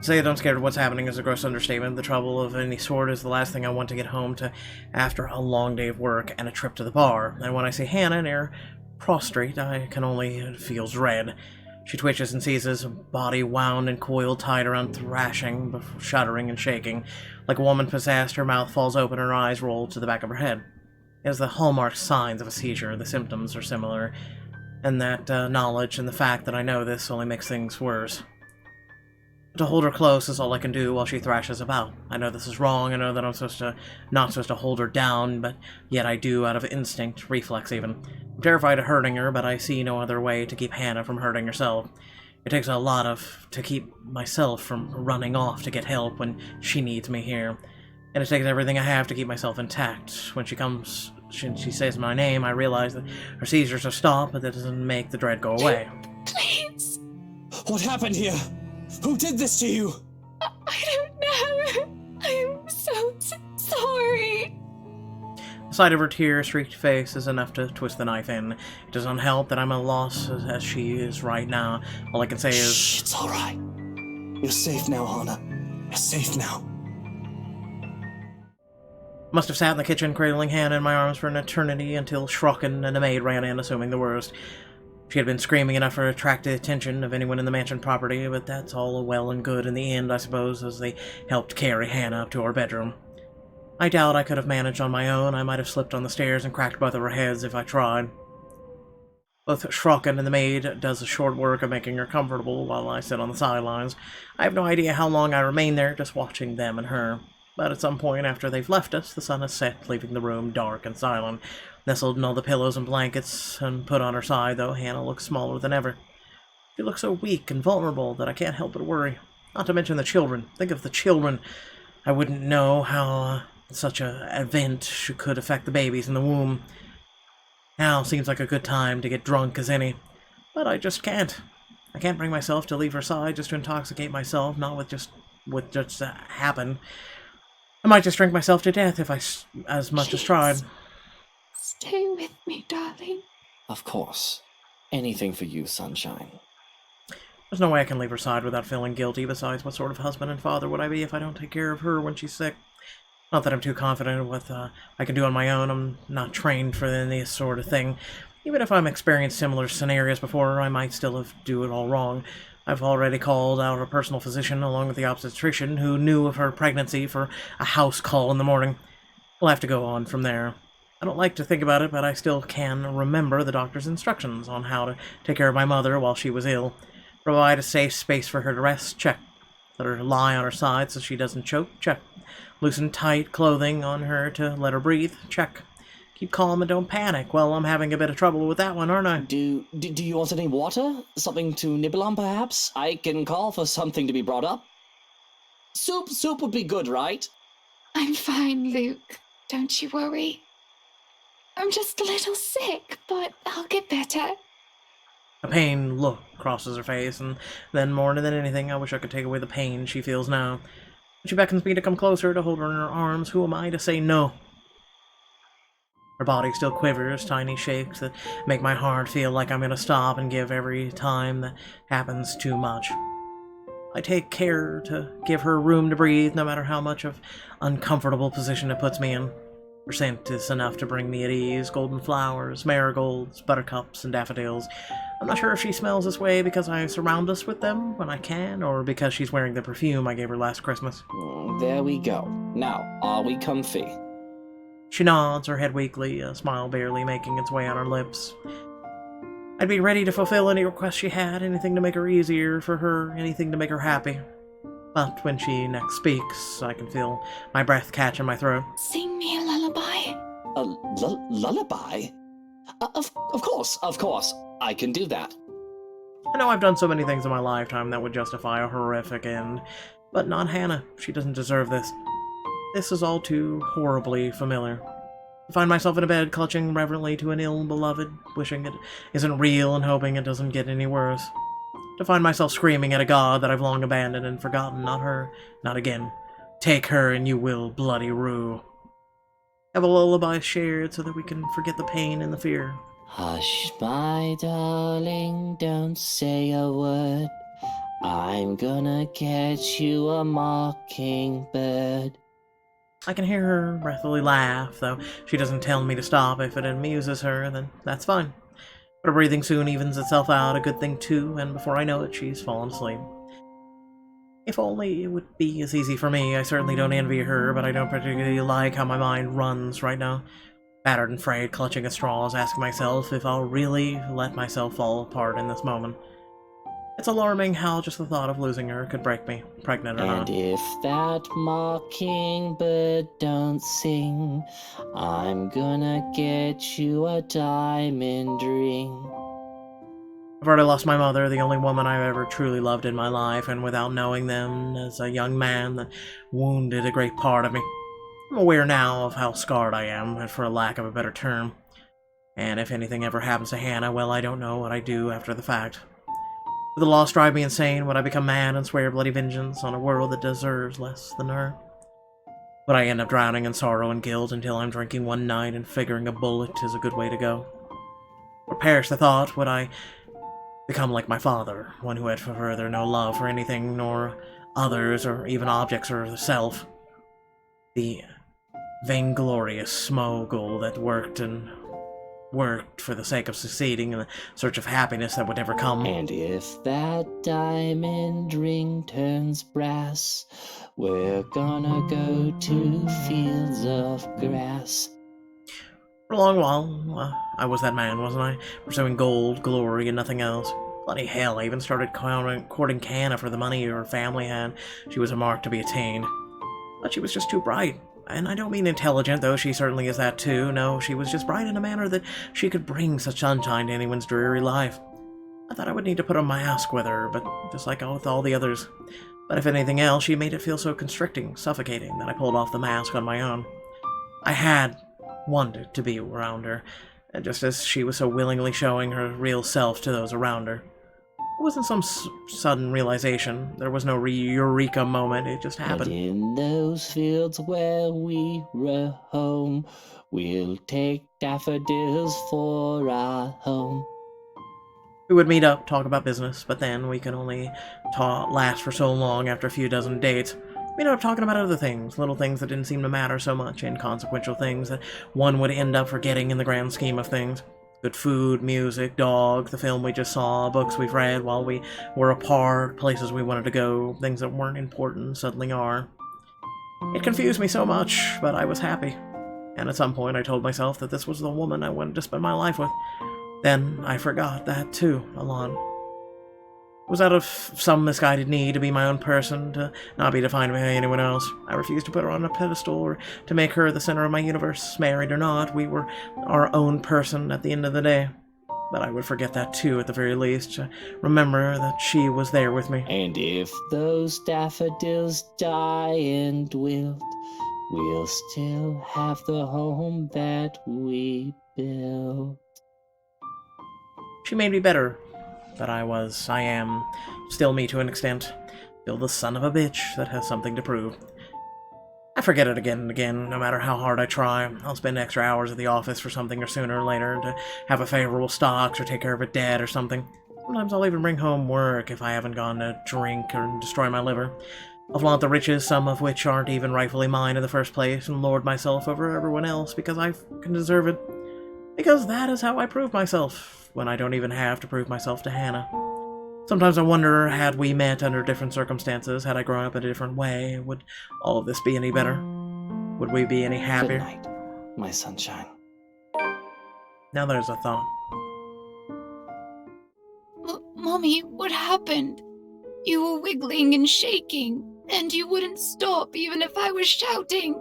To say that I'm scared of what's happening is a gross understatement. The trouble of any sort is the last thing I want to get home to after a long day of work and a trip to the bar. And when I see Hannah near prostrate, I can only feel dread. She twitches and seizes, body wound and coiled tight around thrashing, shuddering and shaking. Like a woman possessed, her mouth falls open, her eyes roll to the back of her head. It is the hallmark signs of a seizure. The symptoms are similar, and that knowledge and the fact that I know this only makes things worse. To hold her close is all I can do while she thrashes about. I know this is wrong, I know that I'm not supposed to hold her down, but yet I do out of instinct, reflex even. I'm terrified of hurting her, but I see no other way to keep Hannah from hurting herself. It takes a lot to keep myself from running off to get help when she needs me here. And it takes everything I have to keep myself intact. When she says my name, I realize that her seizures have stopped, but that doesn't make the dread go away. Please. What happened here? Who did this to you? I don't know. I'm so sorry. The sight of her tear-streaked face is enough to twist the knife in. It does not help that I'm at a loss as she is right now. All I can say is... Shh, it's all right. You're safe now, Hannah. You're safe now. Must have sat in the kitchen cradling Hannah in my arms for an eternity until Schrocken and the maid ran in, assuming the worst. She had been screaming enough to attract the attention of anyone in the mansion property, but that's all well and good in the end, I suppose, as they helped carry Hannah up to our bedroom. I doubt I could have managed on my own. I might have slipped on the stairs and cracked both of her heads if I tried. Both Schrocken and the maid does a short work of making her comfortable while I sit on the sidelines. I have no idea how long I remain there, just watching them and her. But at some point after they've left us, the sun has set, leaving the room dark and silent. Nestled in all the pillows and blankets and put on her side, though, Hannah looks smaller than ever. She looks so weak and vulnerable that I can't help but worry. Not to mention the children. Think of the children. I wouldn't know how such an event could affect the babies in the womb. Now seems like a good time to get drunk as any. But I just can't. I can't bring myself to leave her side just to intoxicate myself, not with just happen. I might just drink myself to death if I as much as tried. Stay with me, darling. Of course. Anything for you, sunshine. There's no way I can leave her side without feeling guilty. Besides, what sort of husband and father would I be if I don't take care of her when she's sick? Not that I'm too confident in what I can do on my own. I'm not trained for this sort of thing. Even if I've experienced similar scenarios before, I might still do it all wrong. I've already called out a personal physician along with the obstetrician who knew of her pregnancy for a house call in the morning. We'll have to go on from there. I don't like to think about it, but I still can remember the doctor's instructions on how to take care of my mother while she was ill. Provide a safe space for her to rest, check. Let her lie on her side so she doesn't choke, check. Loosen tight clothing on her to let her breathe, check. Keep calm and don't panic. Well, I'm having a bit of trouble with that one, aren't I? Do you want any water? Something to nibble on, perhaps? I can call for something to be brought up. Soup would be good, right? I'm fine, Luke. Don't you worry. I'm just a little sick, but I'll get better. A pained look crosses her face, and then more than anything, I wish I could take away the pain she feels now. She beckons me to come closer, to hold her in her arms. Who am I to say no? Her body still quivers, tiny shakes that make my heart feel like I'm gonna stop and give every time that happens too much. I take care to give her room to breathe, no matter how much of uncomfortable position it puts me in. Her scent is enough to bring me at ease. Golden flowers, marigolds, buttercups, and daffodils. I'm not sure if she smells this way because I surround us with them when I can, or because she's wearing the perfume I gave her last Christmas. There we go. Now, are we comfy? She nods, her head weakly, a smile barely making its way on her lips. I'd be ready to fulfill any request she had, anything to make her easier for her, anything to make her happy. But when she next speaks, I can feel my breath catch in my throat. Sing me a lullaby. A lullaby? Of course. I can do that. I know I've done so many things in my lifetime that would justify a horrific end, but not Hannah. She doesn't deserve this. This is all too horribly familiar. I find myself in a bed, clutching reverently to an ill-beloved, wishing it isn't real and hoping it doesn't get any worse. To find myself screaming at a god that I've long abandoned and forgotten, not her, not again. Take her and you will, bloody rue. Have a lullaby shared so that we can forget the pain and the fear. Hush, my darling, don't say a word. I'm gonna get you a mockingbird. I can hear her breathily laugh, though she doesn't tell me to stop. If it amuses her, then that's fine. But her breathing soon evens itself out, a good thing too, and before I know it, she's fallen asleep. If only it would be as easy for me. I certainly don't envy her, but I don't particularly like how my mind runs right now. Battered and frayed, clutching at straws, asking myself if I'll really let myself fall apart in this moment. It's alarming how just the thought of losing her could break me, pregnant or And not. if that mockingbird don't sing, I'm gonna get you a diamond ring. I've already lost my mother, the only woman I've ever truly loved in my life, and without knowing them as a young man, that wounded a great part of me. I'm aware now of how scarred I am, for lack of a better term. And if anything ever happens to Hannah, well, I don't know what I'd do after the fact. Would the loss drive me insane? Would I become mad and swear bloody vengeance on a world that deserves less than her? Would I end up drowning in sorrow and guilt until I'm drinking one night and figuring a bullet is a good way to go? Or perish the thought, would I become like my father, one who had further no love for anything nor others or even objects or the self? The vainglorious mogul that worked for the sake of succeeding in the search of happiness that would never come. And if that diamond ring turns brass, we're gonna go to fields of grass. For a long while, I was that man, wasn't I? Pursuing gold, glory, and nothing else. Bloody hell, I even started courting Canna for the money her family had. She was a mark to be attained. But she was just too bright. And I don't mean intelligent, though she certainly is that too. No, she was just bright in a manner that she could bring such sunshine to anyone's dreary life. I thought I would need to put on a mask with her, but just like with all the others. But if anything else, she made it feel so constricting, suffocating, that I pulled off the mask on my own. I had wanted to be around her, just as she was so willingly showing her real self to those around her. It wasn't some sudden realization. There was no eureka moment. It just happened. And in those fields where we roam, we'll take daffodils for our home. We would meet up, talk about business, but then we could only last for so long after a few dozen dates. We'd end up talking about other things, little things that didn't seem to matter so much, inconsequential things that one would end up forgetting in the grand scheme of things. Good food, music, dogs, the film we just saw, books we've read while we were apart, places we wanted to go, things that weren't important suddenly are. It confused me so much, but I was happy. And at some point I told myself that this was the woman I wanted to spend my life with. Then I forgot that too, a lot. It was out of some misguided need to be my own person, to not be defined by anyone else. I refused to put her on a pedestal or to make her the center of my universe. Married or not, we were our own person at the end of the day. But I would forget that too, at the very least. Remember that she was there with me. And if those daffodils die and wilt, we'll still have the home that we built. She made me better. But I am, still me to an extent. Still the son of a bitch that has something to prove. I forget it again and again, no matter how hard I try. I'll spend extra hours at the office for something or sooner or later to have a favorable stocks or take care of a debt or something. Sometimes I'll even bring home work if I haven't gone to drink or destroy my liver. I'll flaunt the riches, some of which aren't even rightfully mine in the first place, and lord myself over everyone else because I can deserve it. Because that is how I prove myself, when I don't even have to prove myself to Hannah. Sometimes I wonder, had we met under different circumstances, had I grown up in a different way, would all of this be any better? Would we be any happier? Good night, my sunshine. Now there's a thought. Mommy, what happened? You were wiggling and shaking, and you wouldn't stop even if I was shouting.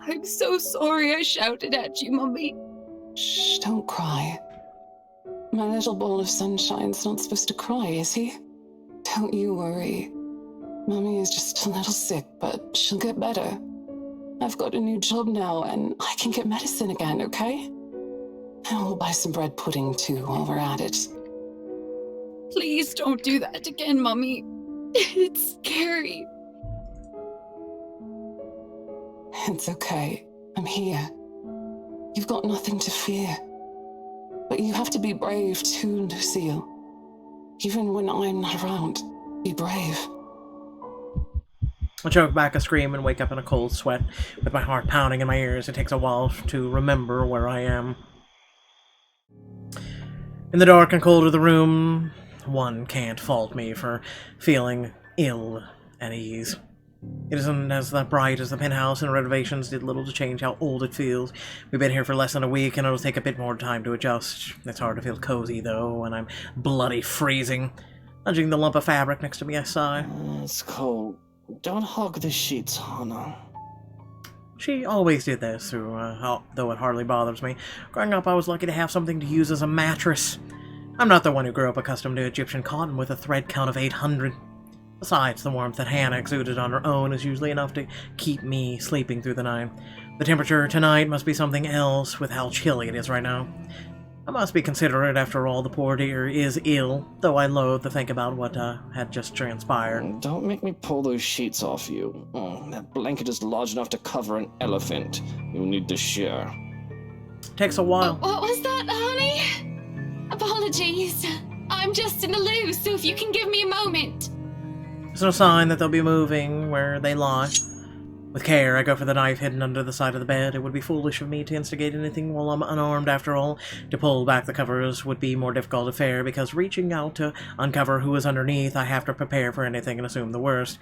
I'm so sorry I shouted at you, Mommy. Shh, don't cry. My little ball of sunshine's not supposed to cry, is he? Don't you worry. Mommy is just a little sick, but she'll get better. I've got a new job now, and I can get medicine again, okay? And we'll buy some bread pudding, too, while we're at it. Please don't do that again, Mommy. It's scary. It's okay. I'm here. You've got nothing to fear. But you have to be brave too, Lucille. Even when I'm not around, be brave. I choke back a scream and wake up in a cold sweat, with my heart pounding in my ears. It takes a while to remember where I am. In the dark and cold of the room, one can't fault me for feeling ill at ease. It isn't as bright as the penthouse, and renovations did little to change how old it feels. We've been here for less than a week, and it'll take a bit more time to adjust. It's hard to feel cozy, though, when I'm bloody freezing. Nudging the lump of fabric next to me, I sigh. It's cold. Don't hug the sheets, Hannah. She always did this, though it hardly bothers me. Growing up, I was lucky to have something to use as a mattress. I'm not the one who grew up accustomed to Egyptian cotton with a thread count of 800. Besides, the warmth that Hannah exuded on her own is usually enough to keep me sleeping through the night. The temperature tonight must be something else with how chilly it is right now. I must be considerate, after all. The poor dear is ill, though I loathe to think about what had just transpired. Don't make me pull those sheets off you. That blanket is large enough to cover an elephant. You'll need to share. Takes a while. What was that, honey? Apologies. I'm just in the loo, so if you can give me a moment. There's no sign that they'll be moving where they lie. With care, I go for the knife hidden under the side of the bed. It would be foolish of me to instigate anything while I'm unarmed, after all. To pull back the covers would be more difficult affair, because reaching out to uncover who is underneath, I have to prepare for anything and assume the worst.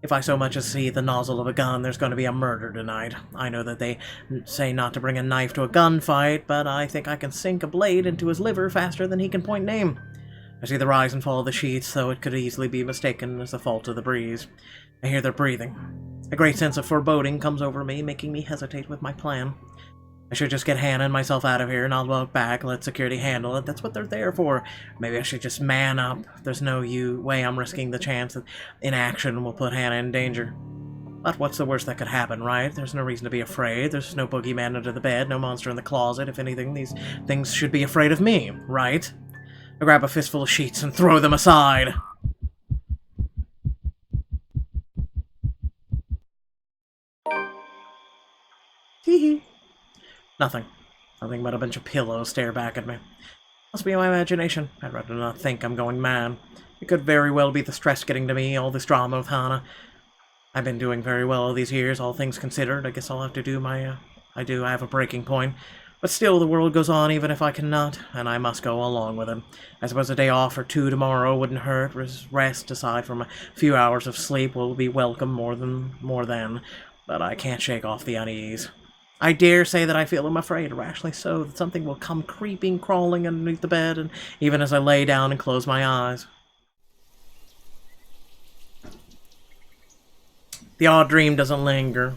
If I so much as see the nozzle of a gun, there's going to be a murder tonight. I know that they say not to bring a knife to a gunfight, but I think I can sink a blade into his liver faster than he can point name. I see the rise and fall of the sheets, though it could easily be mistaken as the fault of the breeze. I hear their breathing. A great sense of foreboding comes over me, making me hesitate with my plan. I should just get Hannah and myself out of here, and I'll walk back, let security handle it. That's what they're there for. Maybe I should just man up. There's no way I'm risking the chance that inaction will put Hannah in danger. But what's the worst that could happen, right? There's no reason to be afraid. There's no boogeyman under the bed, no monster in the closet. If anything, these things should be afraid of me, right? I grab a fistful of sheets and throw them aside. Hee. Nothing. Nothing but a bunch of pillows stare back at me. Must be my imagination. I'd rather not think I'm going mad. It could very well be the stress getting to me, all this drama with Hannah. I've been doing very well all these years, all things considered. I guess I'll have to do my, I have a breaking point. But still, the world goes on even if I cannot, and I must go along with it. I suppose a day off or two tomorrow wouldn't hurt. Rest, aside from a few hours of sleep, will be welcome more than. But I can't shake off the unease. I dare say that I feel I'm afraid, irrationally so, that something will come creeping, crawling underneath the bed, and even as I lay down and close my eyes. The odd dream doesn't linger,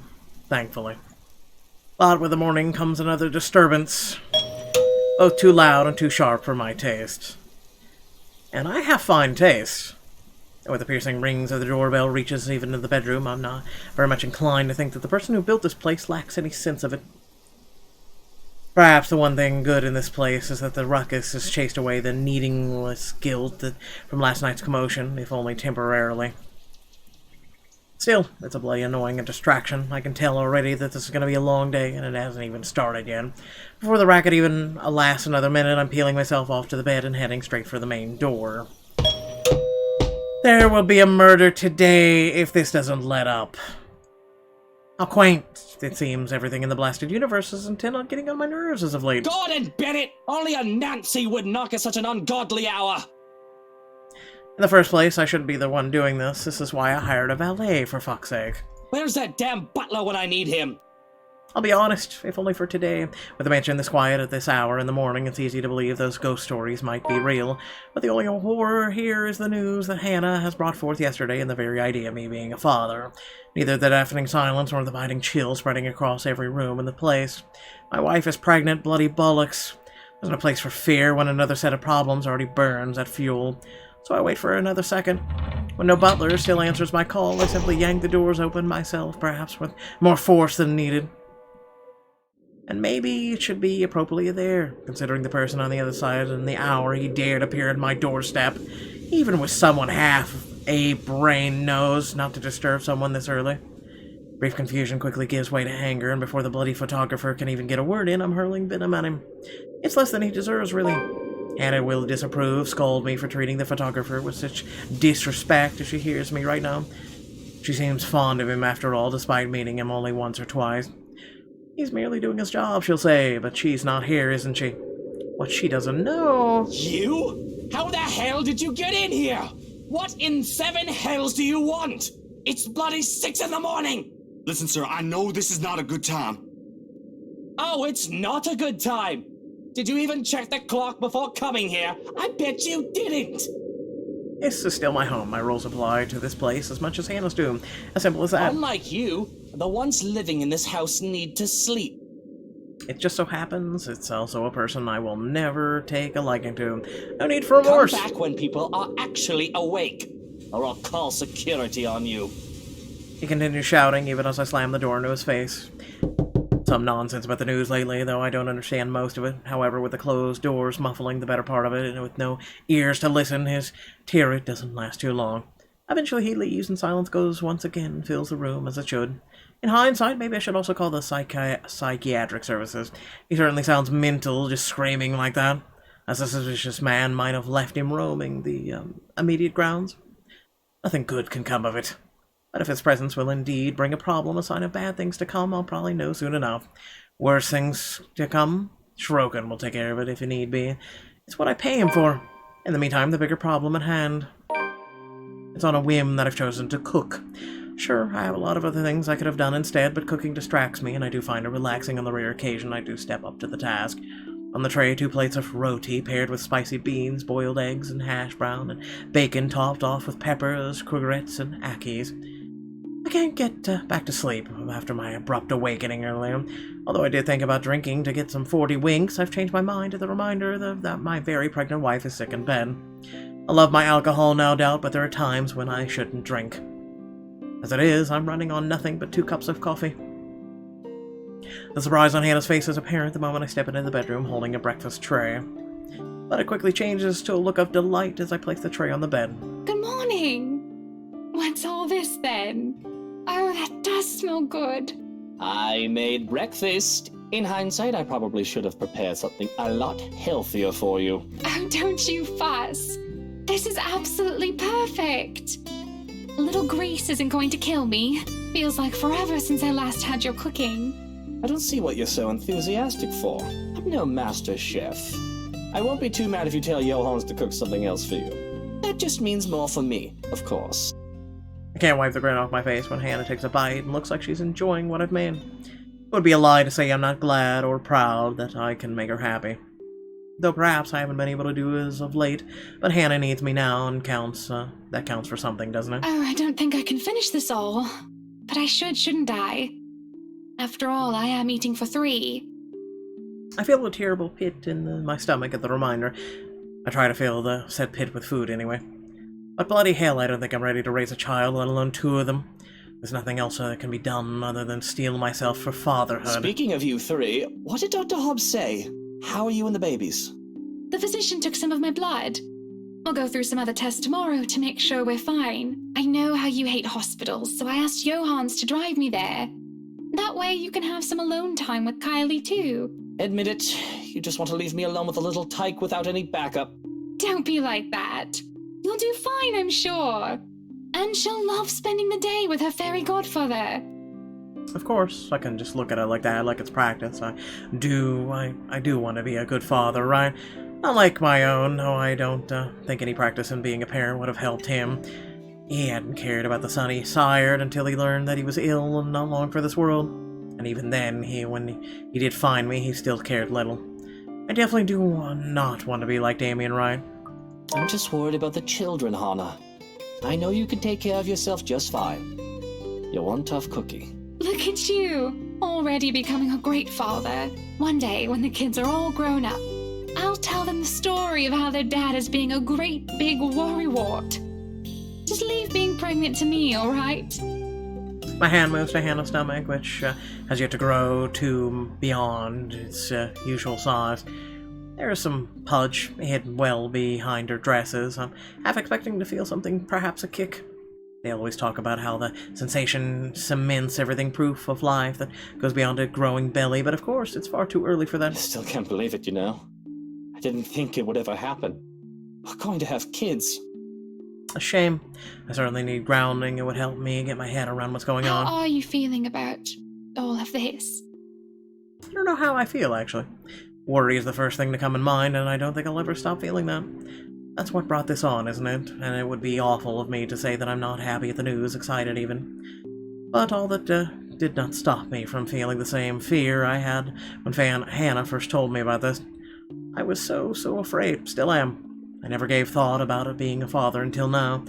thankfully. But with the morning comes another disturbance, both too loud and too sharp for my taste. And I have fine taste. With the piercing rings of the doorbell reaches even into the bedroom, I'm not very much inclined to think that the person who built this place lacks any sense of it. Perhaps the one thing good in this place is that the ruckus has chased away the needingless guilt from last night's commotion, if only temporarily. Still, it's a bloody annoying distraction. I can tell already that this is going to be a long day, and it hasn't even started yet. Before the racket even lasts another minute, I'm peeling myself off to the bed and heading straight for the main door. There will be a murder today if this doesn't let up. How quaint it seems everything in the blasted universe is intent on getting on my nerves as of late. Gordon Bennett! Only a Nancy would knock at such an ungodly hour! In the first place, I shouldn't be the one doing this. This is why I hired a valet, for fuck's sake. Where's that damn butler when I need him? I'll be honest, if only for today. With the mansion this quiet at this hour in the morning, it's easy to believe those ghost stories might be real. But the only horror here is the news that Hannah has brought forth yesterday, and the very idea of me being a father. Neither the deafening silence nor the biting chill spreading across every room in the place. My wife is pregnant, bloody bollocks. There's no place for fear when another set of problems already burns at fuel. So I wait for another second. When no butler still answers my call, I simply yank the doors open myself, perhaps with more force than needed. And maybe it should be appropriately there, considering the person on the other side and the hour he dared appear at my doorstep. Even with someone half a brain knows not to disturb someone this early. Brief confusion quickly gives way to anger, and before the bloody photographer can even get a word in, I'm hurling venom at him. It's less than he deserves, really. Hannah will disapprove, scold me for treating the photographer with such disrespect if she hears me right now. She seems fond of him after all, despite meeting him only once or twice. He's merely doing his job, she'll say, but she's not here, isn't she? What she doesn't know... You? How the hell did you get in here? What in 7 hells do you want? It's bloody 6 in the morning! Listen, sir, I know this is not a good time. Oh, it's not a good time! Did you even check the clock before coming here? I bet you didn't! This is still my home. My rules apply to this place as much as Hannah's do. As simple as that. Unlike you, the ones living in this house need to sleep. It just so happens it's also a person I will never take a liking to. No need for remorse. Come back when people are actually awake, or I'll call security on you. He continues shouting even as I slam the door into his face. Some nonsense about the news lately, though I don't understand most of it. However, with the closed doors muffling the better part of it, and with no ears to listen, his tirade doesn't last too long. Eventually he leaves, and silence goes once again and fills the room as it should. In hindsight, maybe I should also call the psychiatric services. He certainly sounds mental, just screaming like that. As a suspicious man might have left him roaming the immediate grounds. Nothing good can come of it. But if his presence will indeed bring a problem, a sign of bad things to come, I'll probably know soon enough. Worse things to come? Shrokin will take care of it if it need be. It's what I pay him for. In the meantime, the bigger problem at hand. It's on a whim that I've chosen to cook. Sure, I have a lot of other things I could have done instead, but cooking distracts me, and I do find it relaxing on the rare occasion I do step up to the task. On the tray, 2 plates of roti paired with spicy beans, boiled eggs, and hash brown, and bacon topped off with peppers, courgettes, and akis. I can't get back to sleep after my abrupt awakening earlier. Although I did think about drinking to get some 40 winks, I've changed my mind to the reminder that my very pregnant wife is sick in bed. I love my alcohol, no doubt, but there are times when I shouldn't drink. As it is, I'm running on nothing but 2 cups of coffee. The surprise on Hannah's face is apparent the moment I step into the bedroom holding a breakfast tray. But it quickly changes to a look of delight as I place the tray on the bed. Good morning. What's all this then? Oh, that does smell good. I made breakfast. In hindsight, I probably should have prepared something a lot healthier for you. Oh, don't you fuss. This is absolutely perfect. A little grease isn't going to kill me. Feels like forever since I last had your cooking. I don't see what you're so enthusiastic for. I'm no master chef. I won't be too mad if you tell Johans to cook something else for you. That just means more for me, of course. I can't wipe the grin off my face when Hannah takes a bite and looks like she's enjoying what I've made. It would be a lie to say I'm not glad or proud that I can make her happy. Though perhaps I haven't been able to do as of late, but Hannah needs me now and that counts for something, doesn't it? Oh, I don't think I can finish this all. But I shouldn't I? After all, I am eating for 3. I feel a terrible pit in my stomach at the reminder. I try to fill the said pit with food anyway. But bloody hell, I don't think I'm ready to raise a child, let alone 2 of them. There's nothing else that can be done other than steel myself for fatherhood. Speaking of you 3, what did Dr. Hobbs say? How are you and the babies? The physician took some of my blood. I'll go through some other tests tomorrow to make sure we're fine. I know how you hate hospitals, so I asked Johans to drive me there. That way you can have some alone time with Kylie too. Admit it, you just want to leave me alone with a little tyke without any backup. Don't be like that. You'll do fine, I'm sure. And she'll love spending the day with her fairy godfather. Of course, I can just look at it like that, like it's practice. I do want to be a good father, right? Not like my own, though I don't think any practice in being a parent would have helped him. He hadn't cared about the son he sired until he learned that he was ill and not long for this world. And even then, when he did find me, he still cared little. I definitely do not want to be like Damien, right? I'm just worried about the children, Hannah. I know you can take care of yourself just fine. You're one tough cookie. Look at you, already becoming a great father. One day, when the kids are all grown up, I'll tell them the story of how their dad is being a great big worrywart. Just leave being pregnant to me, alright? My hand moves to Hannah's stomach, which has yet to grow to beyond its usual size. There is some pudge hidden well behind her dresses. I'm half expecting to feel something, perhaps a kick. They always talk about how the sensation cements everything proof of life that goes beyond a growing belly, but of course, it's far too early for that. I still can't believe it, you know. I didn't think it would ever happen. We're going to have kids. A shame. I certainly need grounding. It would help me get my head around what's going How on. are you feeling about all of this? I don't know how I feel, actually. Worry is the first thing to come in mind, and I don't think I'll ever stop feeling that. That's what brought this on, isn't it? And it would be awful of me to say that I'm not happy at the news, excited even. But all that did not stop me from feeling the same fear I had when Hannah first told me about this. I was so afraid, still am. I never gave thought about it being a father until now,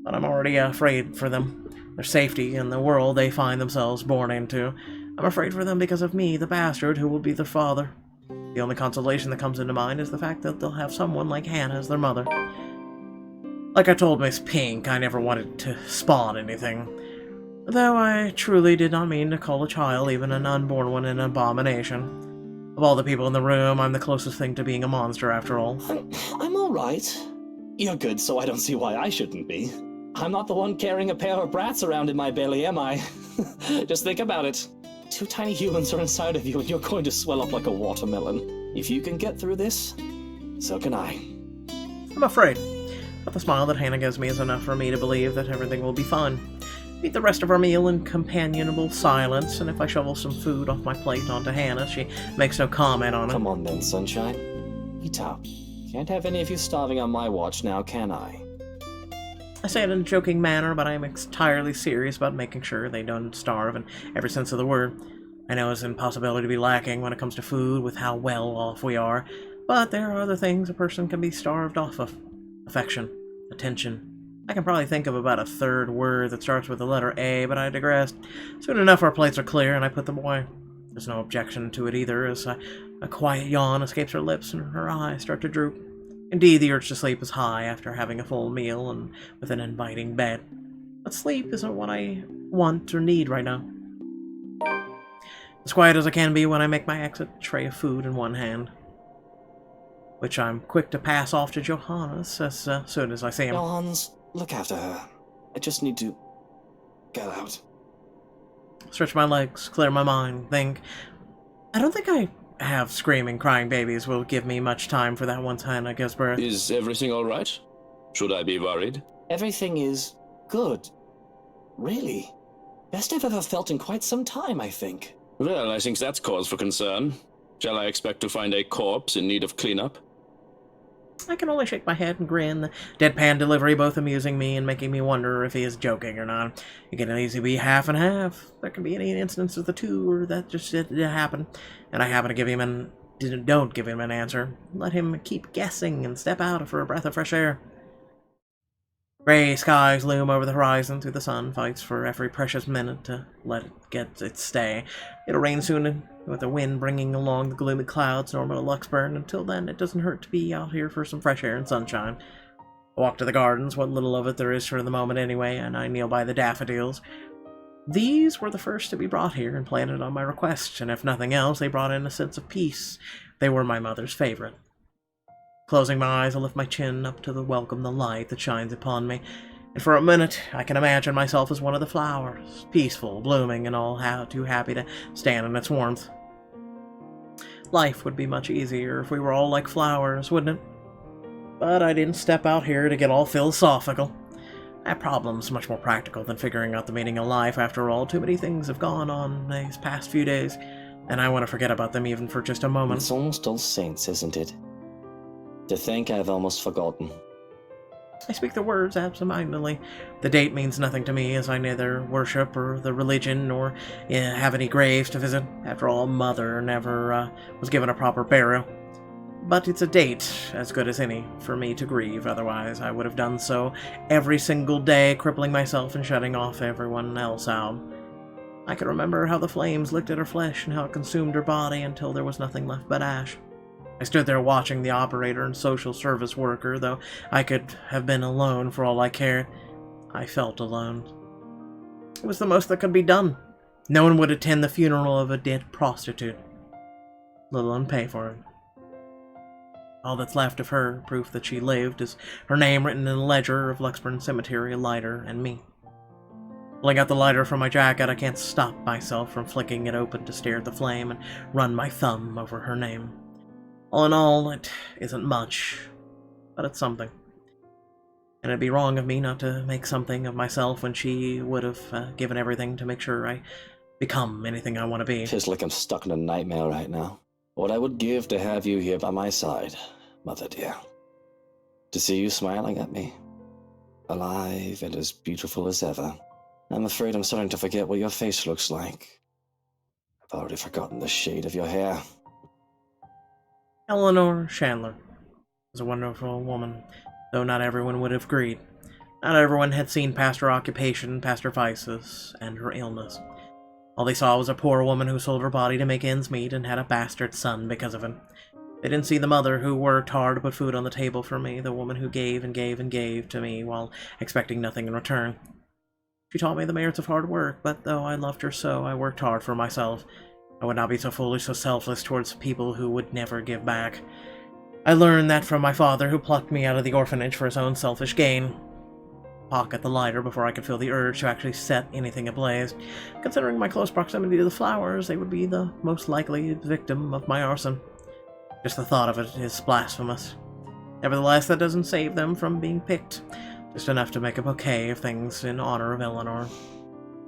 but I'm already afraid for them, their safety, and the world they find themselves born into. I'm afraid for them because of me, the bastard, who will be their father. The only consolation that comes into mind is the fact that they'll have someone like Hannah as their mother. Like I told Miss Pink, I never wanted to spawn anything. Though I truly did not mean to call a child, even an unborn one, an abomination. Of all the people in the room, I'm the closest thing to being a monster, after all. I'm alright. You're good, so I don't see why I shouldn't be. I'm not the one carrying a pair of brats around in my belly, am I? Just think about it. 2 tiny humans are inside of you and you're going to swell up like a watermelon. If you can get through this, so can I. I'm afraid. But the smile that Hannah gives me is enough for me to believe that everything will be fine. Eat the rest of our meal in companionable silence, and if I shovel some food off my plate onto Hannah, she makes no comment on it. Come on then, sunshine. Eat up. Can't have any of you starving on my watch now, can I? I say it in a joking manner, but I am entirely serious about making sure they don't starve in every sense of the word. I know it's an impossibility to be lacking when it comes to food with how well off we are, but there are other things a person can be starved off of. Affection. Attention. I can probably think of about a third word that starts with the letter A, but I digress. Soon enough our plates are clear and I put them away. There's no objection to it either, as a quiet yawn escapes her lips and her eyes start to droop. Indeed, the urge to sleep is high after having a full meal and with an inviting bed. But sleep isn't what I want or need right now. As quiet as I can be when I make my exit, tray of food in one hand, which I'm quick to pass off to Johannes as soon as I see him. Johans, look after her. I just need to get out. Stretch my legs, clear my mind, think. I don't think I have screaming, crying babies will give me much time for that once Hannah gives birth. Is everything all right? Should I be worried? Everything is good. Really. Best I've ever felt in quite some time, I think. Well, I think that's cause for concern. Shall I expect to find a corpse in need of cleanup? I can only shake my head and grin, the deadpan delivery both amusing me and making me wonder if he is joking or not. It can easily be half and half. There can be any instance of the two, or that just didn't happen, and I happen to give him don't give him an answer. Let him keep guessing and step out for a breath of fresh air. Gray skies loom over the horizon through the sun fights for every precious minute to let it get its stay. It'll rain soon, with the wind bringing along the gloomy clouds normal to Luxburn. Until then, it doesn't hurt to be out here for some fresh air and sunshine. I walk to the gardens, what little of it there is for the moment anyway, and I kneel by the daffodils. These were the first to be brought here and planted on my request, and if nothing else, they brought in a sense of peace. They were my mother's favorite. Closing my eyes, I lift my chin up to welcome the light that shines upon me, and for a minute I can imagine myself as one of the flowers, peaceful, blooming, and all too happy to stand in its warmth. Life would be much easier if we were all like flowers, wouldn't it? But I didn't step out here to get all philosophical. I have problems much more practical than figuring out the meaning of life. After all, too many things have gone on these past few days, and I want to forget about them even for just a moment. It's almost All Saints, isn't it? To think I've almost forgotten. I speak the words absent-mindedly. The date means nothing to me, as I neither worship or the religion, nor have any graves to visit. After all, Mother never was given a proper burial. But it's a date, as good as any, for me to grieve. Otherwise, I would have done so every single day, crippling myself and shutting off everyone else out. I can remember how the flames licked at her flesh and how it consumed her body until there was nothing left but ash. I stood there watching the operator and social service worker, though I could have been alone for all I cared. I felt alone. It was the most that could be done. No one would attend the funeral of a dead prostitute, let alone pay for it. All that's left of her, proof that she lived, is her name written in the ledger of Luxburn Cemetery, a lighter, and me. Pulling out the lighter from my jacket, I can't stop myself from flicking it open to stare at the flame and run my thumb over her name. All in all, it isn't much, but it's something. And it'd be wrong of me not to make something of myself when she would have given everything to make sure I become anything I want to be. Feels like I'm stuck in a nightmare right now. What I would give to have you here by my side, Mother dear. To see you smiling at me. Alive and as beautiful as ever. I'm afraid I'm starting to forget what your face looks like. I've already forgotten the shade of your hair. Eleanor Chandler was a wonderful woman, though not everyone would have agreed. Not everyone had seen past her occupation, past her vices, and her illness. All they saw was a poor woman who sold her body to make ends meet and had a bastard son because of it. They didn't see the mother who worked hard to put food on the table for me, the woman who gave and gave and gave to me while expecting nothing in return. She taught me the merits of hard work, but though I loved her so, I worked hard for myself. I would not be so foolish, so selfless towards people who would never give back. I learned that from my father, who plucked me out of the orphanage for his own selfish gain. Pocket the lighter before I could feel the urge to actually set anything ablaze. Considering my close proximity to the flowers, they would be the most likely victim of my arson. Just the thought of it is blasphemous. Nevertheless, that doesn't save them from being picked. Just enough to make a bouquet of things in honor of Eleanor.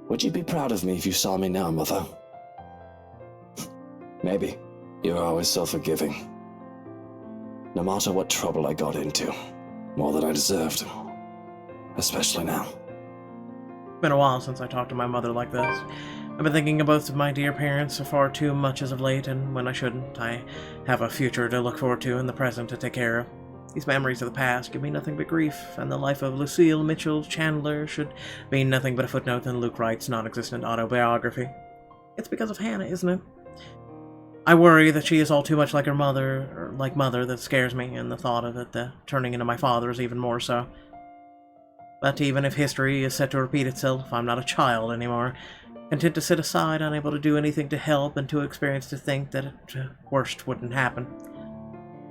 Would you be proud of me if you saw me now, Mother? Maybe. You're always so forgiving. No matter what trouble I got into. More than I deserved. Especially now. It's been a while since I talked to my mother like this. I've been thinking of both of my dear parents far too much as of late, and when I shouldn't, I have a future to look forward to and the present to take care of. These memories of the past give me nothing but grief, and the life of Lucille Mitchell Chandler should mean nothing but a footnote in Luke Wright's non-existent autobiography. It's because of Hannah, isn't it? I worry that she is all too much like her mother, or like Mother, that scares me, and the thought of it turning into my father is even more so. But even if history is set to repeat itself, I'm not a child anymore, content to sit aside, unable to do anything to help, and too experienced to think that worst wouldn't happen.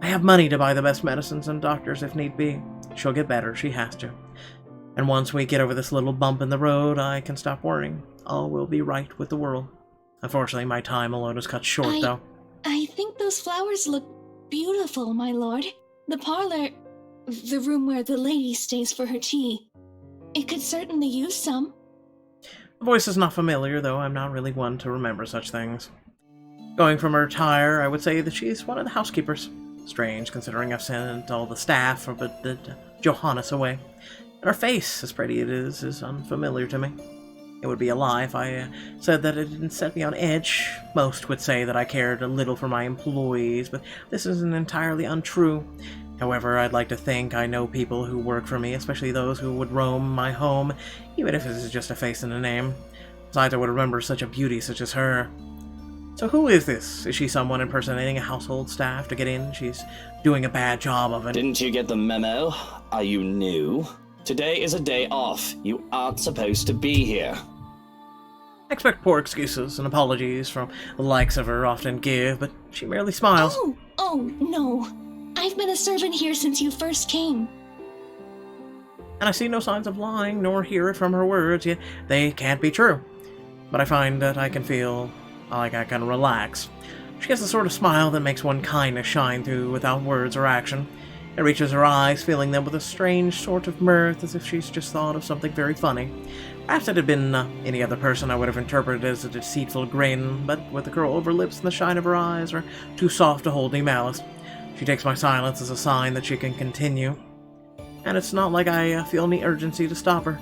I have money to buy the best medicines and doctors if need be. She'll get better, she has to. And once we get over this little bump in the road, I can stop worrying. All will be right with the world. Unfortunately, my time alone is cut short, though. I think those flowers look beautiful, my lord. The parlor, the room where the lady stays for her tea. It could certainly use some. The voice is not familiar, though I'm not really one to remember such things. Going from her attire, I would say that she's one of the housekeepers. Strange, considering I've sent all the staff but Johannes away. And her face, as pretty it is unfamiliar to me. It would be a lie if I said that it didn't set me on edge. Most would say that I cared a little for my employees, but this isn't entirely untrue. However, I'd like to think I know people who work for me, especially those who would roam my home, even if it is just a face and a name. Besides, I would remember such a beauty such as her. So who is this? Is she someone impersonating a household staff to get in? She's doing a bad job of it. Didn't you get the memo? Are you new? Today is a day off. You aren't supposed to be here. I expect poor excuses and apologies from the likes of her often give, but she merely smiles. Oh, no. I've been a servant here since you first came. And I see no signs of lying, nor hear it from her words, yet they can't be true. But I find that I can feel like I can relax. She has the sort of smile that makes one kindness shine through without words or action. It reaches her eyes, filling them with a strange sort of mirth, as if she's just thought of something very funny. Perhaps it had been any other person I would have interpreted as a deceitful grin, but with the curl of her lips and the shine of her eyes are too soft to hold any malice. She takes my silence as a sign that she can continue. And it's not like I feel any urgency to stop her.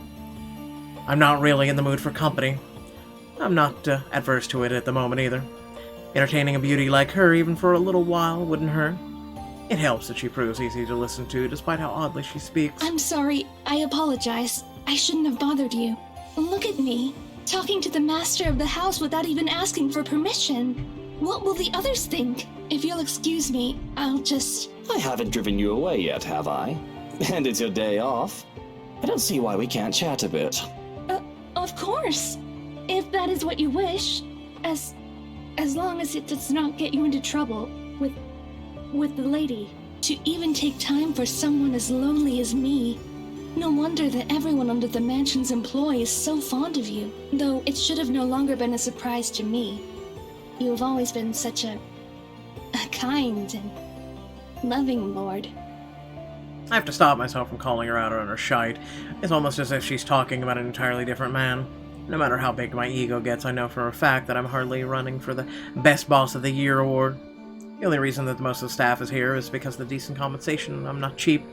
I'm not really in the mood for company. I'm not adverse to it at the moment either. Entertaining a beauty like her, even for a little while, wouldn't hurt. It helps that she proves easy to listen to, despite how oddly she speaks. I'm sorry. I apologize. I shouldn't have bothered you. Look at me, talking to the master of the house without even asking for permission. What will the others think? If you'll excuse me, I'll just... I haven't driven you away yet, have I? And it's your day off. I don't see why we can't chat a bit. Of course. If that is what you wish. As long as it does not get you into trouble with the lady. To even take time for someone as lonely as me. No wonder that everyone under the mansion's employ is so fond of you. Though it should have no longer been a surprise to me. You have always been such a kind and loving lord. I have to stop myself from calling her out on her shite. It's almost as if she's talking about an entirely different man. No matter how big my ego gets, I know for a fact that I'm hardly running for the Best Boss of the Year award. The only reason that most of the staff is here is because of the decent compensation. I'm not cheap.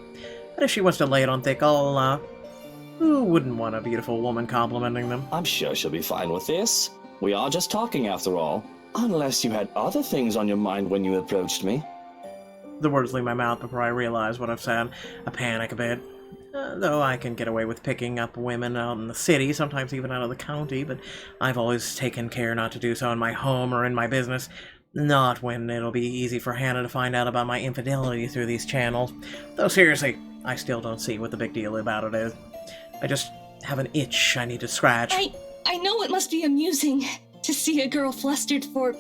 But if she wants to lay it on thick, I'll allow. Who wouldn't want a beautiful woman complimenting them? I'm sure she'll be fine with this. We are just talking after all. Unless you had other things on your mind when you approached me. The words leave my mouth before I realize what I've said. I panic a bit. Though I can get away with picking up women out in the city, sometimes even out of the county, but I've always taken care not to do so in my home or in my business. Not when it'll be easy for Hannah to find out about my infidelity through these channels. Though seriously, I still don't see what the big deal about it is. I just have an itch I need to scratch. I know it must be amusing to see a girl flustered for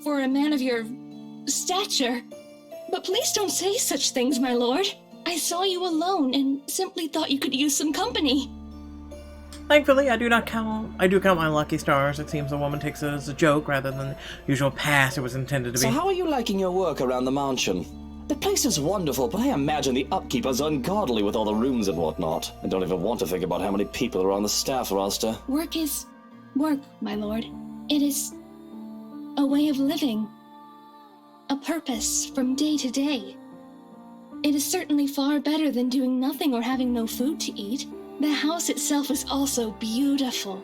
a man of your stature. But please don't say such things, my lord. I saw you alone and simply thought you could use some company. Thankfully, I do count my lucky stars. It seems the woman takes it as a joke rather than the usual pass it was intended to be. So how are you liking your work around the mansion? The place is wonderful, but I imagine the upkeep is ungodly with all the rooms and whatnot. I don't even want to think about how many people are on the staff roster. Work is work, my lord. It is a way of living. A purpose from day to day. It is certainly far better than doing nothing or having no food to eat. The house itself is also beautiful.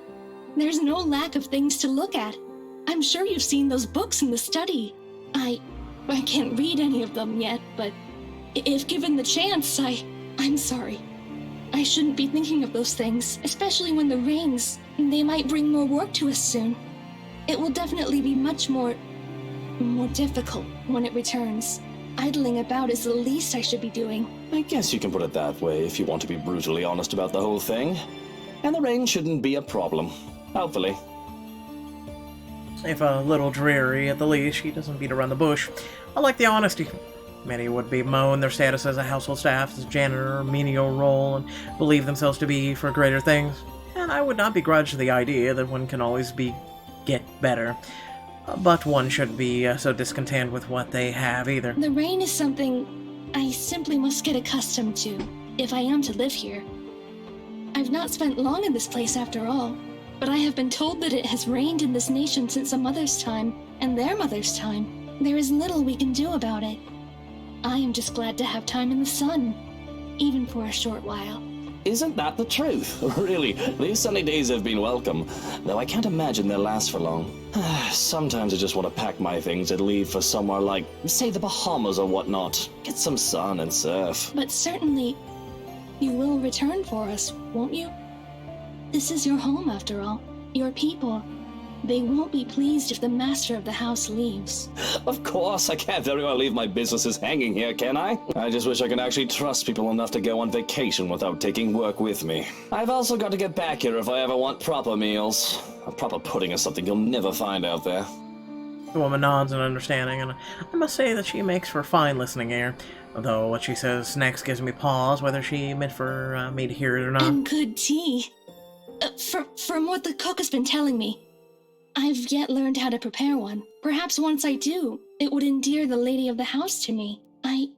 There's no lack of things to look at. I'm sure you've seen those books in the study. I can't read any of them yet, but if given the chance, I'm sorry. I shouldn't be thinking of those things, especially when the rains, they might bring more work to us soon. It will definitely be much more difficult when it returns. Idling about is the least I should be doing. I guess you can put it that way if you want to be brutally honest about the whole thing. And the rain shouldn't be a problem. Hopefully. If a little dreary, at the least, she doesn't beat around the bush. I like the honesty. Many would bemoan their status as a household staff, as janitor or menial role, and believe themselves to be for greater things. And I would not begrudge the idea that one can always get better. But one shouldn't be so discontent with what they have either. The rain is something I simply must get accustomed to, if I am to live here. I've not spent long in this place after all, but I have been told that it has rained in this nation since a mother's time, and their mother's time. There is little we can do about it. I am just glad to have time in the sun, even for a short while. Isn't that the truth? Really, these sunny days have been welcome, though I can't imagine they'll last for long. Sometimes I just want to pack my things and leave for somewhere like, say, the Bahamas or whatnot. Get some sun and surf. But certainly, you will return for us, won't you? This is your home, after all. Your people. They won't be pleased if the master of the house leaves. Of course, I can't very well leave my businesses hanging here, can I? I just wish I could actually trust people enough to go on vacation without taking work with me. I've also got to get back here if I ever want proper meals. A proper pudding is something you'll never find out there. The woman nods in understanding, and I must say that she makes for fine listening ear. Although what she says next gives me pause, whether she meant for me to hear it or not. And good tea. From what the cook has been telling me, I've yet learned how to prepare one. Perhaps once I do, it would endear the lady of the house to me. I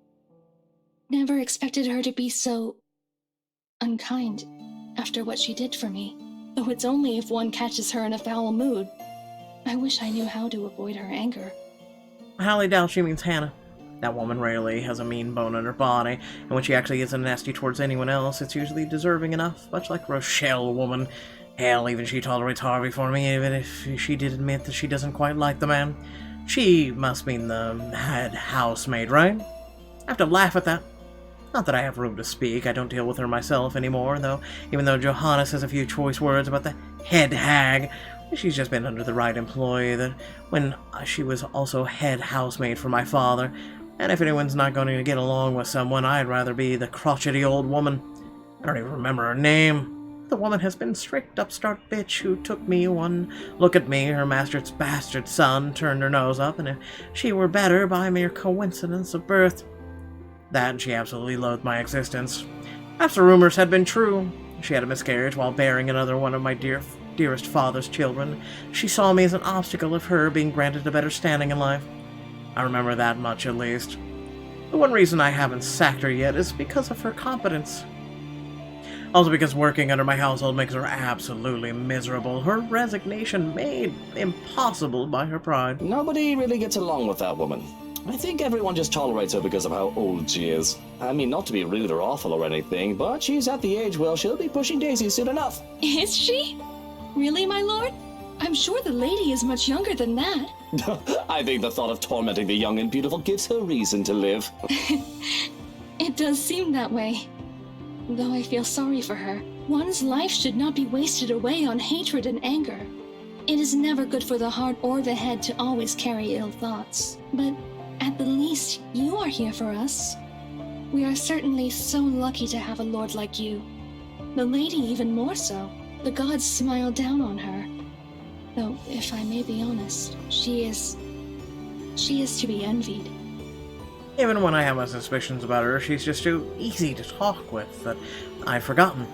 never expected her to be so unkind after what she did for me. Though it's only if one catches her in a foul mood. I wish I knew how to avoid her anger. I highly doubt she means Hannah. That woman rarely has a mean bone in her body, and when she actually isn't nasty towards anyone else, it's usually deserving enough, much like Rochelle woman. Hell, even she tolerates Harvey for me, even if she did admit that she doesn't quite like the man. She must mean the head housemaid, right? I have to laugh at that. Not that I have room to speak, I don't deal with her myself anymore, though, even though Johannes has a few choice words about the head hag, she's just been under the right employee that when she was also head housemaid for my father, and if anyone's not going to get along with someone, I'd rather be the crotchety old woman. I don't even remember her name. The woman has been strict upstart bitch who took me one look at me, her master's bastard son, turned her nose up, and if she were better by mere coincidence of birth, that she absolutely loathed my existence. Perhaps the rumors had been true. She had a miscarriage while bearing another one of my dearest father's children. She saw me as an obstacle of her being granted a better standing in life. I remember that much, at least. The one reason I haven't sacked her yet is because of her competence. Also because working under my household makes her absolutely miserable. Her resignation made impossible by her pride. Nobody really gets along with that woman. I think everyone just tolerates her because of how old she is. I mean, not to be rude or awful or anything, but she's at the age where she'll be pushing daisies soon enough. Is she? Really, my lord? I'm sure the lady is much younger than that. I think the thought of tormenting the young and beautiful gives her reason to live. It does seem that way. Though I feel sorry for her. One's life should not be wasted away on hatred and anger. It is never good for the heart or the head to always carry ill thoughts. But at the least, you are here for us. We are certainly so lucky to have a lord like you. The lady even more so. The gods smile down on her. Though, if I may be honest, she is to be envied. Even when I have my suspicions about her, she's just too easy to talk with that I've forgotten.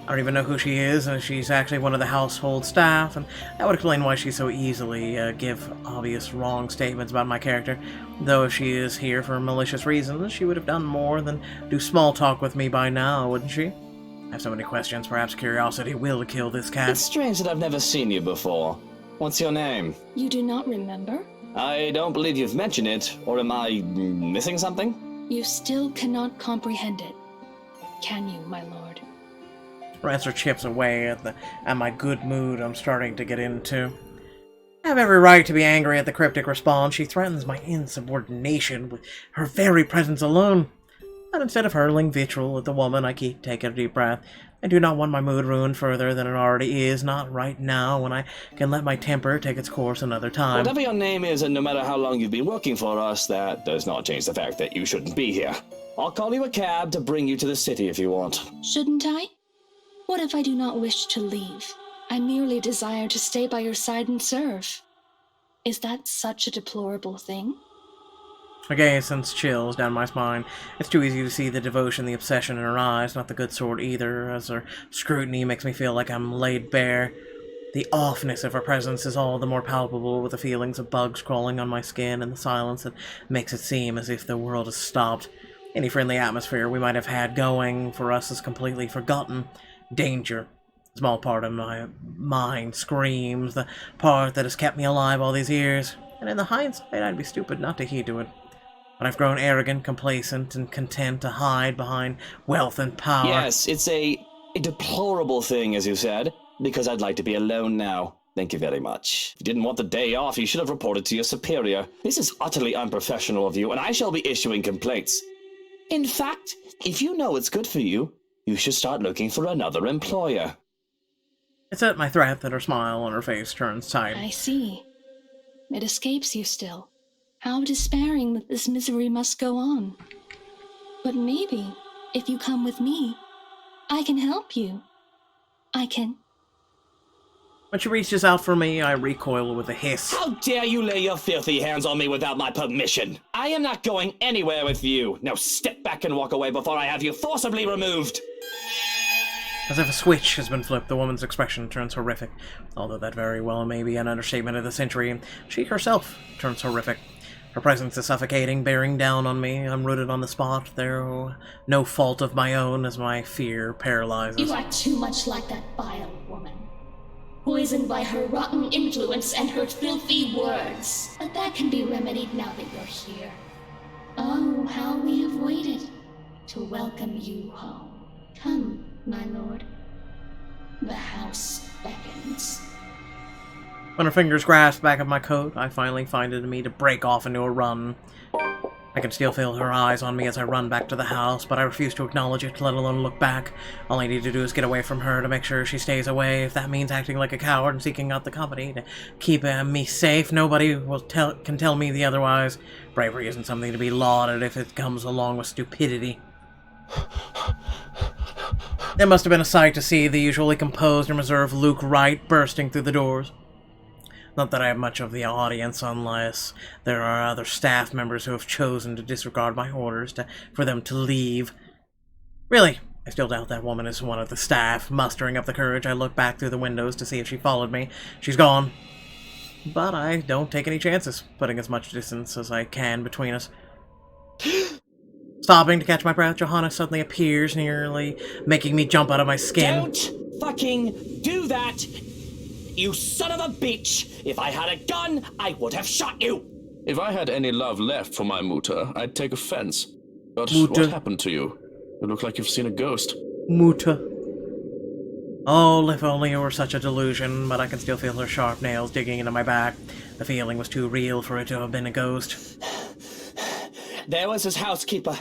I don't even know who she is, and she's actually one of the household staff, and that would explain why she so easily give obvious wrong statements about my character. Though if she is here for malicious reasons, she would have done more than do small talk with me by now, wouldn't she? I have so many questions, perhaps curiosity will kill this cat. It's strange that I've never seen you before. What's your name? You do not remember? I don't believe you've mentioned it, or am I missing something? You still cannot comprehend it, can you, my lord? Rancer chips away at my good mood I'm starting to get into. I have every right to be angry at the cryptic response. She threatens my insubordination with her very presence alone. But instead of hurling vitriol at the woman, I keep taking a deep breath. I do not want my mood ruined further than it already is, not right now, when I can let my temper take its course another time. Whatever your name is, and no matter how long you've been working for us, that does not change the fact that you shouldn't be here. I'll call you a cab to bring you to the city if you want. Shouldn't I? What if I do not wish to leave? I merely desire to stay by your side and serve. Is that such a deplorable thing? A gaze sends chills down my spine. It's too easy to see the devotion, the obsession in her eyes, not the good sort either, as her scrutiny makes me feel like I'm laid bare. The offness of her presence is all the more palpable with the feelings of bugs crawling on my skin and the silence that makes it seem as if the world has stopped. Any friendly atmosphere we might have had going for us is completely forgotten. Danger. A small part of my mind screams, the part that has kept me alive all these years, and in the hindsight I'd be stupid not to heed to it. But I've grown arrogant, complacent, and content to hide behind wealth and power. Yes, it's a deplorable thing, as you said, because I'd like to be alone now. Thank you very much. If you didn't want the day off, you should have reported to your superior. This is utterly unprofessional of you, and I shall be issuing complaints. In fact, if you know it's good for you, you should start looking for another employer. It's at my threat that her smile on her face turns tight. I see. It escapes you still. How despairing that this misery must go on. But maybe, if you come with me, I can help you. I can... When she reaches out for me, I recoil with a hiss. How dare you lay your filthy hands on me without my permission? I am not going anywhere with you. Now step back and walk away before I have you forcibly removed. As if a switch has been flipped, the woman's expression turns horrific. Although that very well may be an understatement of the century, and she herself turns horrific. Her presence is suffocating, bearing down on me. I'm rooted on the spot. There no fault of my own as my fear paralyzes. You are too much like that vile woman. Poisoned by her rotten influence and her filthy words. But that can be remedied now that you're here. Oh, how we have waited to welcome you home. Come, my lord. The house beckons. When her fingers grasp back of my coat, I finally find it in me to break off into a run. I can still feel her eyes on me as I run back to the house, but I refuse to acknowledge it, let alone look back. All I need to do is get away from her to make sure she stays away. If that means acting like a coward and seeking out the company to keep me safe, nobody can tell me the otherwise. Bravery isn't something to be lauded if it comes along with stupidity. It must have been a sight to see the usually composed and reserved Luke Wright bursting through the doors. Not that I have much of the audience, unless there are other staff members who have chosen to disregard my orders for them to leave. Really, I still doubt that woman is one of the staff. Mustering up the courage, I look back through the windows to see if she followed me. She's gone. But I don't take any chances, putting as much distance as I can between us. Stopping to catch my breath, Johanna suddenly appears, nearly making me jump out of my skin. Don't fucking do that! You son of a bitch! If I had a gun, I would have shot you! If I had any love left for my Mutter, I'd take offense. But Mutter. what happened to you? You look like you've seen a ghost. Muta. Oh, if only it were such a delusion, but I can still feel her sharp nails digging into my back. The feeling was too real for it to have been a ghost. There was his housekeeper.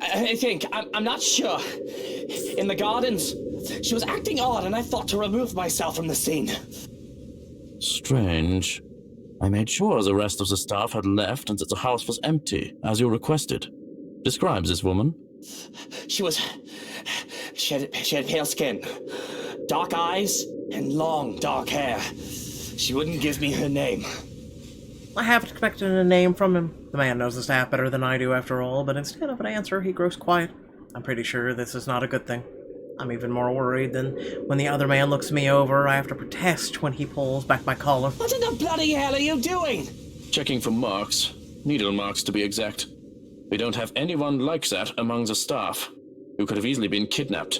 I think. I'm not sure. In the gardens. She was acting odd, and I thought to remove myself from the scene. Strange. I made sure the rest of the staff had left and that the house was empty, as you requested. Describe this woman. She had pale skin, dark eyes, and long dark hair. She wouldn't give me her name. I half expected a name from him. The man knows the staff better than I do, after all, but instead of an answer, he grows quiet. I'm pretty sure this is not a good thing. I'm even more worried than when the other man looks me over. I have to protest when he pulls back my collar. What in the bloody hell are you doing? Checking for marks. Needle marks, to be exact. We don't have anyone like that among the staff. You could have easily been kidnapped.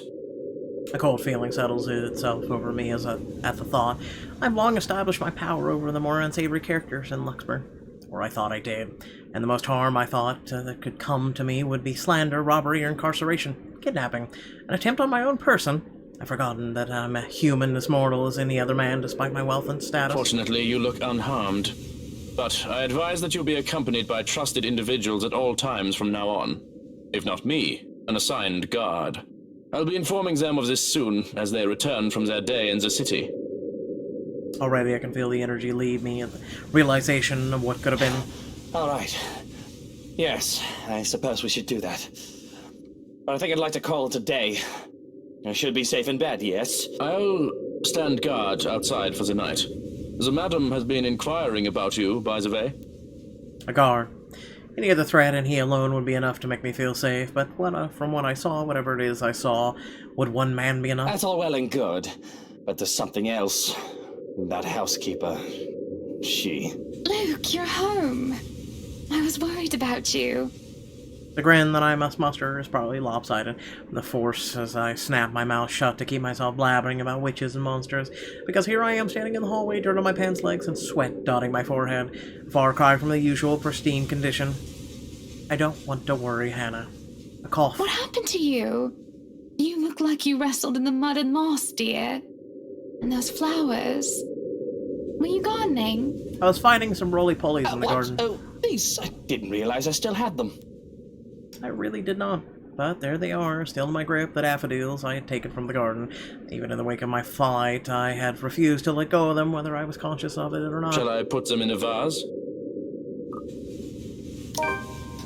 A cold feeling settles itself over me at the thought. I've long established my power over the more unsavory characters in Luxburg. Or I thought I did. And the most harm I thought that could come to me would be slander, robbery, or incarceration, kidnapping, an attempt on my own person. I've forgotten that I'm a human as mortal as any other man, despite my wealth and status. Fortunately, you look unharmed. But I advise that you be accompanied by trusted individuals at all times from now on. If not me, an assigned guard. I'll be informing them of this soon, as they return from their day in the city. Already I can feel the energy leave me, and the realization of what could have been. All right. Yes, I suppose we should do that. But I think I'd like to call it a day. I should be safe in bed, yes? I'll stand guard outside for the night. The madam has been inquiring about you, by the way. A guard. Any other threat and he alone would be enough to make me feel safe, but from what I saw, whatever it is I saw, would one man be enough? That's all well and good, but there's something else. That housekeeper, she... Luke, you're home. I was worried about you. The grin that I must muster is probably lopsided. The force as I snap my mouth shut to keep myself blabbering about witches and monsters, because here I am standing in the hallway, dirt on my pants legs and sweat dotting my forehead, a far cry from the usual pristine condition. I don't want to worry, Hannah. A cough. What happened to you? You look like you wrestled in the mud and moss, dear. And those flowers. Were you gardening? I was finding some roly-polies in the what? garden. Oh, these... I didn't realize I still had them. I really did not. But there they are, still in my grip, the daffodils I had taken from the garden. Even in the wake of my flight, I had refused to let go of them, whether I was conscious of it or not. Shall I put them in a vase?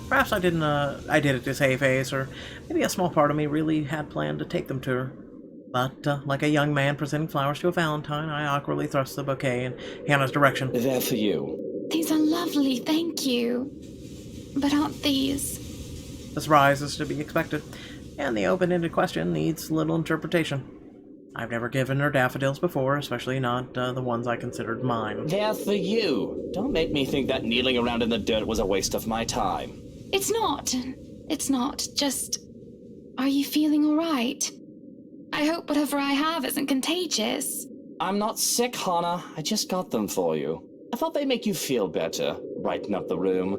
Perhaps I did it to save face, or maybe a small part of me really had planned to take them to her. But, like a young man presenting flowers to a valentine, I awkwardly thrust the bouquet in Hannah's direction. They're for you. These are lovely, thank you. But aren't these? The surprise is to be expected, and the open-ended question needs little interpretation. I've never given her daffodils before, especially not the ones I considered mine. They're for you. Don't make me think that kneeling around in the dirt was a waste of my time. It's not. It's not. Just... Are you feeling alright? I hope whatever I have isn't contagious. I'm not sick, Hannah. I just got them for you. I thought they'd make you feel better, brighten up the room.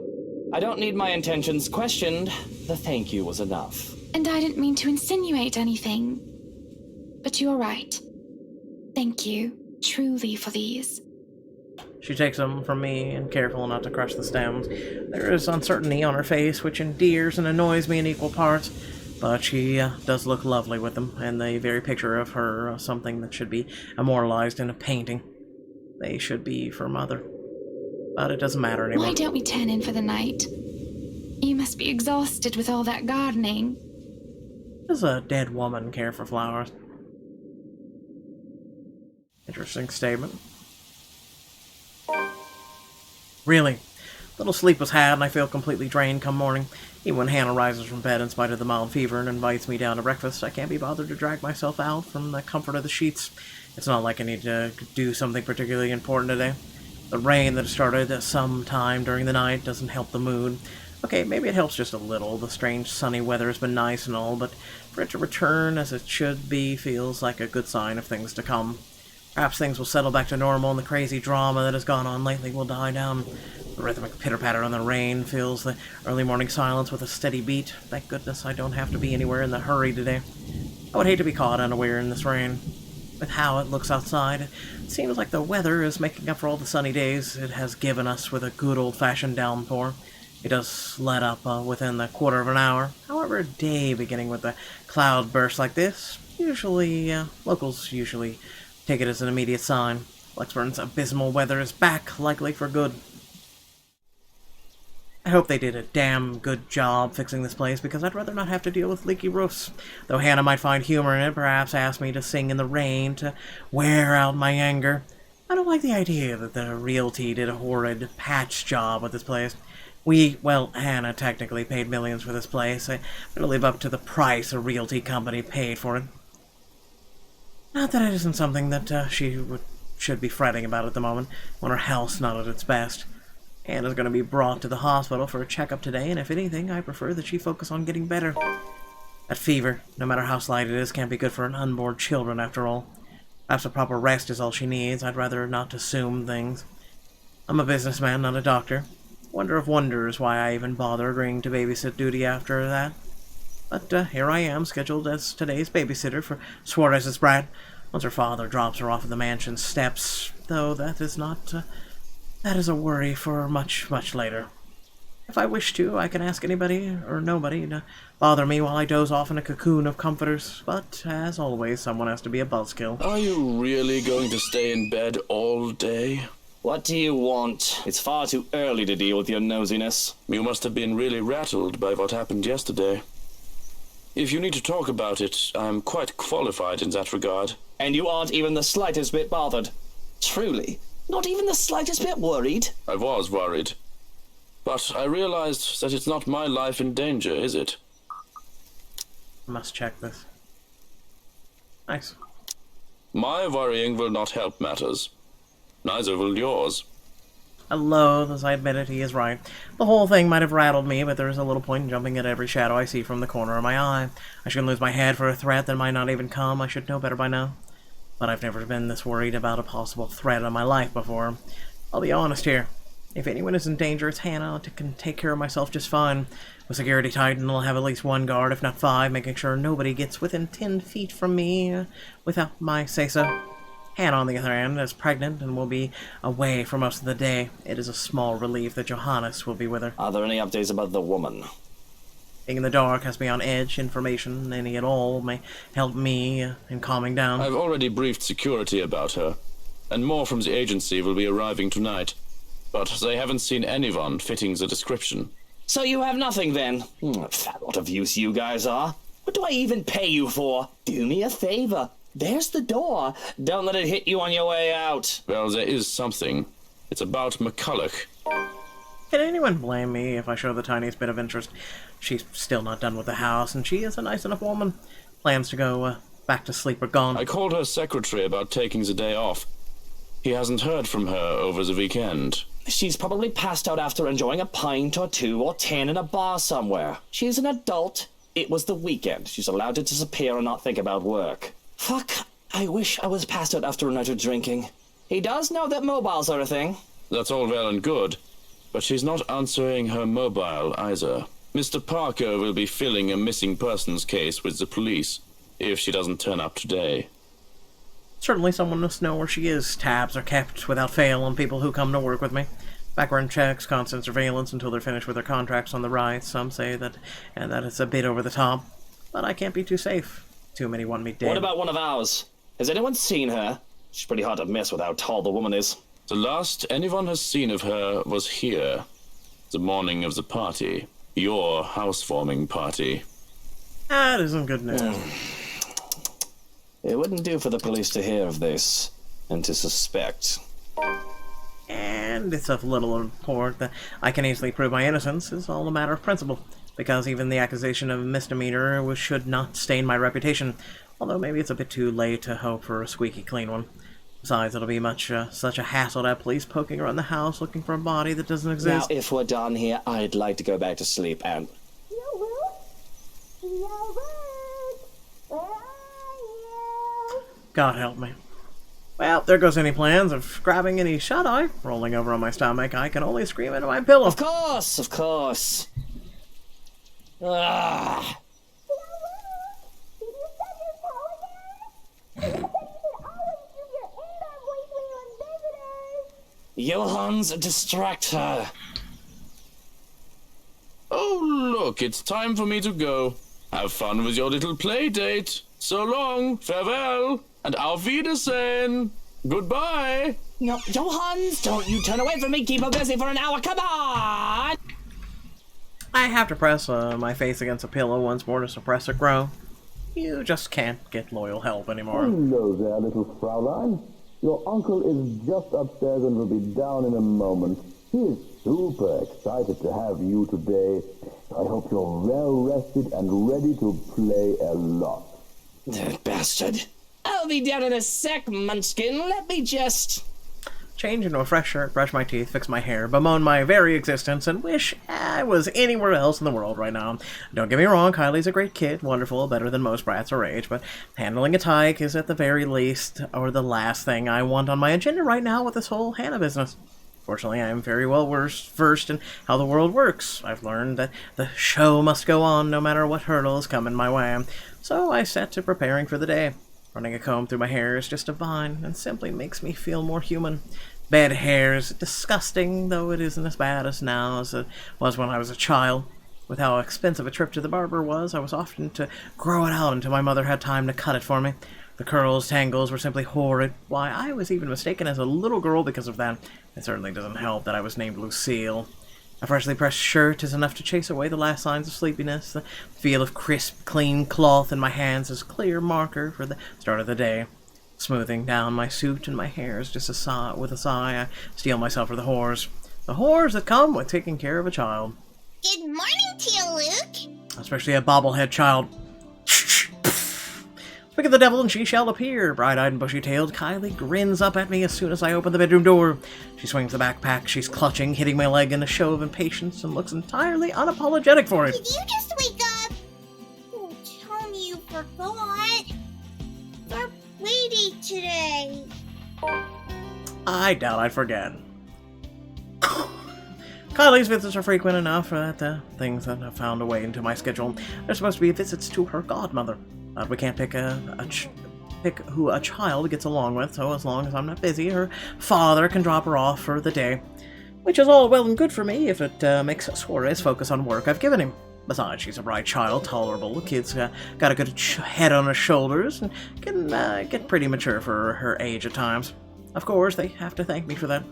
I don't need my intentions questioned. The thank you was enough. And I didn't mean to insinuate anything. But you're right. Thank you, truly, for these. She takes them from me, and careful not to crush the stems. There is uncertainty on her face, which endears and annoys me in equal parts. But she does look lovely with them, and the very picture of her something that should be immortalized in a painting. They should be for Mother. But it doesn't matter anymore. Why don't we turn in for the night? You must be exhausted with all that gardening. Does a dead woman care for flowers? Interesting statement. Really, little sleep was had, and I feel completely drained come morning. Even when Hannah rises from bed in spite of the mild fever and invites me down to breakfast, I can't be bothered to drag myself out from the comfort of the sheets. It's not like I need to do something particularly important today. The rain that started some time during the night doesn't help the mood. Okay, maybe it helps just a little. The strange sunny weather has been nice and all, but for it to return as it should be feels like a good sign of things to come. Perhaps things will settle back to normal and the crazy drama that has gone on lately will die down. The rhythmic pitter-patter on the rain fills the early morning silence with a steady beat. Thank goodness I don't have to be anywhere in the hurry today. I would hate to be caught unaware in this rain. With how it looks outside, it seems like the weather is making up for all the sunny days it has given us with a good old-fashioned downpour. It does let up within the quarter of an hour. However, a day beginning with a cloud burst like this, locals usually take it as an immediate sign. Lexburn's abysmal weather is back, likely for good. I hope they did a damn good job fixing this place, because I'd rather not have to deal with leaky roofs. Though Hannah might find humor in it, perhaps ask me to sing in the rain to wear out my anger. I don't like the idea that the realty did a horrid patch job with this place. Hannah technically paid millions for this place. I better live up to the price a realty company paid for it. Not that it isn't something that should be fretting about at the moment, when her health's not at its best. Anna's going to be brought to the hospital for a checkup today, and if anything, I prefer that she focus on getting better. That fever, no matter how slight it is, can't be good for an unborn children after all. Perhaps a proper rest is all she needs. I'd rather not assume things. I'm a businessman, not a doctor. Wonder of wonders why I even bother agreeing to babysit duty after that. But here I am, scheduled as today's babysitter for Suarez's brat, once her father drops her off at the mansion steps, though that is a worry for much, much later. If I wish to, I can ask anybody or nobody to bother me while I doze off in a cocoon of comforters, but as always, someone has to be a buzzkill. Are you really going to stay in bed all day? What do you want? It's far too early to deal with your nosiness. You must have been really rattled by what happened yesterday. If you need to talk about it, I'm quite qualified in that regard. And you aren't even the slightest bit bothered. Truly, not even the slightest bit worried? I was worried. But I realized that it's not my life in danger, is it? I must check this. Nice. My worrying will not help matters. Neither will yours. I loathe, as I admitted, he is right. The whole thing might have rattled me, but there is a little point in jumping at every shadow I see from the corner of my eye. I shouldn't lose my head for a threat that might not even come. I should know better by now. But I've never been this worried about a possible threat in my life before. I'll be honest here. If anyone is in danger, it's Hannah. I can take care of myself just fine. With security tightened, I'll have at least one guard, if not 5, making sure nobody gets within 10 feet from me without my say-so. Hannah, on the other hand, is pregnant and will be away for most of the day. It is a small relief that Johannes will be with her. Are there any updates about the woman? Being in the dark has me on edge. Information, any at all, may help me in calming down. I've already briefed security about her, and more from the agency will be arriving tonight. But they haven't seen anyone fitting the description. So you have nothing then? Fat lot of use you guys are. What do I even pay you for? Do me a favor. There's the door. Don't let it hit you on your way out. Well, there is something. It's about McCulloch. Can anyone blame me if I show the tiniest bit of interest? She's still not done with the house, and she is a nice enough woman. Plans to go back to sleep are gone. I called her secretary about taking the day off. He hasn't heard from her over the weekend. She's probably passed out after enjoying a pint or 2 or 10 in a bar somewhere. She's an adult. It was the weekend. She's allowed to disappear and not think about work. Fuck, I wish I was passed out after a night of drinking. He does know that mobiles are a thing. That's all well and good, but she's not answering her mobile either. Mr. Parker will be filling a missing persons case with the police if she doesn't turn up today. Certainly someone must know where she is. Tabs are kept without fail on people who come to work with me. Background checks, constant surveillance until they're finished with their contracts on the right. Some say that it's a bit over the top, but I can't be too safe. Too many want me dead. What about one of ours? Has anyone seen her? She's pretty hard to miss with how tall the woman is. The last anyone has seen of her was here, the morning of the party. Your housewarming party. That isn't good news. It wouldn't do for the police to hear of this, and to suspect. And it's of little import that I can easily prove my innocence is all a matter of principle, because even the accusation of misdemeanor should not stain my reputation, although maybe it's a bit too late to hope for a squeaky clean one. Besides, it'll be such a hassle to have police poking around the house looking for a body that doesn't exist. Now, if we're done here, I'd like to go back to sleep and... God help me. Well, there goes any plans of grabbing any shut-eye. Rolling over on my stomach, I can only scream into my pillow. Of course, of course. Ah. Johans, distract her. Oh, look, it's time for me to go. Have fun with your little play date. So long, farewell, and auf Wiedersehen. Goodbye. No, Johans, don't you turn away from me. Keep her busy for an hour. Come on. I have to press my face against a pillow once more to suppress a groan. You just can't get loyal help anymore. Hello there, little Fraulein. Your uncle is just upstairs and will be down in a moment. He is super excited to have you today. I hope you're well rested and ready to play a lot. That bastard. I'll be down in a sec, Munchkin. Let me just... Change into a fresh shirt, brush my teeth, fix my hair, bemoan my very existence, and wish I was anywhere else in the world right now. Don't get me wrong, Kylie's a great kid, wonderful, better than most brats her age, but handling a tyke is at the very least, or the last thing I want on my agenda right now with this whole Hannah business. Fortunately, I am very well versed in how the world works. I've learned that the show must go on no matter what hurdles come in my way, so I set to preparing for the day. Running a comb through my hair is just divine and simply makes me feel more human. Bed hair is disgusting, though it isn't as bad as now as it was when I was a child. With how expensive a trip to the barber was, I was often to grow it out until my mother had time to cut it for me. The curls, tangles were simply horrid. Why, I was even mistaken as a little girl because of that. It certainly doesn't help that I was named Lucille. A freshly pressed shirt is enough to chase away the last signs of sleepiness. The feel of crisp, clean cloth in my hands is a clear marker for the start of the day. Smoothing down my suit and my hairs with a sigh, I steel myself for the whores. The whores that come with taking care of a child. Good morning to you, Luke. Especially a bobblehead child. Speak of the devil and she shall appear. Bright-eyed and bushy-tailed, Kylie grins up at me as soon as I open the bedroom door. She swings the backpack she's clutching, hitting my leg in a show of impatience, and looks entirely unapologetic for it. Did you just wake up? Oh, tell me you forgot. We're waiting today. I doubt I'd forget. Kylie's visits are frequent enough that things that have found a way into my schedule. They're supposed to be visits to her godmother. We can't pick who a child gets along with, so as long as I'm not busy, her father can drop her off for the day. Which is all well and good for me if it makes Suarez focus on work I've given him. Besides, she's a bright child, tolerable. The kid's got a good head on her shoulders, and can get pretty mature for her age at times. Of course, they have to thank me for that.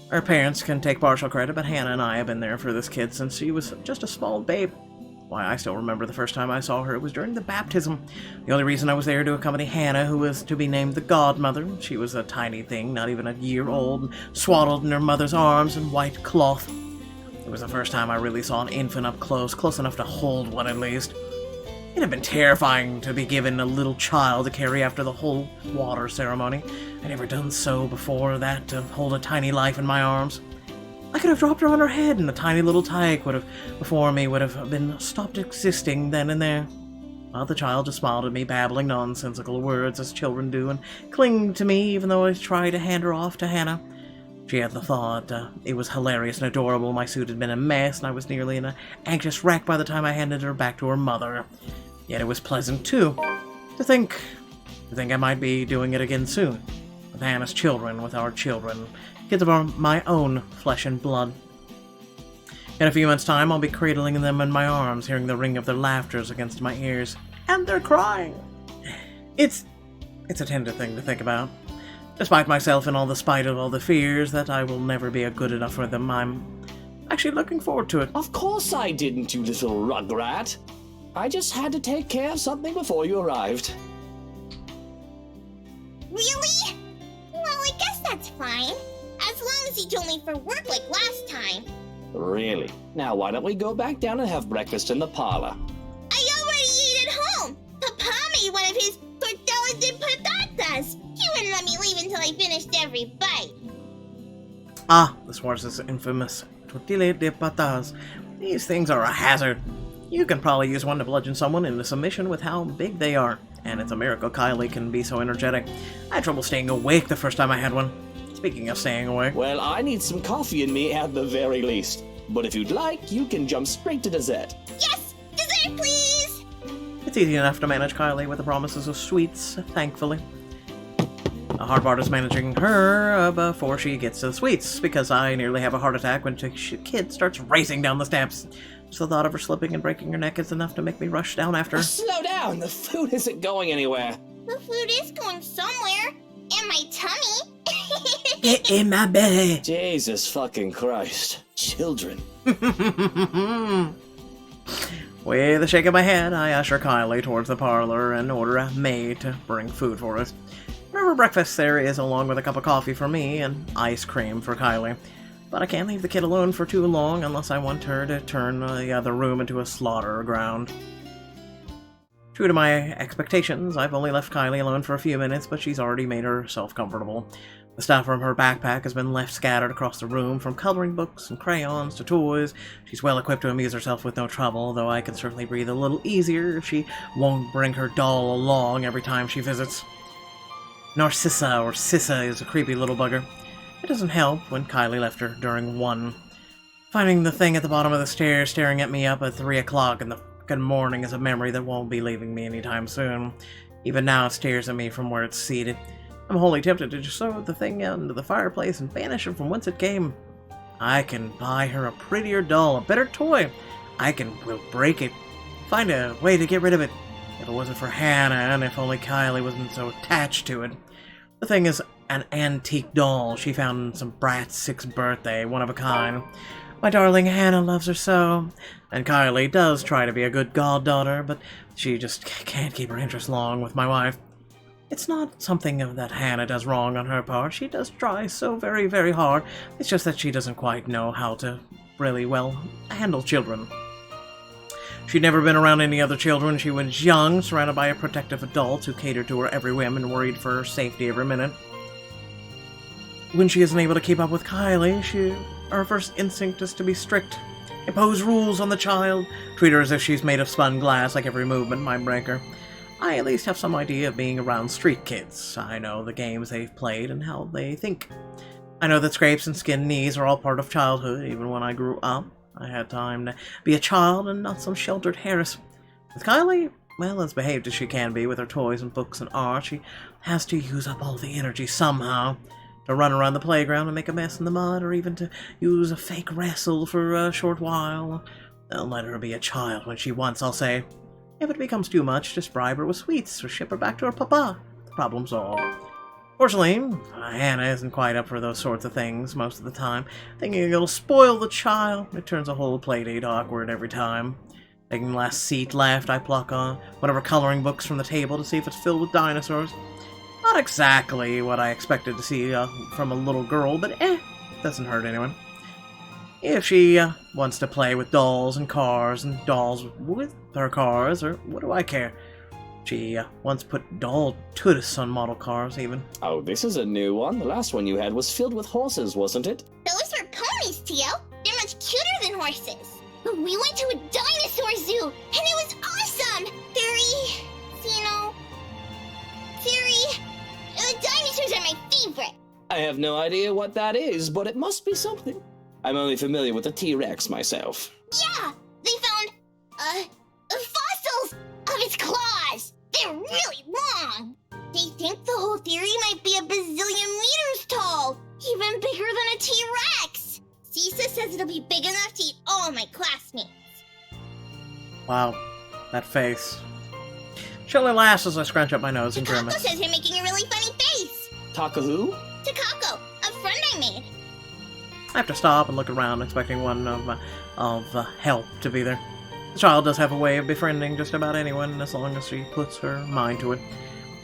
Her parents can take partial credit, but Hannah and I have been there for this kid since she was just a small babe. Why, I still remember the first time I saw her. It was during the baptism. The only reason I was there to accompany Hannah, who was to be named the godmother. She was a tiny thing, not even a year old, swaddled in her mother's arms in white cloth. It was the first time I really saw an infant up close enough to hold one at least. It had been terrifying to be given a little child to carry after the whole water ceremony. I'd never done so before that, to hold a tiny life in my arms. I could have dropped her on her head, and the tiny little tyke before me would have been stopped existing then and there. Well, the child just smiled at me, babbling nonsensical words as children do, and clinged to me even though I tried to hand her off to Hannah. She had the thought. It was hilarious and adorable. My suit had been a mess, and I was nearly an anxious wreck by the time I handed her back to her mother. Yet it was pleasant, too, to think I might be doing it again soon. With Hannah's children, with our children. Kids of my own flesh and blood. In a few months' time, I'll be cradling them in my arms, hearing the ring of their laughters against my ears. And they're crying! It's a tender thing to think about. Despite myself and all the spite of all the fears that I will never be good enough for them, I'm actually looking forward to it. Of course I didn't, you little rugrat. I just had to take care of something before you arrived. Really? Well, I guess that's fine. As long as you told me for work like last time. Really? Now why don't we go back down and have breakfast in the parlor? I already ate at home. Papa made one of his tortillas de patatas. He wouldn't let me leave until I finished every bite. Ah, this horse's infamous tortilla de patas. These things are a hazard. You can probably use one to bludgeon someone into submission with how big they are. And it's a miracle Kylie can be so energetic. I had trouble staying awake the first time I had one. Speaking of staying awake. Well, I need some coffee in me at the very least. But if you'd like, you can jump straight to dessert. Yes! Dessert, please! It's easy enough to manage Kylie with the promises of sweets, thankfully. The hard part is managing her before she gets to the sweets, because I nearly have a heart attack when the kid starts racing down the steps. Just the thought of her slipping and breaking her neck is enough to make me rush down after her. Slow down! The food isn't going anywhere. The food is going somewhere. In my tummy. Get in my belly. Jesus fucking Christ. Children. With a shake of my head, I usher Kylie towards the parlor and order a maid to bring food for us. Whatever breakfast there is, along with a cup of coffee for me and ice cream for Kylie. But I can't leave the kid alone for too long unless I want her to turn the other room into a slaughter ground. True to my expectations, I've only left Kylie alone for a few minutes, but she's already made herself comfortable. The stuff from her backpack has been left scattered across the room, from coloring books and crayons to toys. She's well equipped to amuse herself with no trouble, though I can certainly breathe a little easier if she won't bring her doll along every time she visits. Narcissa, or Sissa, is a creepy little bugger. It doesn't help when Kylie left her during one. Finding the thing at the bottom of the stairs staring at me up at 3 o'clock in the frickin' morning is a memory that won't be leaving me anytime soon. Even now it stares at me from where it's seated. I'm wholly tempted to just throw the thing out into the fireplace and banish it from whence it came. I can buy her a prettier doll, a better toy. We'll break it. Find a way to get rid of it. If it wasn't for Hannah, and if only Kylie wasn't so attached to it. The thing is an antique doll she found on some brat's 6th birthday, one of a kind. My darling Hannah loves her so, and Kylie does try to be a good goddaughter, but she just can't keep her interest long with my wife. It's not something that Hannah does wrong on her part. She does try so very, very hard. It's just that she doesn't quite know how to really, well, handle children. She'd never been around any other children when she was young, surrounded by a protective adults who catered to her every whim and worried for her safety every minute. When she isn't able to keep up with Kylie, her first instinct is to be strict. Impose rules on the child, treat her as if she's made of spun glass, like every movement might break her. I at least have some idea of being around street kids. I know the games they've played and how they think. I know that scrapes and skinned knees are all part of childhood. Even when I grew up, I had time to be a child and not some sheltered Harris. With Kylie, well, as behaved as she can be with her toys and books and art, she has to use up all the energy somehow. To run around the playground and make a mess in the mud, or even to use a fake wrestle for a short while. I'll let her be a child when she wants, I'll say. If it becomes too much, just bribe her with sweets or ship her back to her papa. The problem solved. Fortunately, Hannah isn't quite up for those sorts of things most of the time. Thinking it'll spoil the child, it turns a whole playdate awkward every time. Taking the last seat left, I pluck on one of her coloring books from the table to see if it's filled with dinosaurs. Not exactly what I expected to see from a little girl, but doesn't hurt anyone. If she wants to play with dolls and cars and dolls with her cars, or what do I care? She once put doll tootis on model cars, even. Oh, this is a new one. The last one you had was filled with horses, wasn't it? Those were ponies, Tio. They're much cuter than horses. We went to a dinosaur zoo, and it was awesome! Dinosaurs are my favorite. I have no idea what that is, but it must be something. I'm only familiar with the T-Rex myself. Yeah, they found, fossils of its claws. They're really long. They think the whole theory might be a bazillion meters tall, even bigger than a T-Rex. Cisa says it'll be big enough to eat all my classmates. Wow, that face. She only laughs as I scrunch up my nose and grimace. Takako says you're making a really funny face. Taka who? Takako, a friend I made. I have to stop and look around, expecting one of help to be there. The child does have a way of befriending just about anyone, as long as she puts her mind to it.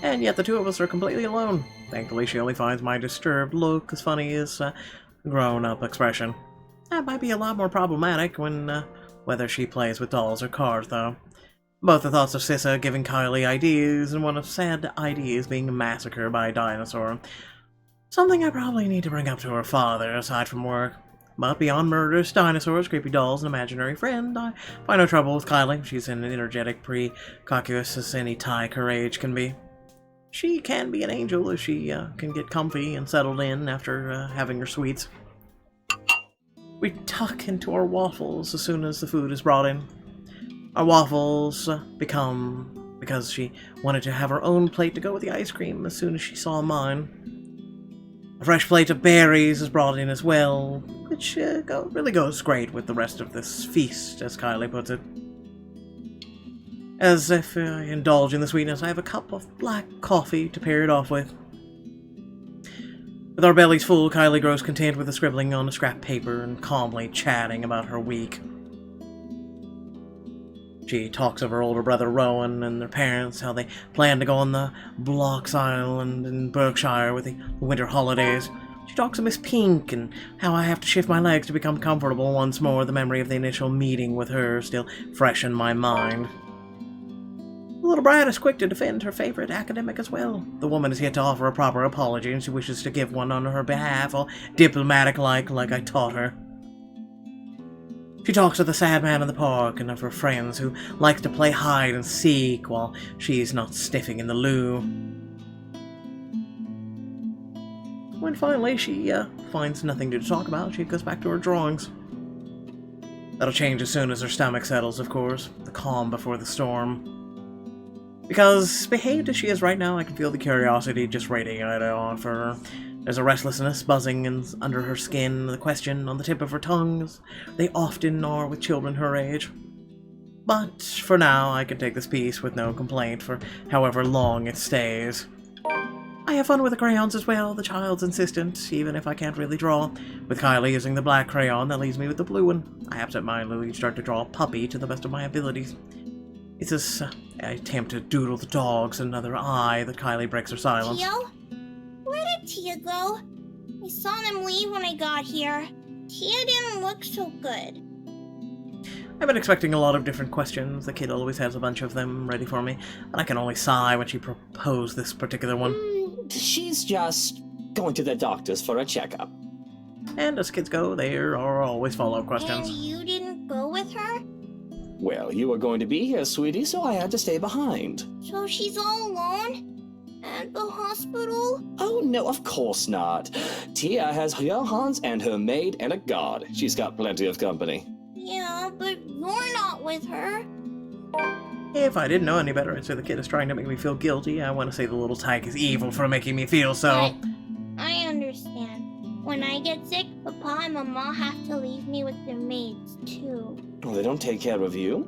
And yet the two of us are completely alone. Thankfully, she only finds my disturbed look as funny as grown-up expression. That might be a lot more problematic when whether she plays with dolls or cars, though. Both the thoughts of Sissa giving Kylie ideas, and one of sad ideas being massacred by a dinosaur. Something I probably need to bring up to her father, aside from work. But beyond murders, dinosaurs, creepy dolls, and imaginary friend, I find no trouble with Kylie. She's an energetic, precocious as any tyke her age can be. She can be an angel if she can get comfy and settled in after having her sweets. We tuck into our waffles as soon as the food is brought in. Our waffles become because she wanted to have her own plate to go with the ice cream as soon as she saw mine. A fresh plate of berries is brought in as well, which really goes great with the rest of this feast, as Kylie puts it. As if I indulge in the sweetness, I have a cup of black coffee to pair it off with. With our bellies full, Kylie grows content with the scribbling on a scrap paper and calmly chatting about her week. She talks of her older brother Rowan and their parents, how they plan to go on the Blocks Island in Berkshire with the winter holidays. She talks of Miss Pink and how I have to shift my legs to become comfortable once more, the memory of the initial meeting with her still fresh in my mind. The little brat is quick to defend her favorite academic as well. The woman is yet to offer a proper apology, and she wishes to give one on her behalf, all diplomatic-like I taught her. She talks of the sad man in the park and of her friends who like to play hide and seek while she's not sniffing in the loo. When finally she finds nothing to talk about, she goes back to her drawings. That'll change as soon as her stomach settles, of course. The calm before the storm. Because, behaved as she is right now, I can feel the curiosity just radiating off her. There's a restlessness buzzing under her skin, the question on the tip of her tongue, as they often are with children her age. But, for now, I can take this piece with no complaint for however long it stays. I have fun with the crayons as well, the child's insistent, even if I can't really draw. With Kylie using the black crayon, that leaves me with the blue one. I absentmindedly start to draw a puppy to the best of my abilities. It's as I attempt to doodle the dogs and another eye that Kylie breaks her silence. Tio? Where did Tia go? I saw them leave when I got here. Tia didn't look so good. I've been expecting a lot of different questions. The kid always has a bunch of them ready for me, and I can only sigh when she proposed this particular one. She's just going to the doctor's for a checkup. And as kids go, there are always follow-up And questions. you didn't go with her? Well, you were going to be here, sweetie, so I had to stay behind. So she's all alone? At the hospital? Oh, no, of course not. Tia has Johannes and her maid and a guard. She's got plenty of company. Yeah, but you're not with her. If I didn't know any better, I'd say the kid is trying to make me feel guilty. I want to say the little tyke is evil for making me feel so. But I understand. When I get sick, Papa and Mama have to leave me with their maids, too. Oh, they don't take care of you?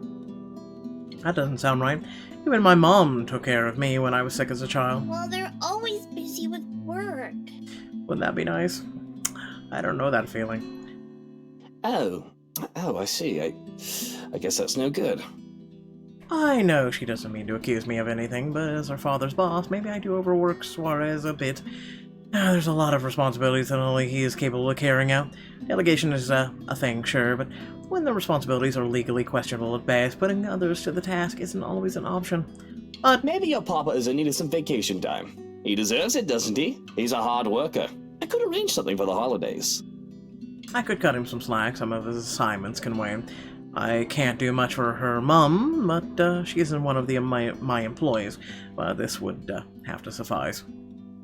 That doesn't sound right. Even my mom took care of me when I was sick as a child. Well, they're always busy with work. Wouldn't that be nice? I don't know that feeling. Oh, I see. I guess that's no good. I know she doesn't mean to accuse me of anything, but as her father's boss, maybe I do overwork Suarez a bit. There's a lot of responsibilities that only he is capable of carrying out. Delegation is a thing, sure, but when the responsibilities are legally questionable at best, putting others to the task isn't always an option. But maybe your papa is in need of some vacation time. He deserves it, doesn't he? He's a hard worker. I could arrange something for the holidays. I could cut him some slack. Some of his assignments can wait. I can't do much for her mum, but she isn't one of my employees. But this would have to suffice.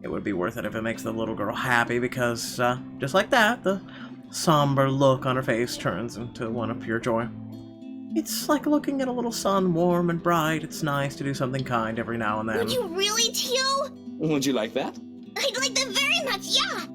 It would be worth it if it makes the little girl happy, because just like that, the somber look on her face turns into one of pure joy. It's like looking at a little sun, warm and bright. It's nice to do something kind every now and then. Would you really, Tio? Would you like that? I'd like that very much, yeah!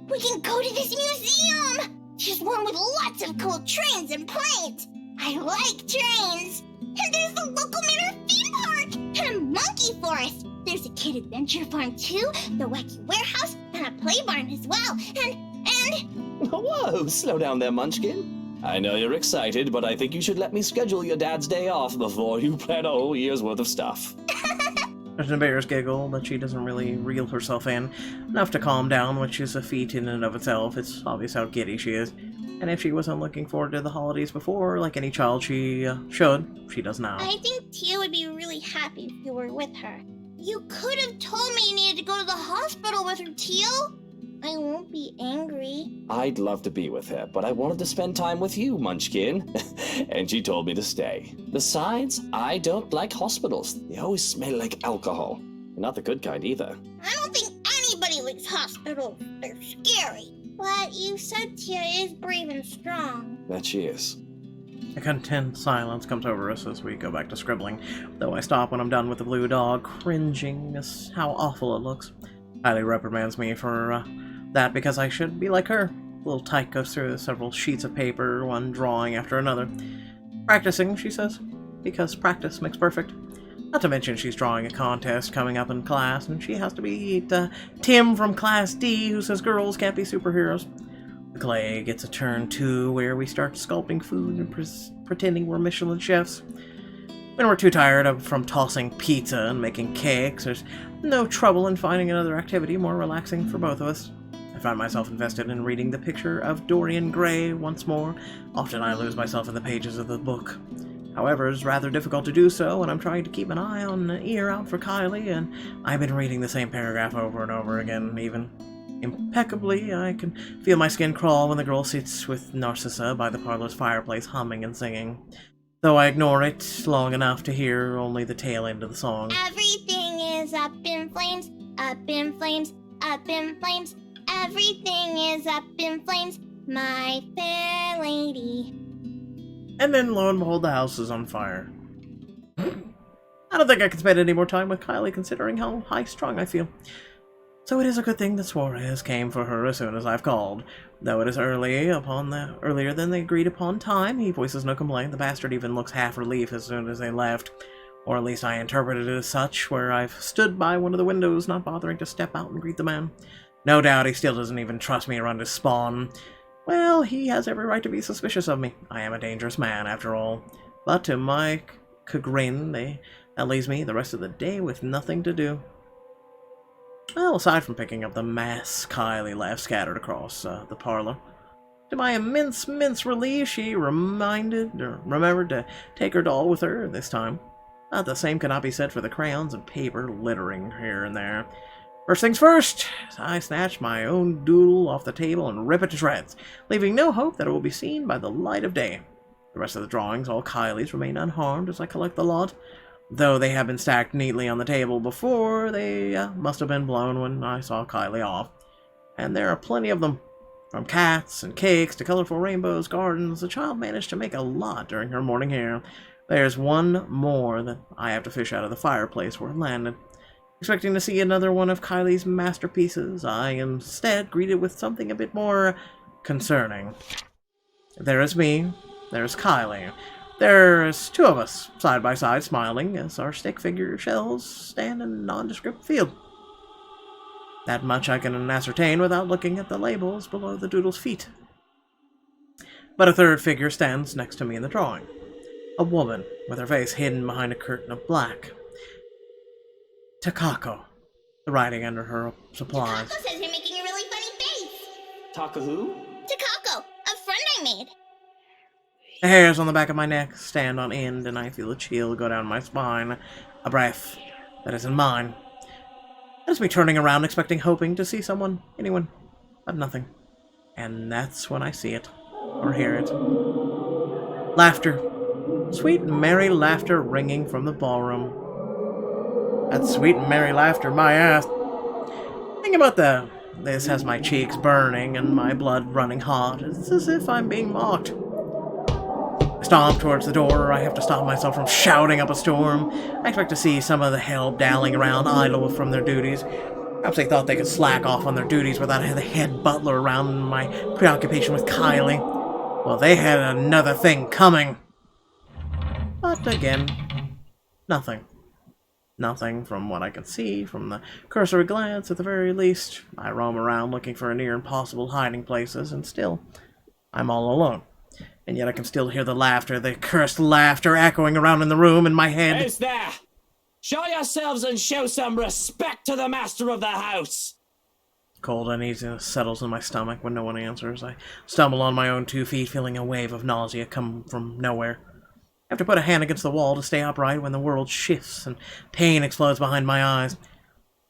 We can go to this museum! There's one with lots of cool trains and planes! I like trains! And there's the local Manor theme park! And a monkey forest! There's a kid adventure farm too, the wacky warehouse, and a play barn as well, and... Whoa, slow down there, Munchkin. I know you're excited, but I think you should let me schedule your dad's day off before you plan a whole year's worth of stuff. There's an embarrassed giggle, but she doesn't really reel herself in. Enough to calm down, which is a feat in and of itself. It's obvious how giddy she is. And if she wasn't looking forward to the holidays before, like any child she should, she does now. I think Tia would be really happy if you were with her. You could have told me you needed to go to the hospital with her, Teal. I won't be angry. I'd love to be with her, but I wanted to spend time with you, Munchkin. And she told me to stay. Besides, I don't like hospitals. They always smell like alcohol. Not the good kind either. I don't think anybody likes hospitals. They're scary. But you said Tia is brave and strong. That she is. A content silence comes over us as we go back to scribbling, though I stop when I'm done with the blue dog, cringing at how awful it looks. Kylie reprimands me for that because I should be like her. The little tyke goes through several sheets of paper, one drawing after another. Practicing, she says, because practice makes perfect. Not to mention she's drawing a contest coming up in class, and she has to beat Tim from Class D, who says girls can't be superheroes. The clay gets a turn too, where we start sculpting food and pretending we're Michelin chefs. When we're too tired from tossing pizza and making cakes, there's no trouble in finding another activity more relaxing for both of us. I find myself invested in reading the picture of Dorian Gray once more. Often I lose myself in the pages of the book. However, it's rather difficult to do so when I'm trying to keep an eye on an ear out for Kylie, and I've been reading the same paragraph over and over again, even impeccably. I can feel my skin crawl when the girl sits with Narcissa by the parlor's fireplace humming and singing, though I ignore it long enough to hear only the tail end of the song. Everything is up in flames, up in flames, up in flames. Everything is up in flames, my fair lady. And then, lo and behold, the house is on fire. I don't think I can spend any more time with Kylie, considering how high-strung I feel. So it is a good thing that Suarez came for her as soon as I've called. Though it is earlier than the agreed upon time, he voices no complaint. The bastard even looks half relief as soon as they left. Or at least I interpreted it as such, where I've stood by one of the windows, not bothering to step out and greet the man. No doubt he still doesn't even trust me around his spawn. Well, he has every right to be suspicious of me. I am a dangerous man, after all. But to my chagrin, that leaves me the rest of the day with nothing to do. Well, aside from picking up the mass Kylie left scattered across the parlor. To my immense relief, she remembered to take her doll with her this time. But the same cannot be said for the crayons and paper littering here and there. First things first, I snatch my own doodle off the table and rip it to shreds, leaving no hope that it will be seen by the light of day. The rest of the drawings, all Kylie's, remain unharmed as I collect the lot. Though they have been stacked neatly on the table before, they must have been blown when I saw Kylie off. And there are plenty of them. From cats and cakes to colorful rainbows, gardens, the child managed to make a lot during her morning hair. There's one more that I have to fish out of the fireplace where it landed. Expecting to see another one of Kylie's masterpieces, I am instead greeted with something a bit more concerning. There is me, there's Kylie. There's two of us, side by side, smiling, as our stick figure shells stand in a nondescript field. That much I can ascertain without looking at the labels below the doodle's feet. But a third figure stands next to me in the drawing. A woman, with her face hidden behind a curtain of black. Takako, the writing under her supplies. Takako says you're making a really funny face. Taka who? Takako, a friend I made. The hairs on the back of my neck stand on end, and I feel a chill go down my spine. A breath that isn't mine. That is me turning around, hoping to see someone, anyone, but nothing. And that's when I see it, or hear it. Laughter. Sweet, merry laughter ringing from the ballroom. That sweet and merry laughter, my ass. Think about this has my cheeks burning and my blood running hot. It's as if I'm being mocked. I stomp towards the door. I have to stop myself from shouting up a storm. I expect to see some of the help dallying around idle from their duties. Perhaps they thought they could slack off on their duties without the head butler around in my preoccupation with Kylie. Well, they had another thing coming. But again, nothing. Nothing from what I can see, from the cursory glance at the very least. I roam around looking for near impossible hiding places, and still, I'm all alone. And yet I can still hear the laughter, the cursed laughter echoing around in the room in my head. Who's there? Show yourselves and show some respect to the master of the house! Cold uneasiness settles in my stomach when no one answers. I stumble on my own 2 feet, feeling a wave of nausea come from nowhere. have to put a hand against the wall to stay upright when the world shifts and pain explodes behind my eyes.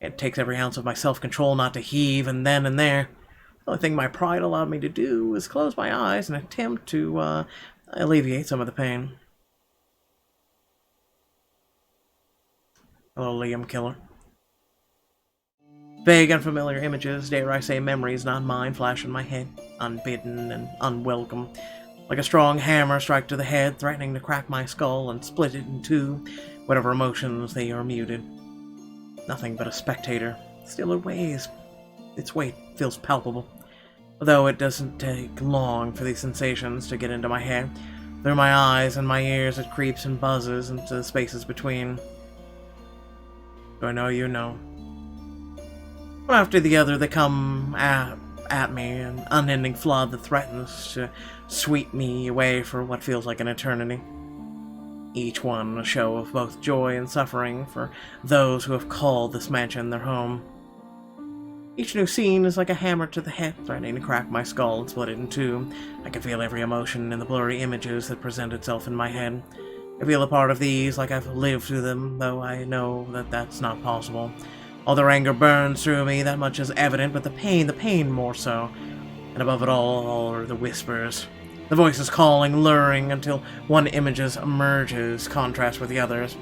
It takes every ounce of my self-control not to heave, and then and there, the only thing my pride allowed me to do was close my eyes and attempt to alleviate some of the pain. Hello, Liam Killer. Vague, unfamiliar images, dare I say memories not mine, flash in my head, unbidden and unwelcome. Like a strong hammer strike to the head, threatening to crack my skull and split it in two, whatever emotions they are muted. Nothing but a spectator. Still it weighs. Its weight feels palpable. Although it doesn't take long for these sensations to get into my head. Through my eyes and my ears it creeps and buzzes into the spaces between. Do I know you? No. One after the other they come at me, an unending flood that threatens to sweep me away for what feels like an eternity. Each one a show of both joy and suffering for those who have called this mansion their home. Each new scene is like a hammer to the head, threatening to crack my skull and split it in two. I can feel every emotion in the blurry images that present itself in my head. I feel a part of these like I've lived through them, though I know that that's not possible. All their anger burns through me, that much is evident, but the pain more so. And above it all are the whispers. The voices calling, luring, until one images emerges, contrast with the others.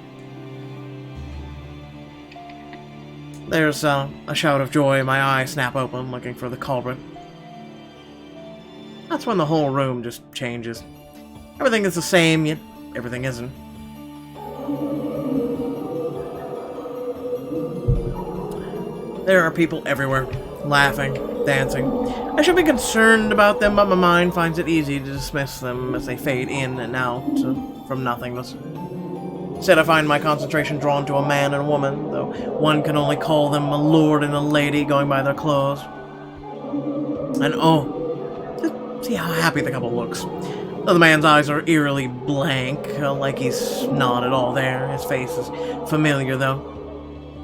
There's a shout of joy, my eyes snap open, looking for the culprit. That's when the whole room just changes. Everything is the same, yet everything isn't. There are people everywhere, laughing, dancing. I should be concerned about them, but my mind finds it easy to dismiss them as they fade in and out from nothingness. Instead, I find my concentration drawn to a man and a woman, though one can only call them a lord and a lady going by their clothes. And oh, just see how happy the couple looks. Though the man's eyes are eerily blank, like he's not at all there. His face is familiar, though.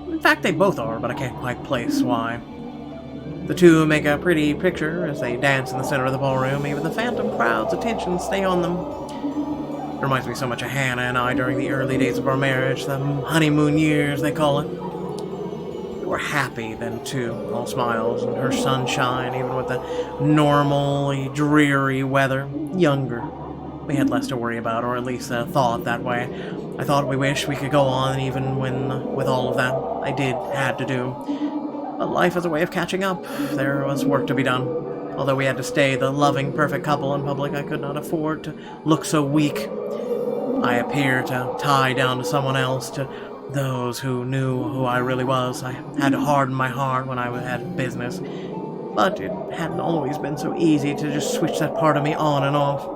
In fact, they both are, but I can't quite place why. The two make a pretty picture as they dance in the center of the ballroom. Even the phantom crowd's attention stay on them. It reminds me so much of Hannah and I during the early days of our marriage, the honeymoon years, they call it. We were happy then, too, all smiles and her sunshine, even with the normally dreary weather. Younger. We had less to worry about, or at least thought that way. I thought we wished we could go on even when, with all of that, I had to do. But life is a way of catching up. There was work to be done. Although we had to stay the loving, perfect couple in public, I could not afford to look so weak. I appear to tie down to someone else, to those who knew who I really was. I had to harden my heart when I had business. But it hadn't always been so easy to just switch that part of me on and off.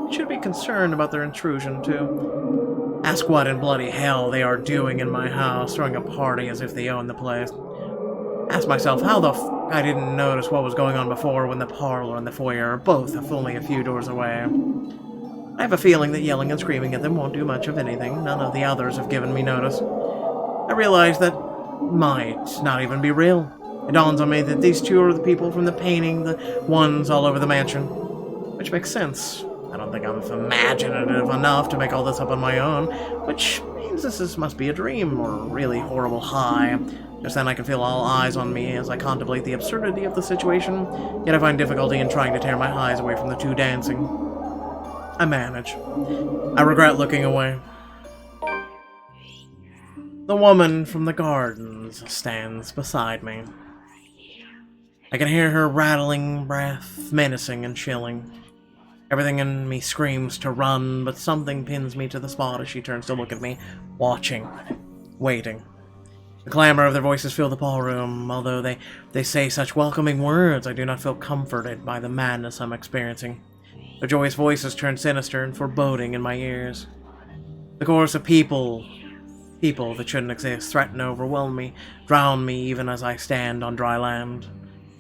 I should be concerned about their intrusion, too. Ask what in bloody hell they are doing in my house, throwing a party as if they own the place. Ask myself how the I didn't notice what was going on before when the parlor and the foyer are both only a few doors away. I have a feeling that yelling and screaming at them won't do much of anything. None of the others have given me notice. I realize that might not even be real. It dawns on me that these two are the people from the painting, the ones all over the mansion. Which makes sense. I don't think I'm imaginative enough to make all this up on my own, which means this must be a dream or a really horrible high. Just then I can feel all eyes on me as I contemplate the absurdity of the situation, yet I find difficulty in trying to tear my eyes away from the two dancing. I manage. I regret looking away. The woman from the gardens stands beside me. I can hear her rattling breath, menacing and chilling. Everything in me screams to run, but something pins me to the spot as she turns to look at me, watching, waiting. The clamor of their voices fill the ballroom. Although they say such welcoming words, I do not feel comforted by the madness I'm experiencing. Their joyous voices turn sinister and foreboding in my ears. The chorus of people that shouldn't exist, threaten to overwhelm me, drown me even as I stand on dry land.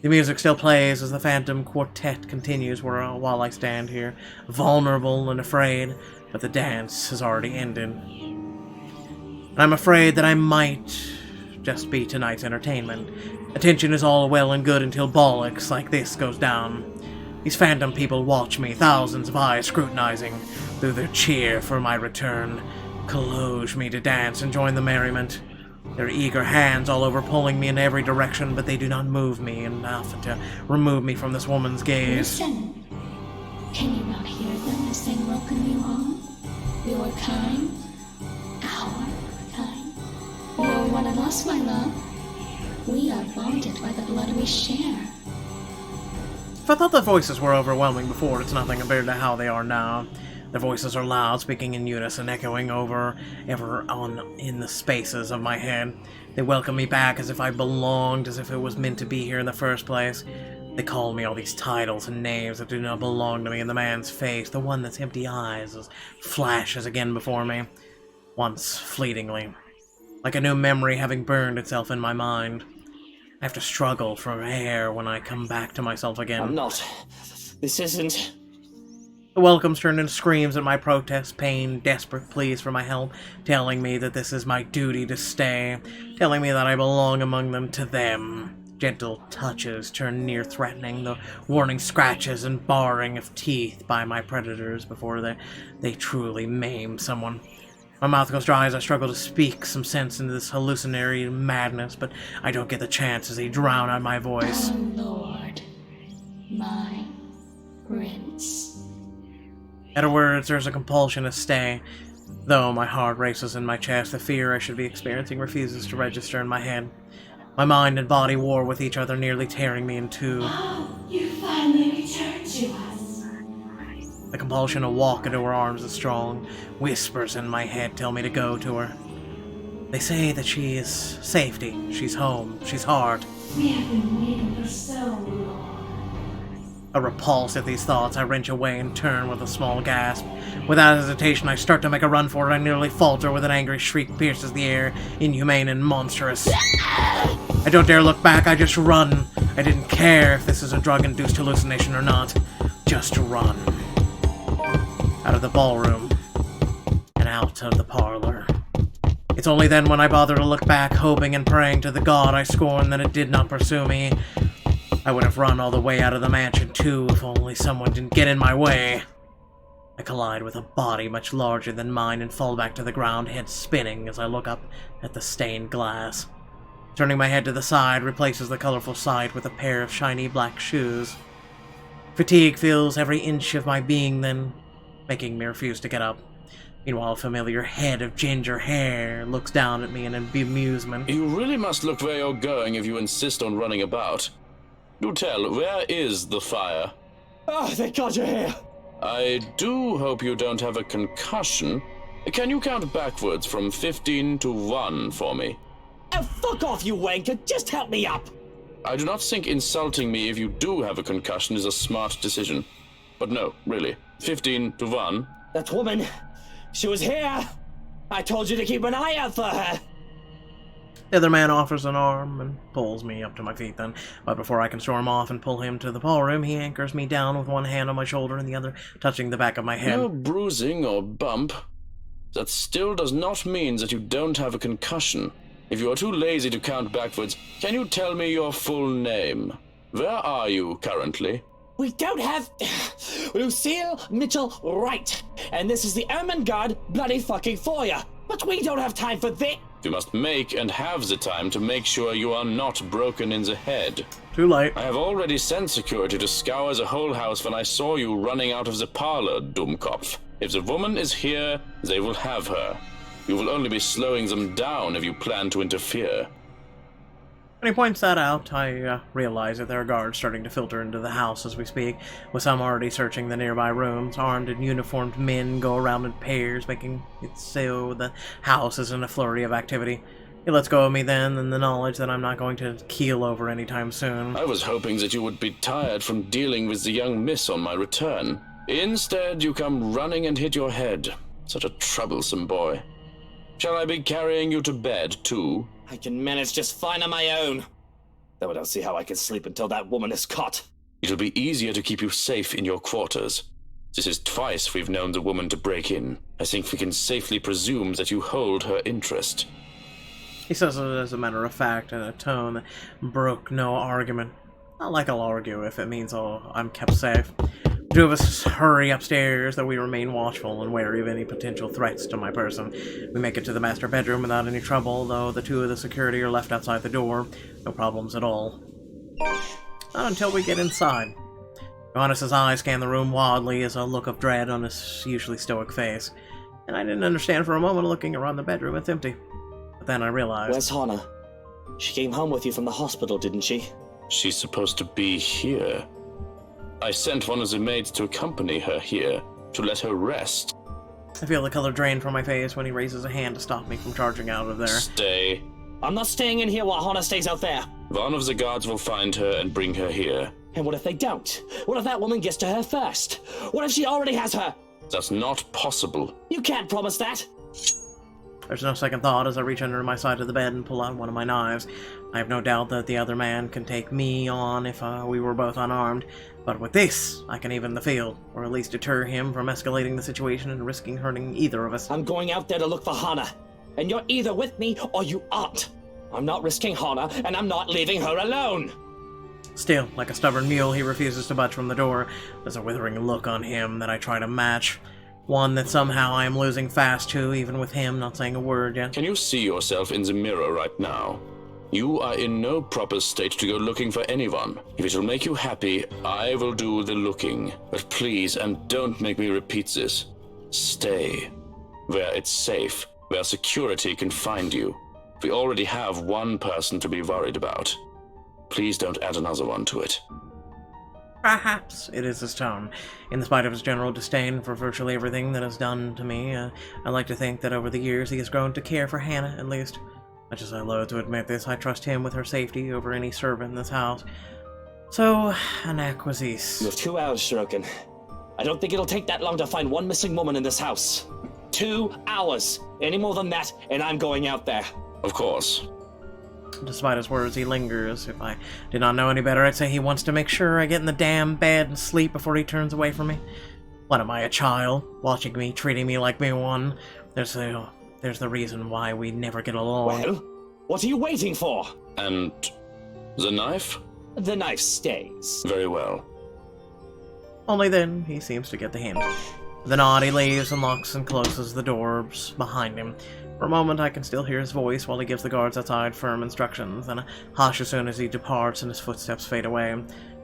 The music still plays as the phantom quartet continues while I stand here, vulnerable and afraid, but the dance has already ended. And I'm afraid that I might just be tonight's entertainment. Attention is all well and good until bollocks like this goes down. These phantom people watch me, thousands of eyes scrutinizing through their cheer for my return, colloge me to dance and join the merriment. Their eager hands all over pulling me in every direction, but they do not move me enough to remove me from this woman's gaze. Listen. Can you not hear them as they welcome you home? Your kind. Our kind. You're one of us, my love. We are bonded by the blood we share. If I thought the voices were overwhelming before, it's nothing compared to how they are now. Their voices are loud, speaking in unison, echoing ever on in the spaces of my head. They welcome me back as if I belonged, as if it was meant to be here in the first place. They call me all these titles and names that do not belong to me, and the man's face, the one that's empty eyes, flashes again before me, once fleetingly, like a new memory having burned itself in my mind. I have to struggle for air when I come back to myself again. I'm not. This isn't. The welcomes turn into screams at my protest, pain, desperate pleas for my help, telling me that this is my duty to stay, telling me that I belong among them, to them. Gentle touches turn near threatening, the warning scratches and barring of teeth by my predators before they truly maim someone. My mouth goes dry as I struggle to speak some sense into this hallucinatory madness, but I don't get the chance as they drown out my voice. Oh Lord, my prince. At her words, there's a compulsion to stay. Though my heart races in my chest, the fear I should be experiencing refuses to register in my head. My mind and body war with each other, nearly tearing me in two. Oh, you finally returned to us. The compulsion to walk into her arms is strong. Whispers in my head tell me to go to her. They say that she is safety, she's home, she's hard. We have been waiting for so long. A repulse at these thoughts, I wrench away and turn with a small gasp. Without hesitation, I start to make a run for it. I nearly falter with an angry shriek pierces the air, inhumane and monstrous. I don't dare look back, I just run. I didn't care if this is a drug-induced hallucination or not. Just run. Out of the ballroom. And out of the parlor. It's only then when I bother to look back, hoping and praying to the god I scorn that it did not pursue me. I would have run all the way out of the mansion too, if only someone didn't get in my way. I collide with a body much larger than mine and fall back to the ground, head spinning as I look up at the stained glass. Turning my head to the side replaces the colorful sight with a pair of shiny black shoes. Fatigue fills every inch of my being then, making me refuse to get up. Meanwhile, a familiar head of ginger hair looks down at me in bemusement. You really must look where you're going if you insist on running about. Do tell, where is the fire? Oh, thank God you're here. I do hope you don't have a concussion. Can you count backwards from 15 to 1 for me? Oh, fuck off, you wanker. Just help me up. I do not think insulting me if you do have a concussion is a smart decision. But no, really. 15 to 1. That woman, she was here. I told you to keep an eye out for her. The other man offers an arm and pulls me up to my feet then, but before I can storm off and pull him to the ballroom, he anchors me down with one hand on my shoulder and the other touching the back of my head. No bruising or bump. That still does not mean that you don't have a concussion. If you are too lazy to count backwards, can you tell me your full name? Where are you currently? We don't have Lucille Mitchell Wright, and this is the Ermengarde bloody fucking foyer. But we don't have time for this. You must make and have the time to make sure you are not broken in the head. Too late. I have already sent security to scour the whole house when I saw you running out of the parlor, Dummkopf. If the woman is here, they will have her. You will only be slowing them down if you plan to interfere. When he points that out, I realize that there are guards starting to filter into the house as we speak, with some already searching the nearby rooms. Armed and uniformed men go around in pairs, making it so the house is in a flurry of activity. He lets go of me then, in the knowledge that I'm not going to keel over anytime soon. I was hoping that you would be tired from dealing with the young miss on my return. Instead, you come running and hit your head. Such a troublesome boy. Shall I be carrying you to bed, too? I can manage just fine on my own. Though I don't see how I can sleep until that woman is caught. It'll be easier to keep you safe in your quarters. This is twice we've known the woman to break in. I think we can safely presume that you hold her interest. He says it as a matter of fact, in a tone that broke no argument. Not like I'll argue if it means I'm kept safe. The two of us hurry upstairs, though we remain watchful and wary of any potential threats to my person. We make it to the master bedroom without any trouble, though the two of the security are left outside the door. No problems at all. Not until we get inside. Johannes' eyes scan the room wildly as a look of dread on his usually stoic face. And I didn't understand for a moment looking around the bedroom, it's empty. But then I realized... Where's Hana? She came home with you from the hospital, didn't she? She's supposed to be here. I sent one of the maids to accompany her here, to let her rest. I feel the color drain from my face when he raises a hand to stop me from charging out of there. Stay. I'm not staying in here while Hana stays out there. One of the guards will find her and bring her here. And what if they don't? What if that woman gets to her first? What if she already has her? That's not possible. You can't promise that. There's no second thought as I reach under my side of the bed and pull out one of my knives. I have no doubt that the other man can take me on if we were both unarmed, but with this, I can even the field, or at least deter him from escalating the situation and risking hurting either of us. I'm going out there to look for Hana, and you're either with me or you aren't. I'm not risking Hana, and I'm not leaving her alone. Still, like a stubborn mule, he refuses to budge from the door. There's a withering look on him that I try to match. One that somehow I am losing fast to, even with him not saying a word yet. Can you see yourself in the mirror right now? You are in no proper state to go looking for anyone. If it will make you happy, I will do the looking. But please, and don't make me repeat this, stay where it's safe, where security can find you. We already have one person to be worried about. Please don't add another one to it. Perhaps it is his tone. In spite of his general disdain for virtually everything that is done to me, I like to think that over the years he has grown to care for Hana, at least. Much as I loathe to admit this, I trust him with her safety over any servant in this house. So, an acquisice. You have 2 hours, Shirokin. I don't think it'll take that long to find one missing woman in this house. 2 hours! Any more than that, and I'm going out there. Of course. Despite his words, he lingers. If I did not know any better, I'd say he wants to make sure I get in the damn bed and sleep before he turns away from me. What am I, a child? Watching me, treating me like me one? There's the reason why we never get along. Well, what are you waiting for? And the knife? The knife stays. Very well. Only then, he seems to get the hint. With a nod, he leaves and locks and closes the doors behind him. For a moment, I can still hear his voice while he gives the guards outside firm instructions, and a hush as soon as he departs and his footsteps fade away.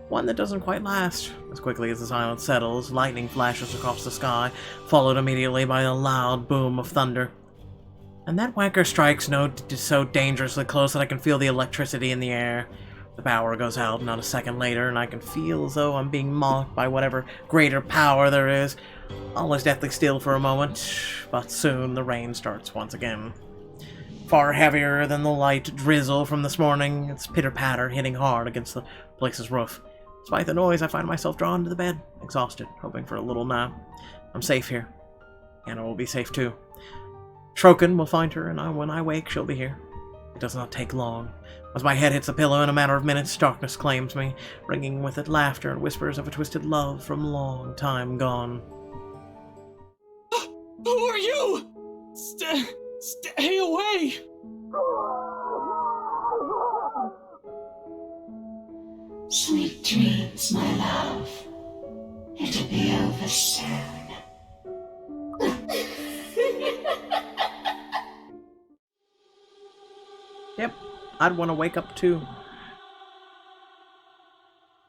One that doesn't quite last. As quickly as the silence settles, lightning flashes across the sky, followed immediately by a loud boom of thunder. And that wanker strikes so dangerously close that I can feel the electricity in the air. The power goes out not a second later, and I can feel as though I'm being mocked by whatever greater power there is. All is deathly still for a moment, but soon the rain starts once again. Far heavier than the light drizzle from this morning, its pitter-patter hitting hard against the place's roof. Despite the noise, I find myself drawn to the bed, exhausted, hoping for a little nap. I'm safe here. Anna will be safe too. Shrokin will find her, and when I wake, she'll be here. It does not take long. As my head hits the pillow in a matter of minutes, darkness claims me, bringing with it laughter and whispers of a twisted love from long time gone. Who are you? Stay away! Sweet dreams, my love. It'll be over soon. Yep, I'd want to wake up too.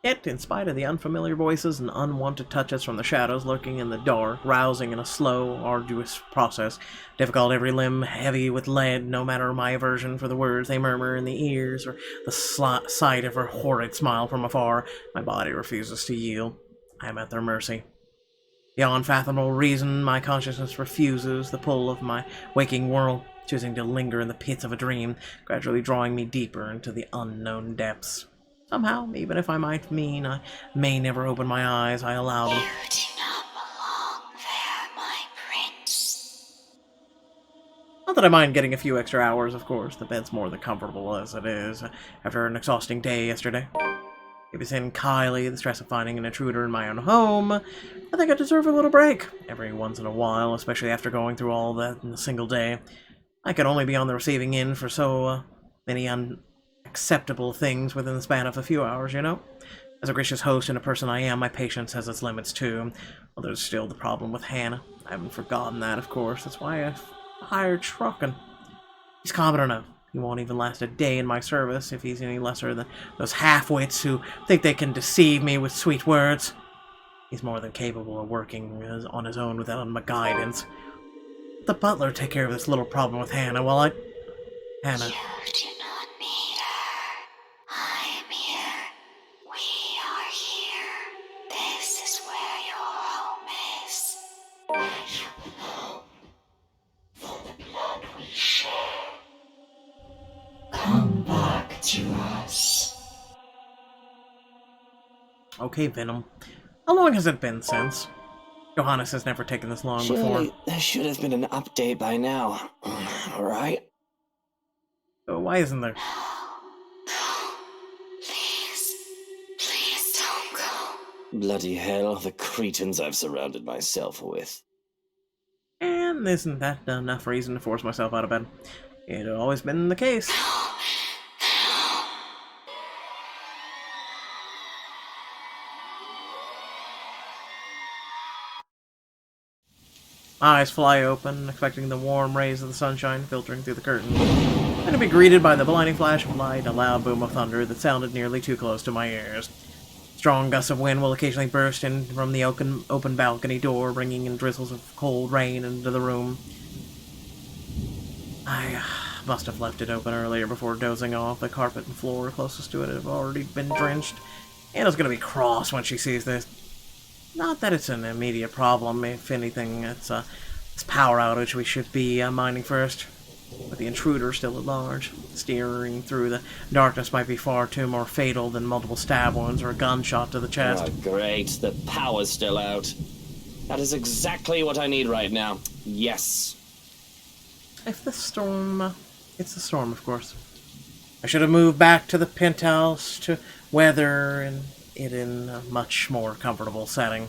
Yet, in spite of the unfamiliar voices and unwanted touches from the shadows lurking in the dark, rousing in a slow, arduous process, difficult every limb heavy with lead, no matter my aversion for the words they murmur in the ears, or the sight of her horrid smile from afar, my body refuses to yield. I am at their mercy. Beyond fathomable reason, my consciousness refuses the pull of my waking world, choosing to linger in the pits of a dream, gradually drawing me deeper into the unknown depths. Somehow, even if I may never open my eyes, I allow them. You do not belong there, my prince. Not that I mind getting a few extra hours, of course. The bed's more than comfortable as it is, after an exhausting day yesterday. If it's in Kylie, the stress of finding an intruder in my own home, I think I deserve a little break. Every once in a while, especially after going through all that in a single day. I could only be on the receiving end for so many acceptable things within the span of a few hours, you know? As a gracious host and a person I am, my patience has its limits too. Well, there's still the problem with Hannah. I haven't forgotten that, of course. That's why I've hired Shrocken. He's competent enough. He won't even last a day in my service if he's any lesser than those half-wits who think they can deceive me with sweet words. He's more than capable of working on his own without my guidance. Let the butler take care of this little problem with Hannah while I... Hannah... You do not need her. I am here. We are here. This is where your home is. Where you belong. For the blood we share. Come back to us. Okay, Venom. How long has it been since? Johannes has never taken this long Surely before. there should have been an update by now. Alright? So why isn't there? Please don't go. Bloody hell, the cretins I've surrounded myself with. And isn't that enough reason to force myself out of bed? It had always been the case. Eyes fly open, expecting the warm rays of the sunshine filtering through the curtain, and to be greeted by the blinding flash of light, a loud boom of thunder that sounded nearly too close to my ears. Strong gusts of wind will occasionally burst in from the open balcony door, bringing in drizzles of cold rain into the room. I must have left it open earlier before dozing off. The carpet and floor closest to it have already been drenched. Anna's gonna be cross when she sees this. Not that it's an immediate problem. If anything, it's this power outage we should be minding first. With the intruder still at large, steering through the darkness might be far too more fatal than multiple stab wounds or a gunshot to the chest. Oh, great. The power's still out. That is exactly what I need right now. Yes. If the storm... It's the storm, of course. I should have moved back to the penthouse to weather it in a much more comfortable setting.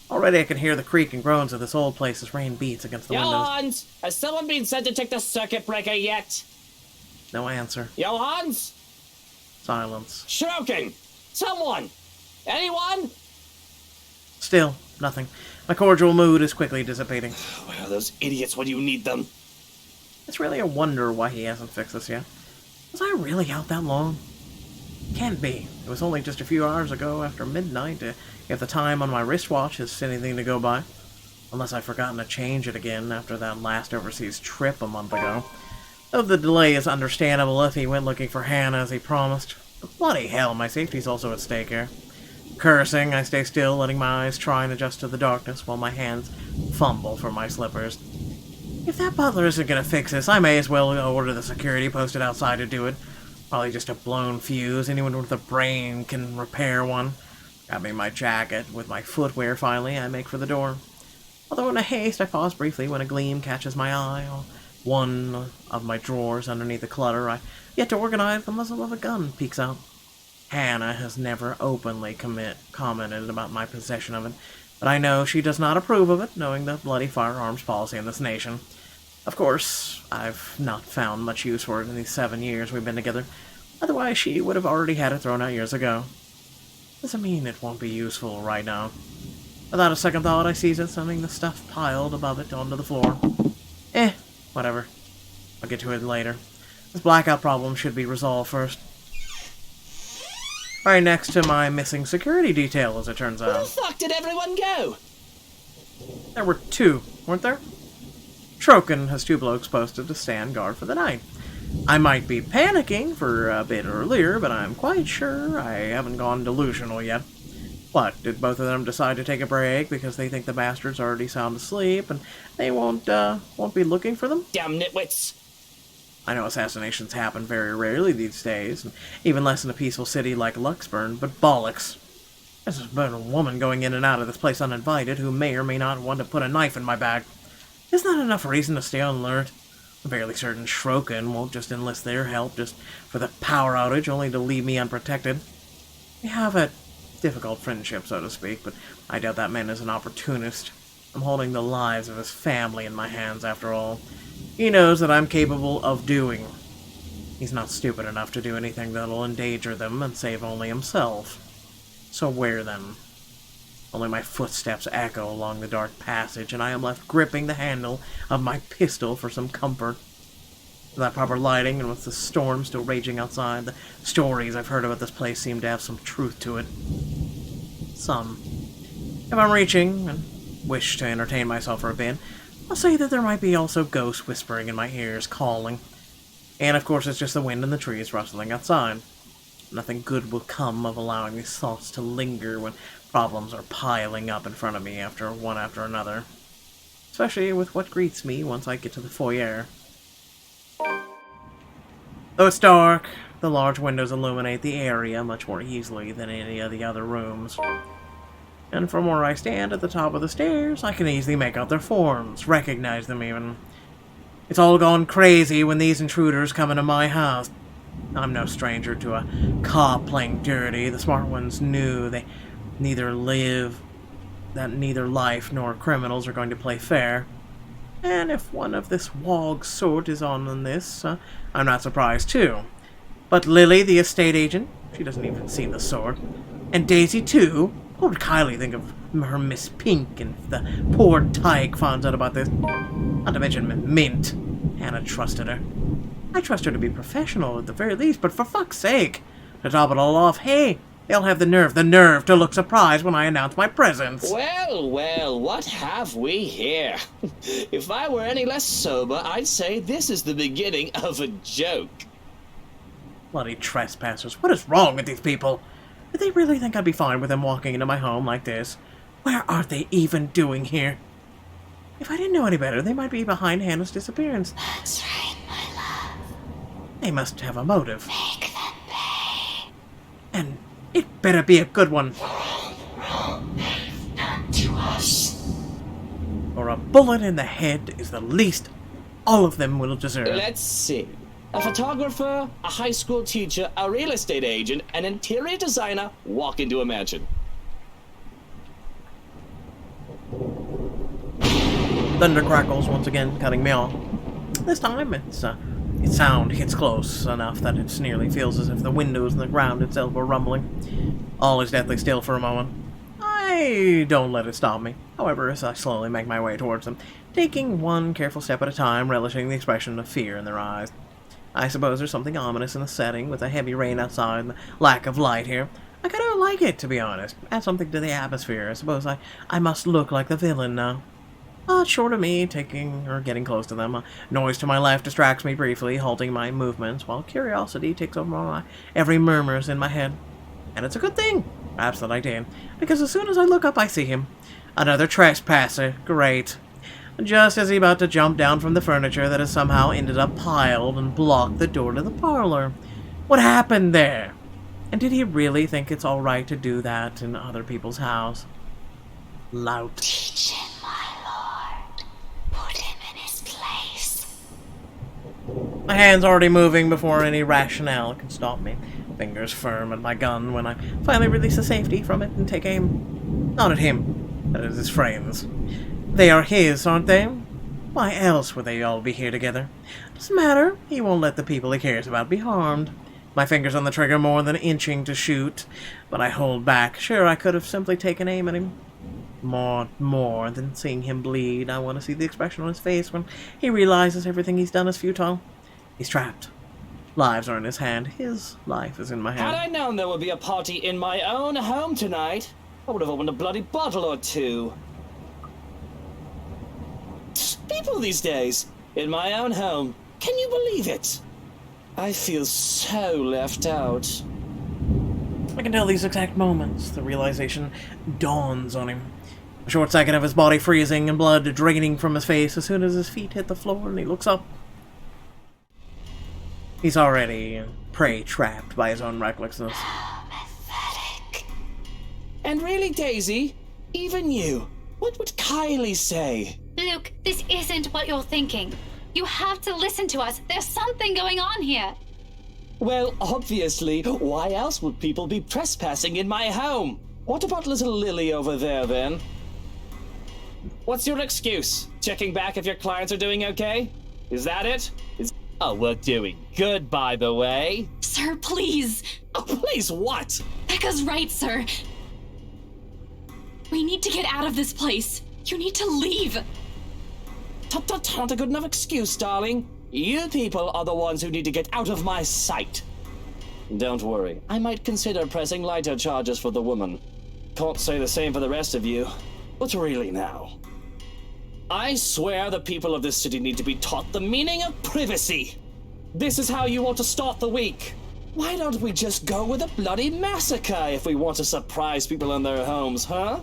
Already I can hear the creak and groans of this old place as rain beats against the windows. Johans! Has someone been sent to take the circuit breaker yet? No answer. Johans? Silence. Shroken! Someone! Anyone? Still, nothing. My cordial mood is quickly dissipating. Where are those idiots when you need them? It's really a wonder why he hasn't fixed this yet. Was I really out that long? Can't be. It was only just a few hours ago after midnight, if the time on my wristwatch is anything to go by. Unless I've forgotten to change it again after that last overseas trip a month ago. Though the delay is understandable if he went looking for Hannah as he promised. But bloody hell, my safety's also at stake here. Cursing, I stay still, letting my eyes try and adjust to the darkness while my hands fumble for my slippers. If that butler isn't gonna fix this, I may as well order the security posted outside to do it. Probably just a blown fuse. Anyone with a brain can repair one. Grabbing my jacket with my footwear finally, I make for the door. Although in a haste, I pause briefly when a gleam catches my eye. One of my drawers underneath the clutter I yet to organize, the muzzle of a gun peeks out. Hannah has never openly commented about my possession of it, but I know she does not approve of it, knowing the bloody firearms policy in this nation. Of course, I've not found much use for it in these 7 years we've been together. Otherwise, she would have already had it thrown out years ago. Doesn't mean it won't be useful right now. Without a second thought, I seize it, sending the stuff piled above it onto the floor. Whatever. I'll get to it later. This blackout problem should be resolved first. Right next to my missing security detail, as it turns Where the out. fuck did everyone go? There were 2, weren't there? Shroken has 2 blokes posted to stand guard for the night. I might be panicking for a bit earlier, but I'm quite sure I haven't gone delusional yet. What, did both of them decide to take a break because they think the bastard's already sound asleep and they won't be looking for them? Damn nitwits! I know assassinations happen very rarely these days, and even less in a peaceful city like Luxburn, but bollocks. There's been a woman going in and out of this place uninvited who may or may not want to put a knife in my bag. Isn't that enough reason to stay on alert? I'm fairly certain Shroken won't just enlist their help just for the power outage, only to leave me unprotected. We have a difficult friendship, so to speak, but I doubt that man is an opportunist. I'm holding the lives of his family in my hands, after all. He knows that I'm capable of doing He's not stupid enough to do anything that'll endanger them and save only himself. So where then? Only my footsteps echo along the dark passage, and I am left gripping the handle of my pistol for some comfort. Without proper lighting, and with the storm still raging outside, the stories I've heard about this place seem to have some truth to it. Some. If I'm reaching, and wish to entertain myself for a bit, I'll say that there might be also ghosts whispering in my ears, calling. And of course it's just the wind and the trees rustling outside. Nothing good will come of allowing these thoughts to linger when problems are piling up in front of me one after another. Especially with what greets me once I get to the foyer. Though it's dark, the large windows illuminate the area much more easily than any of the other rooms. And from where I stand at the top of the stairs, I can easily make out their forms, recognize them even. It's all gone crazy when these intruders come into my house. I'm no stranger to a cop playing dirty. The smart ones knew that neither life nor criminals are going to play fair. And if one of this wog sort is on in this, I'm not surprised too. But Lily, the estate agent, she doesn't even see the sort. And Daisy too. What would Kylie think of her Miss Pink, and if the poor tyke finds out about this? Not to mention Mint. Hannah trusted her. I trust her to be professional at the very least, but for fuck's sake, to top it all off, hey, they'll have the nerve to look surprised when I announce my presence. Well, well, what have we here? If I were any less sober, I'd say this is the beginning of a joke. Bloody trespassers, what is wrong with these people? Did they really think I'd be fine with them walking into my home like this? Where are they even doing here? If I didn't know any better, they might be behind Hannah's disappearance. That's right, my love. They must have a motive. Make them pay. And it better be a good one. They've done to us. Or a bullet in the head is the least all of them will deserve. Let's see. A photographer, a high school teacher, a real estate agent, an interior designer walk into a mansion. Thunder crackles once again, cutting me off. This time, its sound hits close enough that it nearly feels as if the windows and the ground itself are rumbling. All is deathly still for a moment. I don't let it stop me, however, as I slowly make my way towards them, taking one careful step at a time, relishing the expression of fear in their eyes. I suppose there's something ominous in the setting, with a heavy rain outside and the lack of light here. I kind of like it, to be honest. Add something to the atmosphere. I suppose I must look like the villain now. But short of me getting close to them, a noise to my left distracts me briefly, halting my movements, while curiosity takes over my every murmurs in my head. And it's a good thing, perhaps, that I did, because as soon as I look up, I see him. Another trespasser. Great. Just as he's about to jump down from the furniture that has somehow ended up piled and blocked the door to the parlor. What happened there? And did he really think it's alright to do that in other people's house? Lout. Teach him, my lord. Put him in his place. My hand's already moving before any rationale can stop me. Fingers firm at my gun when I finally release the safety from it and take aim. Not at him, but at his friends. They are his, aren't they? Why else would they all be here together? Doesn't matter. He won't let the people he cares about be harmed. My fingers on the trigger more than inching to shoot, but I hold back. Sure, I could have simply taken aim at him. More than seeing him bleed, I want to see the expression on his face when he realizes everything he's done is futile. He's trapped. Lives are in his hand. His life is in my hand. Had I known there would be a party in my own home tonight, I would have opened a bloody bottle or two. People these days, in my own home. Can you believe it? I feel so left out. I can tell these exact moments. The realization dawns on him. A short second of his body freezing and blood draining from his face as soon as his feet hit the floor and he looks up. He's already prey-trapped by his own recklessness. Pathetic. And really, Daisy, even you, what would Kylie say? Luke, this isn't what you're thinking. You have to listen to us. There's something going on here. Well, obviously, why else would people be trespassing in my home? What about little Lily over there, then? What's your excuse? Checking back if your clients are doing okay? Is that it? Oh, we're doing good, by the way. Sir, please. Oh, please, what? Becca's right, sir. We need to get out of this place. You need to leave. Tut, not a good enough excuse, darling. You people are the ones who need to get out of my sight. Don't worry, I might consider pressing lighter charges for the woman. Can't say the same for the rest of you. But really now, I swear the people of this city need to be taught the meaning of privacy. This is how you want to start the week. Why don't we just go with a bloody massacre if we want to surprise people in their homes, huh?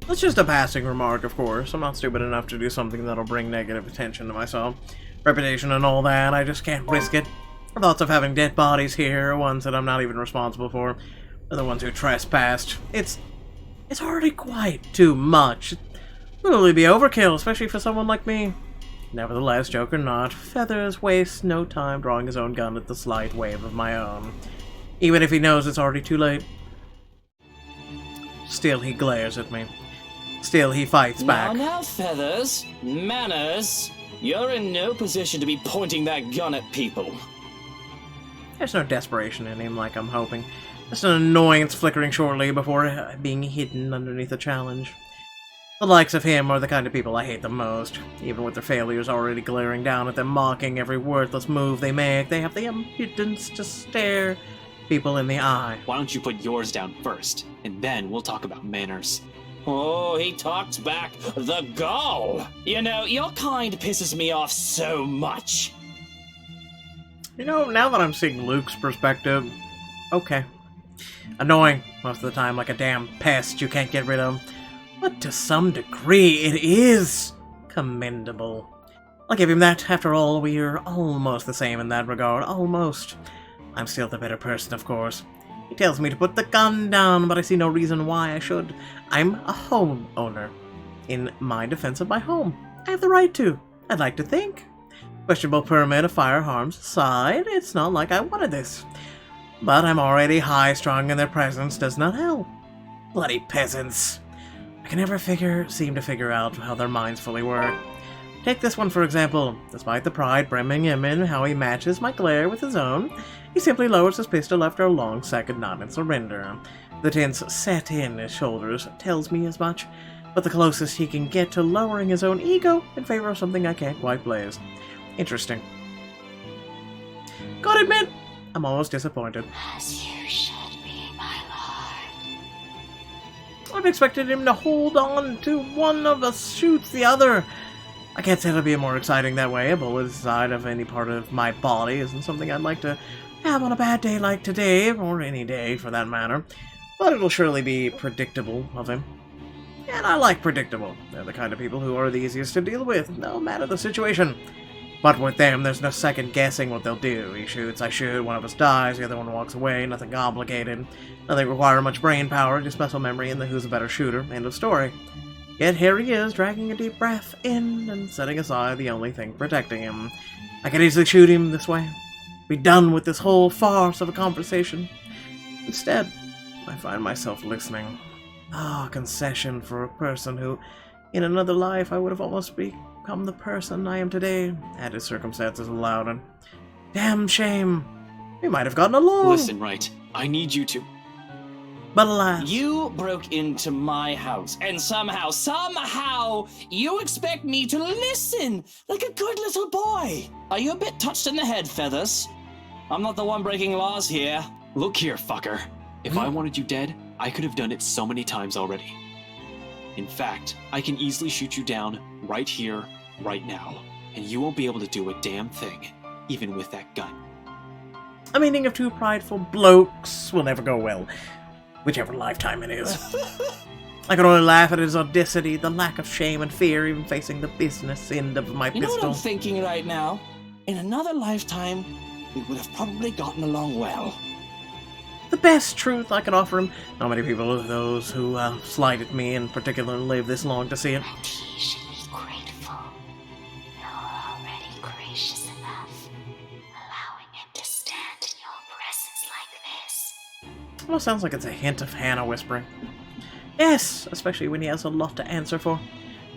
That's just a passing remark, of course. I'm not stupid enough to do something that'll bring negative attention to myself. Reputation and all that, I just can't risk it. The thoughts of having dead bodies here, ones that I'm not even responsible for, are the ones who trespassed. It's already quite too much. It'll really be overkill, especially for someone like me. Nevertheless, joke or not, Feathers wastes no time drawing his own gun at the slight wave of my own. Even if he knows it's already too late. Still, he glares at me. Still, he fights back. Now, Feathers. Manners. You're in no position to be pointing that gun at people. There's no desperation in him like I'm hoping. Just an annoyance flickering shortly before being hidden underneath a challenge. The likes of him are the kind of people I hate the most. Even with their failures already glaring down at them, mocking every worthless move they make, they have the impudence to stare people in the eye. Why don't you put yours down first, and then we'll talk about manners. Oh, he talks back. The gall! You know, your kind pisses me off so much. You know, now that I'm seeing Luke's perspective, okay. Annoying most of the time, like a damn pest you can't get rid of. But to some degree, it is commendable. I'll give him that. After all, we're almost the same in that regard. Almost. I'm still the better person, of course. He tells me to put the gun down, but I see no reason why I should. I'm a homeowner. In my defense of my home, I have the right to. I'd like to think. Questionable permit of firearms aside, it's not like I wanted this. But I'm already high-strung and their presence does not help. Bloody peasants. I can never seem to figure out how their minds fully work. Take this one for example. Despite the pride brimming him in how he matches my glare with his own, he simply lowers his pistol after a long second nod in surrender. The tense set in his shoulders tells me as much, but the closest he can get to lowering his own ego in favor of something I can't quite blaze. Interesting. Gotta admit, I'm almost disappointed. As you should be, my lord. I've expected him to hold on to one of us shoots the other. I can't say it'll be more exciting that way. A bullet inside of any part of my body isn't something I'd like to have on a bad day like today, or any day for that matter. But it'll surely be predictable of him. And I like predictable. They're the kind of people who are the easiest to deal with, no matter the situation. But with them, there's no second guessing what they'll do. He shoots, I shoot, one of us dies, the other one walks away, nothing complicated. Nothing require much brain power, just muscle memory and the who's a better shooter, end of story. Yet here he is, dragging a deep breath in and setting aside the only thing protecting him. I could easily shoot him this way. Be done with this whole farce of a conversation. Instead, I find myself listening. Ah, concession for a person who, in another life, I would have almost become the person I am today, had his circumstances allowed, and damn shame. We might have gotten along. Listen, right. I need you to. But alas. You broke into my house, and somehow, you expect me to listen like a good little boy. Are you a bit touched in the head, Feathers? I'm not the one breaking laws here. Look here, fucker. If I wanted you dead, I could have done it so many times already. In fact, I can easily shoot you down right here, right now, and you won't be able to do a damn thing, even with that gun. A meeting of two prideful blokes will never go well, whichever lifetime it is. I can only laugh at his audacity, the lack of shame and fear, even facing the business end of my You know pistol. what I'm thinking right now? In another lifetime, we would have probably gotten along well. The best truth I can offer him. Not many people of those who slighted me in particular live this long to see it. And he should be grateful. You're already gracious enough, allowing him to stand in your presence like this. Almost sounds like it's a hint of Hannah whispering. Yes, especially when he has a lot to answer for.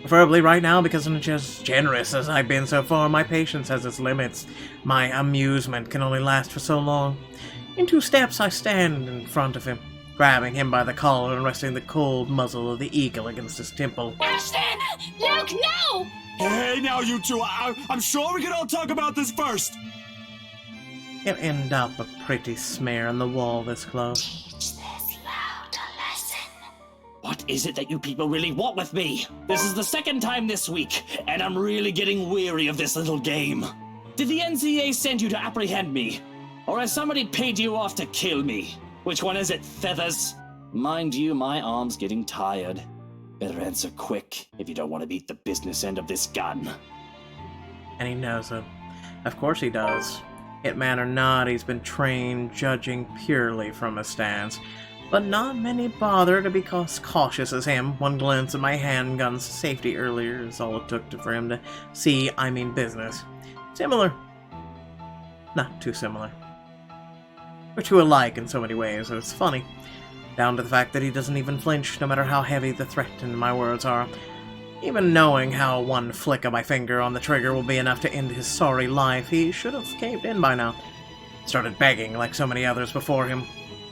Preferably right now, because I'm just generous as I've been so far. My patience has its limits. My amusement can only last for so long. In 2 steps, I stand in front of him, grabbing him by the collar and resting the cold muzzle of the eagle against his temple. Ashton! Luke, no! Hey, now you two, I'm sure we can all talk about this first. He'll end up a pretty smear on the wall this close. Teach this loud a lesson. What is it that you people really want with me? This is the 2nd time this week, and I'm really getting weary of this little game. Did the NCA send you to apprehend me? Or has somebody paid you off to kill me? Which one is it, Feathers? Mind you, my arm's getting tired. Better answer quick if you don't want to beat the business end of this gun. And he knows it. Of course he does. Hitman or not, he's been trained judging purely from his stance. But not many bother to be as cautious as him. One glance at my handgun's safety earlier is all it took for him to see I mean business. Similar. Not too similar. We're too alike in so many ways, and it's funny. Down to the fact that he doesn't even flinch, no matter how heavy the threat in my words are. Even knowing how one flick of my finger on the trigger will be enough to end his sorry life, he should have caved in by now. Started begging like so many others before him.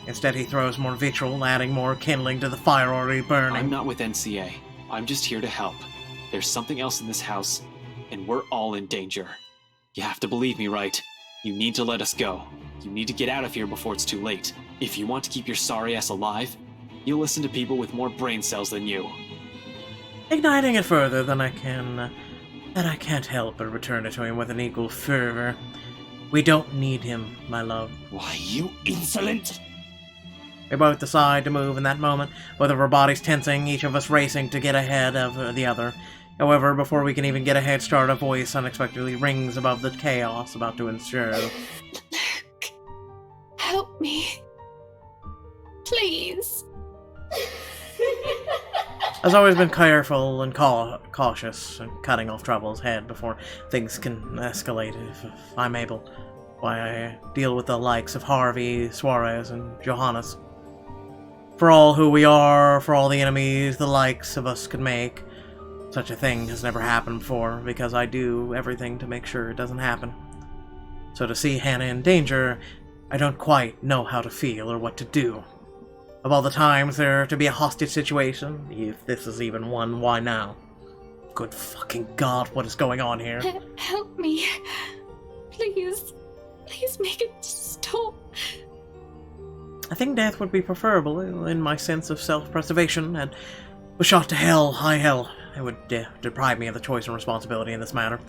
Instead, he throws more vitriol, adding more kindling to the fire already burning. I'm not with NCA. I'm just here to help. There's something else in this house, and we're all in danger. You have to believe me, right? You need to let us go. You need to get out of here before it's too late. If you want to keep your sorry ass alive, you'll listen to people with more brain cells than you. Igniting it further than I can't help but return it to him with an equal fervor. We don't need him, my love. Why, you insolent! We both decide to move in that moment, both of our bodies tensing, each of us racing to get ahead of the other. However, before we can even get a head start, a voice unexpectedly rings above the chaos about to ensue. Luke, help me. Please. I've always been careful and cautious, and cutting off trouble's head before things can escalate if I'm able. Why I deal with the likes of Harvey, Suarez, and Johannes. For all who we are, for all the enemies the likes of us could make, such a thing has never happened before, because I do everything to make sure it doesn't happen. So to see Hannah in danger, I don't quite know how to feel or what to do. Of all the times there to be a hostage situation, if this is even one, why now? Good fucking God, what is going on here? Help me. Please. Please make it stop. I think death would be preferable in my sense of self-preservation, and was shot to hell, high hell. It would deprive me of the choice and responsibility in this matter.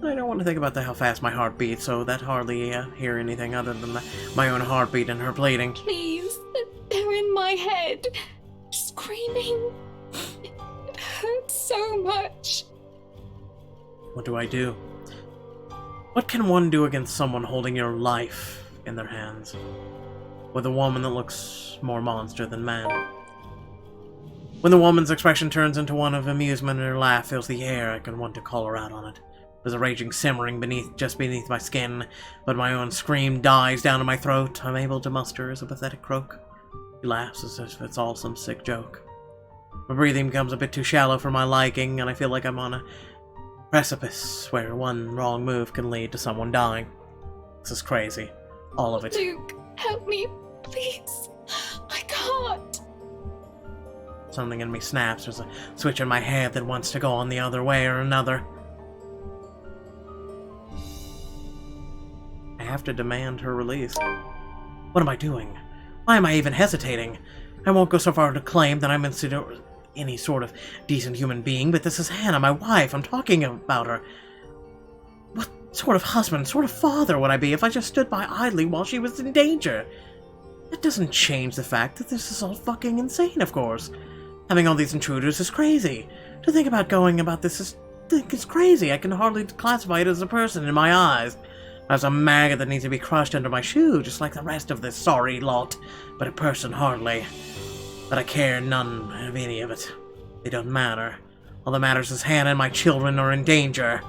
I don't want to think about how fast my heart beats, so that hardly hear anything other than my own heartbeat and her bleeding. Please, they're in my head, screaming. It hurts so much. What do I do? What can one do against someone holding your life in their hands? With a woman that looks more monster than man. When the woman's expression turns into one of amusement and her laugh fills the air, I can want to call her out on it. There's a raging simmering just beneath my skin, but my own scream dies down in my throat. I'm able to muster as a pathetic croak. She laughs as if it's all some sick joke. My breathing becomes a bit too shallow for my liking, and I feel like I'm on a precipice where one wrong move can lead to someone dying. This is crazy. All of it. Luke, help me, please. I can't. Something in me snaps. There's a switch in my head that wants to go on the other way or another. I have to demand her release. What am I doing? Why am I even hesitating? I won't go so far to claim that I'm any sort of decent human being, but this is Hannah, my wife. I'm talking about her. What sort of husband, sort of father would I be if I just stood by idly while she was in danger? That doesn't change the fact that this is all fucking insane, of course. Having all these intruders is crazy. To think about going about this is crazy. I can hardly classify it as a person in my eyes. As a maggot that needs to be crushed under my shoe, just like the rest of this sorry lot. But a person, hardly. But I care none of any of it. It don't matter. All that matters is Hannah and my children are in danger.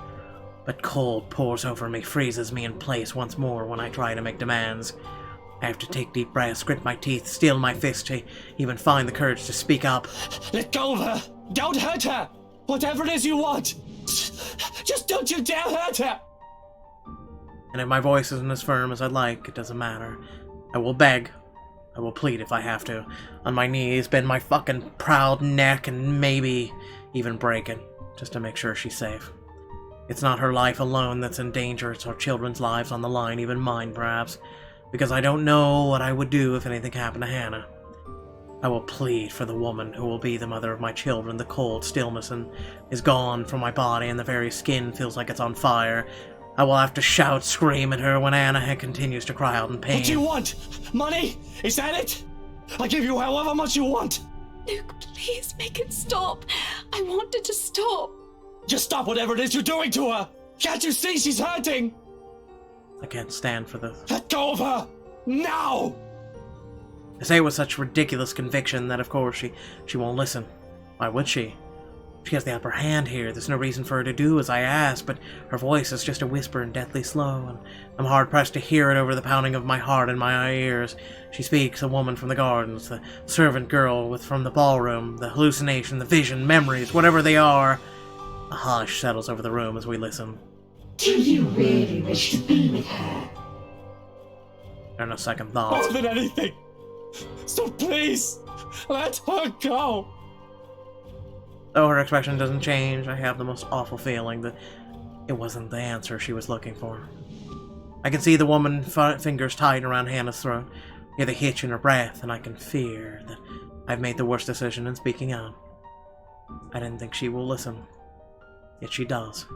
But cold pours over me, freezes me in place once more when I try to make demands. I have to take deep breaths, grit my teeth, steel my fist to even find the courage to speak up. Let go of her! Don't hurt her! Whatever it is you want! Just don't you dare hurt her! And if my voice isn't as firm as I'd like, it doesn't matter. I will beg. I will plead if I have to. On my knees, bend my fucking proud neck, and maybe even break it, just to make sure she's safe. It's not her life alone that's in danger, it's our children's lives on the line, even mine perhaps, because I don't know what I would do if anything happened to Hannah. I will plead for the woman who will be the mother of my children. The cold stillness is gone from my body, and the very skin feels like it's on fire. I will have to shout, scream at her when Anna continues to cry out in pain. What do you want? Money? Is that it? I'll give you however much you want. Luke, please make it stop. I want it to stop. Just stop whatever it is you're doing to her. Can't you see she's hurting? I can't stand for this. Let go of her! Now! I say it with such ridiculous conviction that of course she won't listen. Why would she? She has the upper hand here. There's no reason for her to do as I ask, but her voice is just a whisper and deathly slow, and I'm hard-pressed to hear it over the pounding of my heart in my ears. She speaks, a woman from the gardens, the servant girl from the ballroom, the hallucination, the vision, memories, whatever they are. A hush settles over the room as we listen. Do you really wish to be with her? There are no second It's thoughts. been anything. So please, let her go. Though her expression doesn't change, I have the most awful feeling that it wasn't the answer she was looking for. I can see the woman's fingers tighten around Hannah's throat, hear the hitch in her breath, and I can fear that I've made the worst decision in speaking out. I didn't think she will listen, yet she does.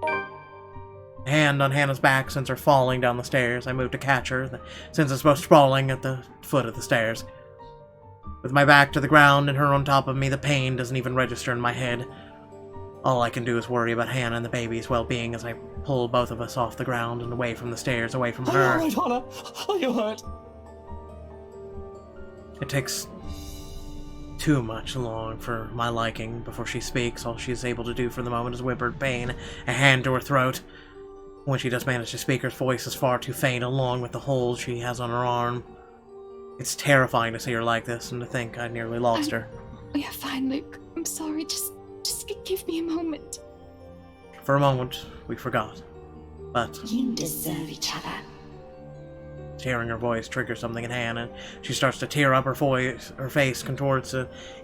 A hand on Hannah's back sends her falling down the stairs. I move to catch her, sends us both sprawling at the foot of the stairs. With my back to the ground and her on top of me, the pain doesn't even register in my head. All I can do is worry about Hannah and the baby's well-being as I pull both of us off the ground and away from the stairs, away from her. Are you alright, Hannah? Are you hurt? It takes too much long for my liking before she speaks. All she's able to do for the moment is whimper in pain, a hand to her throat. When she does manage to speak, her voice is far too faint, along with the hold she has on her arm. It's terrifying to see her like this, and to think I nearly lost her. Yeah, fine, Luke. I'm sorry. Just give me a moment. For a moment, we forgot. But You deserve each other. hearing her voice triggers something in Hannah. She starts to tear up, her face contorts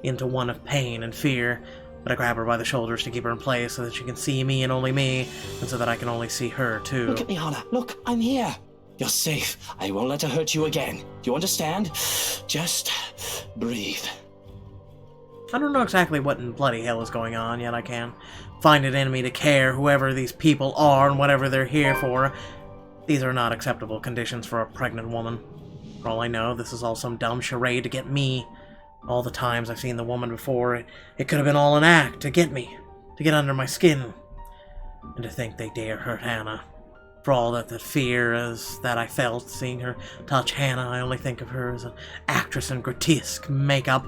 into one of pain and fear. But I grab her by the shoulders to keep her in place so that she can see me and only me, and so that I can only see her too. Look at me, Hannah. Look, I'm here. You're safe. I won't let her hurt you again. Do you understand? Just breathe. I don't know exactly what in bloody hell is going on, yet I can find it in me to care whoever these people are and whatever they're here for. These are not acceptable conditions for a pregnant woman. For all I know, this is all some dumb charade to get me. All the times I've seen the woman before, it could have been all an act to get me, to get under my skin. And to think they dare hurt Hannah. For all that fear is that I felt seeing her touch Hannah, I only think of her as an actress in grotesque makeup.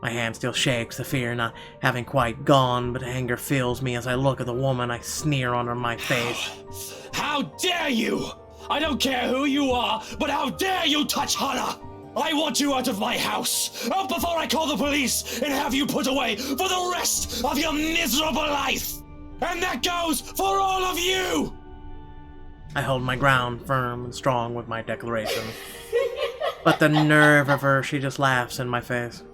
My hand still shakes, the fear not having quite gone, but anger fills me as I look at the woman. I sneer on her my face. How dare you! I don't care who you are, but how dare you touch Hannah! I want you out of my house! Out before I call the police and have you put away for the rest of your miserable life! And that goes for all of you! I hold my ground firm and strong with my declaration. But the nerve of her, she just laughs in my face.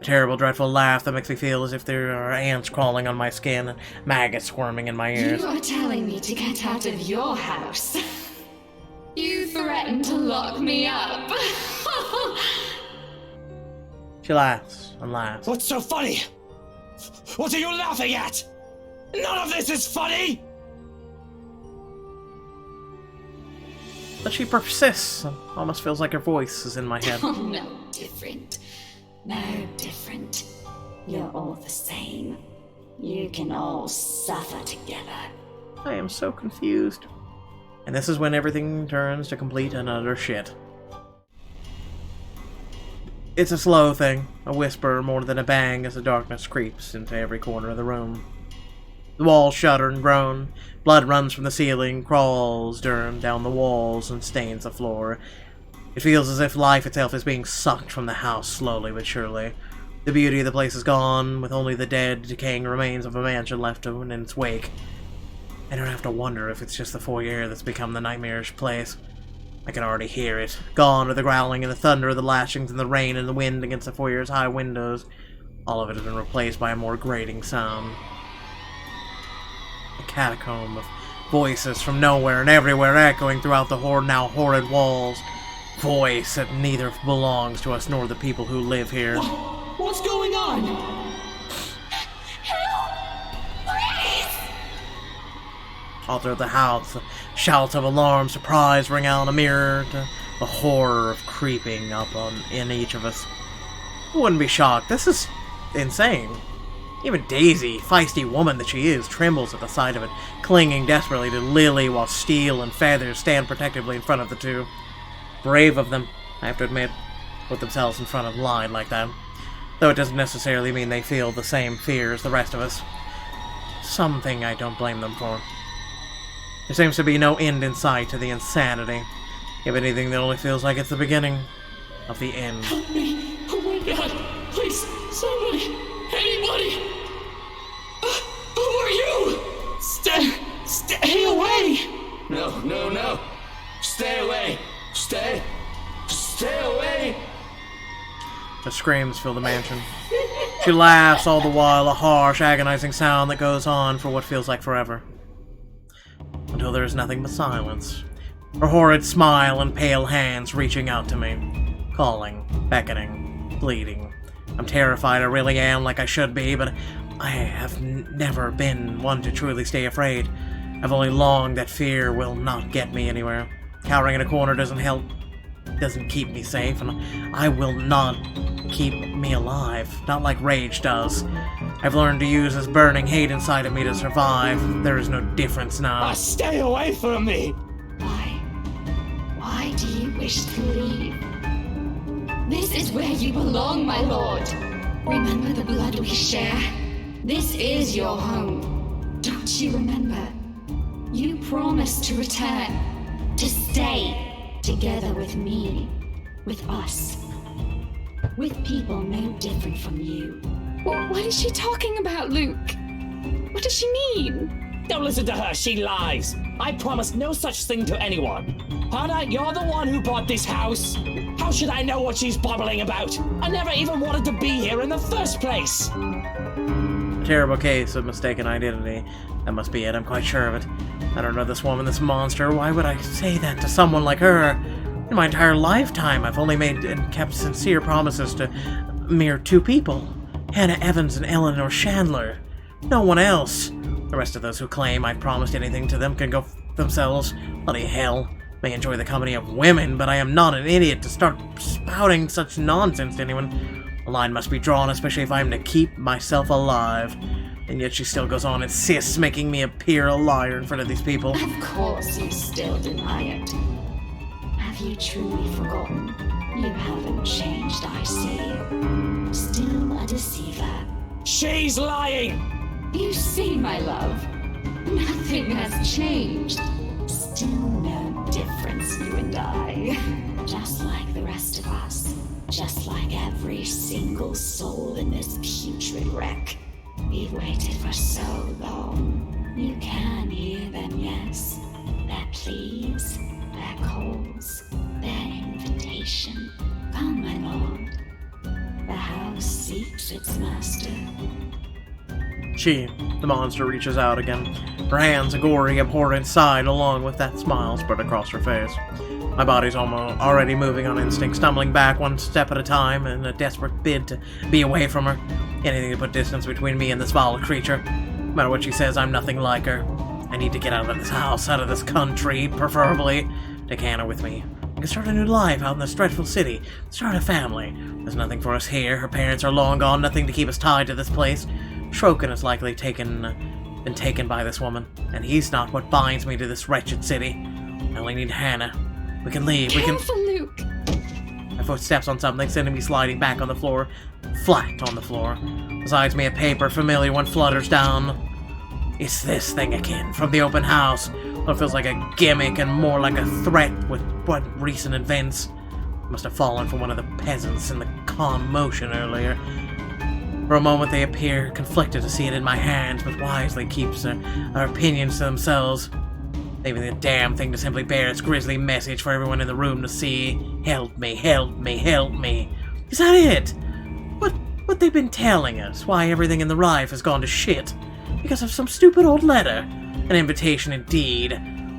A terrible, dreadful laugh that makes me feel as if there are ants crawling on my skin and maggots squirming in my ears. You are telling me to get out of your house. You threatened to lock me up. She laughs and laughs. What's so funny? What are you laughing at? None of this is funny! But she persists, and almost feels like her voice is in my head. Oh, no different. No different. You're all the same. You can all suffer together. I am so confused. And this is when everything turns to complete and utter shit. It's a slow thing, a whisper more than a bang as the darkness creeps into every corner of the room. The walls shudder and groan. Blood runs from the ceiling, crawls down the walls, and stains the floor. It feels as if life itself is being sucked from the house slowly but surely. The beauty of the place is gone, with only the dead, decaying remains of a mansion left in its wake. I don't have to wonder if it's just the foyer that's become the nightmarish place. I can already hear it. Gone are the growling and the thunder of the lashings and the rain and the wind against the foyer's high windows. All of it has been replaced by a more grating sound. A catacomb of voices from nowhere and everywhere echoing throughout the now horrid walls. Voice that neither belongs to us nor the people who live here. What's going on? All through the house, shouts of alarm, surprise ring out, a mirror to the horror of creeping up in each of us. Who wouldn't be shocked? This is insane. Even Daisy, feisty woman that she is, trembles at the sight of it, clinging desperately to Lily while Steel and Feathers stand protectively in front of the two. Brave of them, I have to admit, put themselves in front of the line like that. Though it doesn't necessarily mean they feel the same fear as the rest of us. Something I don't blame them for. There seems to be no end in sight to the insanity. If anything, it only feels like it's the beginning of the end. Help me! Oh my god! Please, somebody! Anybody! Who are you? Stay away! No. Stay away! Stay away! The screams fill the mansion. She laughs all the while, a harsh, agonizing sound that goes on for what feels like forever. Until there is nothing but silence. Her horrid smile and pale hands reaching out to me. Calling, beckoning, pleading. I'm terrified, I really am, like I should be, but I have never been one to truly stay afraid. I've only longed that fear will not get me anywhere. Cowering in a corner doesn't help, doesn't keep me safe, and I will not keep me alive, not like rage does. I've learned to use this burning hate inside of me to survive. There is no difference now. Stay away from me! Why do you wish to leave? This is where you belong, my lord. Remember the blood we share? This is your home. Don't you remember? You promised to return, to stay together with me, with us, with people no different from you. What is she talking about, Luke? What does she mean? Don't listen to her, she lies. I promised no such thing to anyone. Hannah, you're the one who bought this house. How should I know what she's babbling about? I never even wanted to be here in the first place. A terrible case of mistaken identity. That must be it, I'm quite sure of it. I don't know this woman, this monster. Why would I say that to someone like her? In my entire lifetime, I've only made and kept sincere promises to mere two people. Hannah Evans and Eleanor Chandler. No one else. The rest of those who claim I promised anything to them can go themselves. Bloody hell. May enjoy the company of women, but I am not an idiot to start spouting such nonsense to anyone. A line must be drawn, especially if I am to keep myself alive. And yet she still goes on and insists, making me appear a liar in front of these people. Of course you still deny it. Have you truly forgotten? You haven't changed, I see. Still a deceiver. She's lying! You see, my love, nothing has changed. Still no difference, you and I. Just like the rest of us. Just like every single soul in this putrid wreck. We've waited for so long. You can hear them, yes. Their pleas, their calls, their invitation. Come, my lord. The house seeks its master. She, the monster, reaches out again. Her hands, a gory, abhorrent sight, along with that smile spread across her face. My body's already moving on instinct, stumbling back one step at a time in a desperate bid to be away from her. Anything to put distance between me and this vile creature. No matter what she says, I'm nothing like her. I need to get out of this house, out of this country, preferably. Take Hannah with me. I can start a new life out in this dreadful city. Start a family. There's nothing for us here. Her parents are long gone, nothing to keep us tied to this place. Shrokin is likely been taken by this woman, and he's not what binds me to this wretched city. I only need Hannah. We can leave. Careful, Luke. My foot steps on something, sending me sliding back on the floor, flat on the floor. Besides me, a paper, familiar one, flutters down. It's this thing again, from the open house. Well, it feels like a gimmick and more like a threat with what recent events. It must have fallen from one of the peasants in the calm motion earlier. For a moment they appear conflicted to see it in my hands, but wisely keeps our opinions to themselves, leaving the damn thing to simply bear its grisly message for everyone in the room to see. Help me, help me, help me. Is that it? What they've been telling us? Why everything in the life has gone to shit? Because of some stupid old letter? An invitation indeed.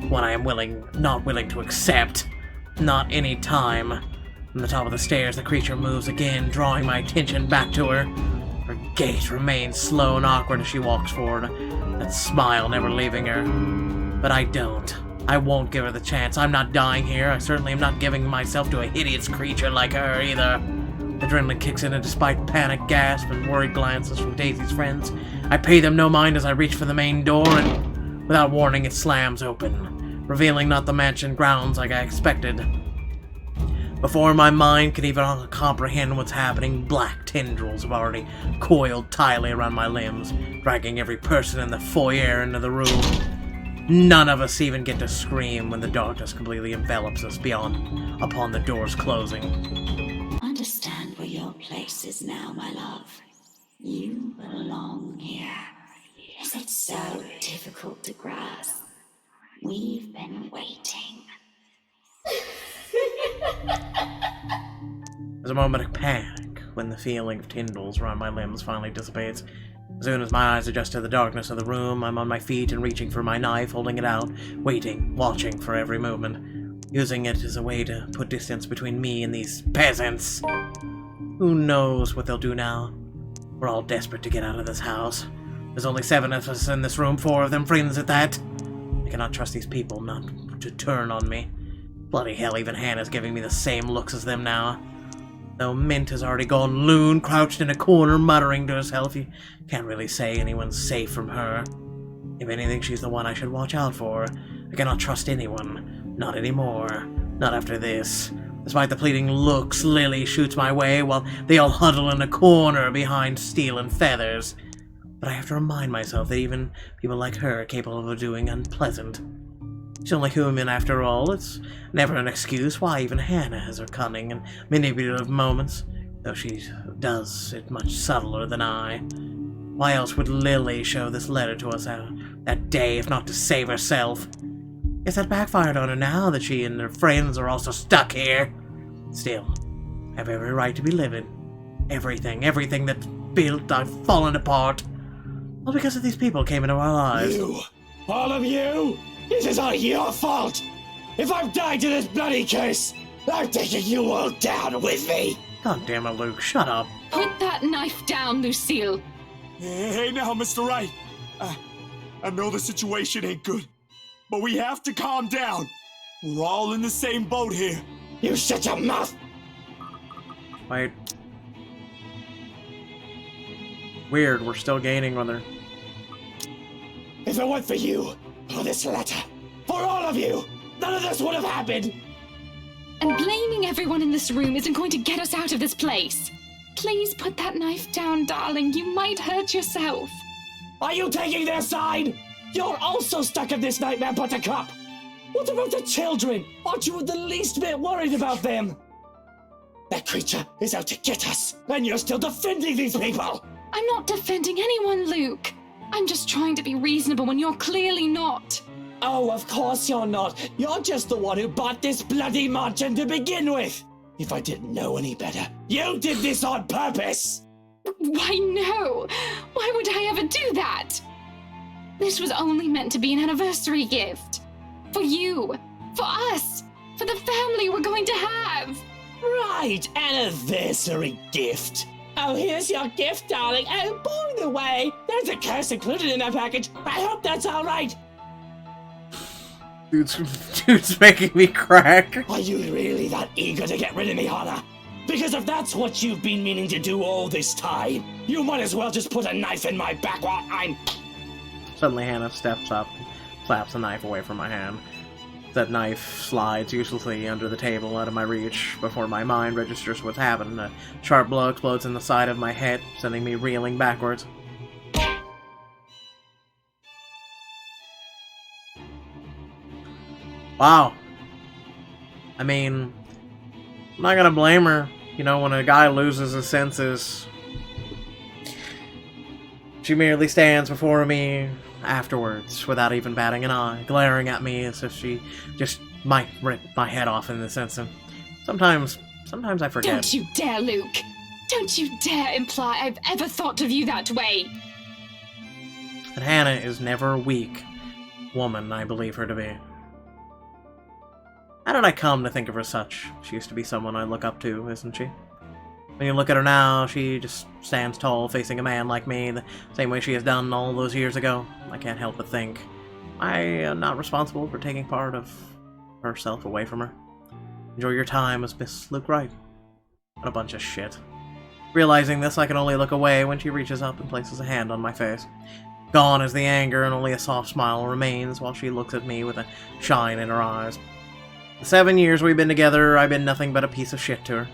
One I am not willing to accept. Not any time. From the top of the stairs, the creature moves again, drawing my attention back to her. Her gait remains slow and awkward as she walks forward, that smile never leaving her. But I don't. I won't give her the chance. I'm not dying here. I certainly am not giving myself to a hideous creature like her either. Adrenaline kicks in, and despite panic gasps and worried glances from Daisy's friends, I pay them no mind as I reach for the main door, and without warning it slams open, revealing not the mansion grounds like I expected. Before my mind could even comprehend what's happening, black tendrils have already coiled tightly around my limbs, dragging every person in the foyer into the room. None of us even get to scream when the darkness completely envelops us upon the doors closing. Understand where your place is now, my love. You belong here. Is it so difficult to grasp? We've been waiting. There's a moment of panic when the feeling of tendrils around my limbs finally dissipates. As soon as my eyes adjust to the darkness of the room, I'm on my feet and reaching for my knife, holding it out, waiting, watching for every movement, using it as a way to put distance between me and these peasants. Who knows what they'll do now? We're all desperate to get out of this house. There's only 7 of us in this room, 4 of them friends at that. I cannot trust these people not to turn on me. Bloody hell, even Hannah's giving me the same looks as them now. Though Mint has already gone loon, crouched in a corner, muttering to herself, you can't really say anyone's safe from her. If anything, she's the one I should watch out for. I cannot trust anyone. Not anymore. Not after this. Despite the pleading looks Lily shoots my way while they all huddle in a corner behind steel and feathers. But I have to remind myself that even people like her are capable of doing unpleasant. She's only human after all. It's never an excuse why even Hannah has her cunning and manipulative moments, though she does it much subtler than I. Why else would Lily show this letter to us that day if not to save herself? Guess that backfired on her now that she and her friends are also stuck here. Still, I have every right to be living. Everything that's built, I've fallen apart. All because of these people came into our lives. You! All of you! This is all your fault! If I've died to this bloody curse, I'm taking you all down with me! God damn it, Luke, shut up. Put that knife down, Lucille. Hey now, Mr. Wright. I know the situation ain't good, but we have to calm down. We're all in the same boat here. You shut your mouth! Wait. Weird, we're still gaining with her. If it weren't for you, for this letter, for all of you, none of this would have happened! And blaming everyone in this room isn't going to get us out of this place. Please put that knife down, darling. You might hurt yourself. Are you taking their side? You're also stuck in this nightmare, Buttercup! What about the children? Aren't you the least bit worried about them? That creature is out to get us, and you're still defending these people! I'm not defending anyone, Luke. I'm just trying to be reasonable when you're clearly not. Oh, of course you're not. You're just the one who bought this bloody mansion to begin with. If I didn't know any better, you did this on purpose! Why, no. Why would I ever do that? This was only meant to be an anniversary gift. For you. For us. For the family we're going to have. Right, anniversary gift. Oh, here's your gift, darling. Oh, by the way, there's a curse included in that package. I hope that's all right. Dude's making me crack. Are you really that eager to get rid of me, Hannah? Because if that's what you've been meaning to do all this time, you might as well just put a knife in my back while I'm... Suddenly Hannah steps up, slaps the knife away from my hand. That knife slides uselessly under the table out of my reach before my mind registers what's happened. A sharp blow explodes in the side of my head, sending me reeling backwards. Wow. I mean, I'm not gonna blame her. You know, when a guy loses his senses, She merely stands before me afterwards, without even batting an eye, glaring at me as if she just might rip my head off in this instant. Sometimes I forget. Don't you dare, Luke! Don't you dare imply I've ever thought of you that way! And Hannah is never a weak woman, I believe her to be. How did I come to think of her such? She used to be someone I look up to, isn't she? When you look at her now, she just stands tall facing a man like me, the same way she has done all those years ago. I can't help but think, I am not responsible for taking part of herself away from her. Enjoy your time as Miss Luke Wright. What a bunch of shit. Realizing this, I can only look away when she reaches up and places a hand on my face. Gone is the anger, and only a soft smile remains while she looks at me with a shine in her eyes. The 7 years we've been together, I've been nothing but a piece of shit to her.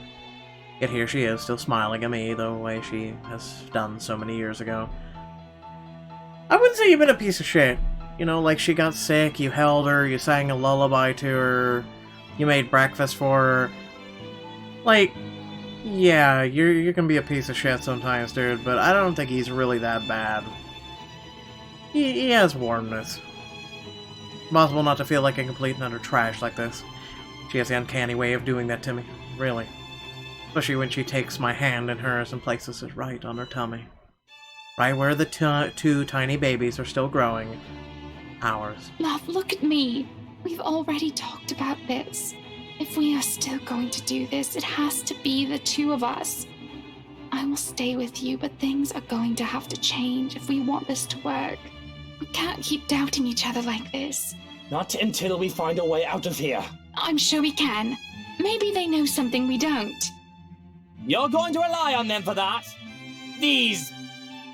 Yet here she is, still smiling at me the way she has done so many years ago. I wouldn't say you've been a piece of shit. You know, like she got sick, you held her, you sang a lullaby to her, you made breakfast for her. Like, yeah, you can be a piece of shit sometimes, dude, but I don't think he's really that bad. He has warmness. Impossible not to feel like a complete and utter trash like this. She has the uncanny way of doing that to me, really. Especially when she takes my hand in hers and places it right on her tummy. Right where the two tiny babies are still growing. Ours. Love, look at me. We've already talked about this. If we are still going to do this, it has to be the two of us. I will stay with you, but things are going to have to change if we want this to work. We can't keep doubting each other like this. Not until we find a way out of here. I'm sure we can. Maybe they know something we don't. You're going to rely on them for that? These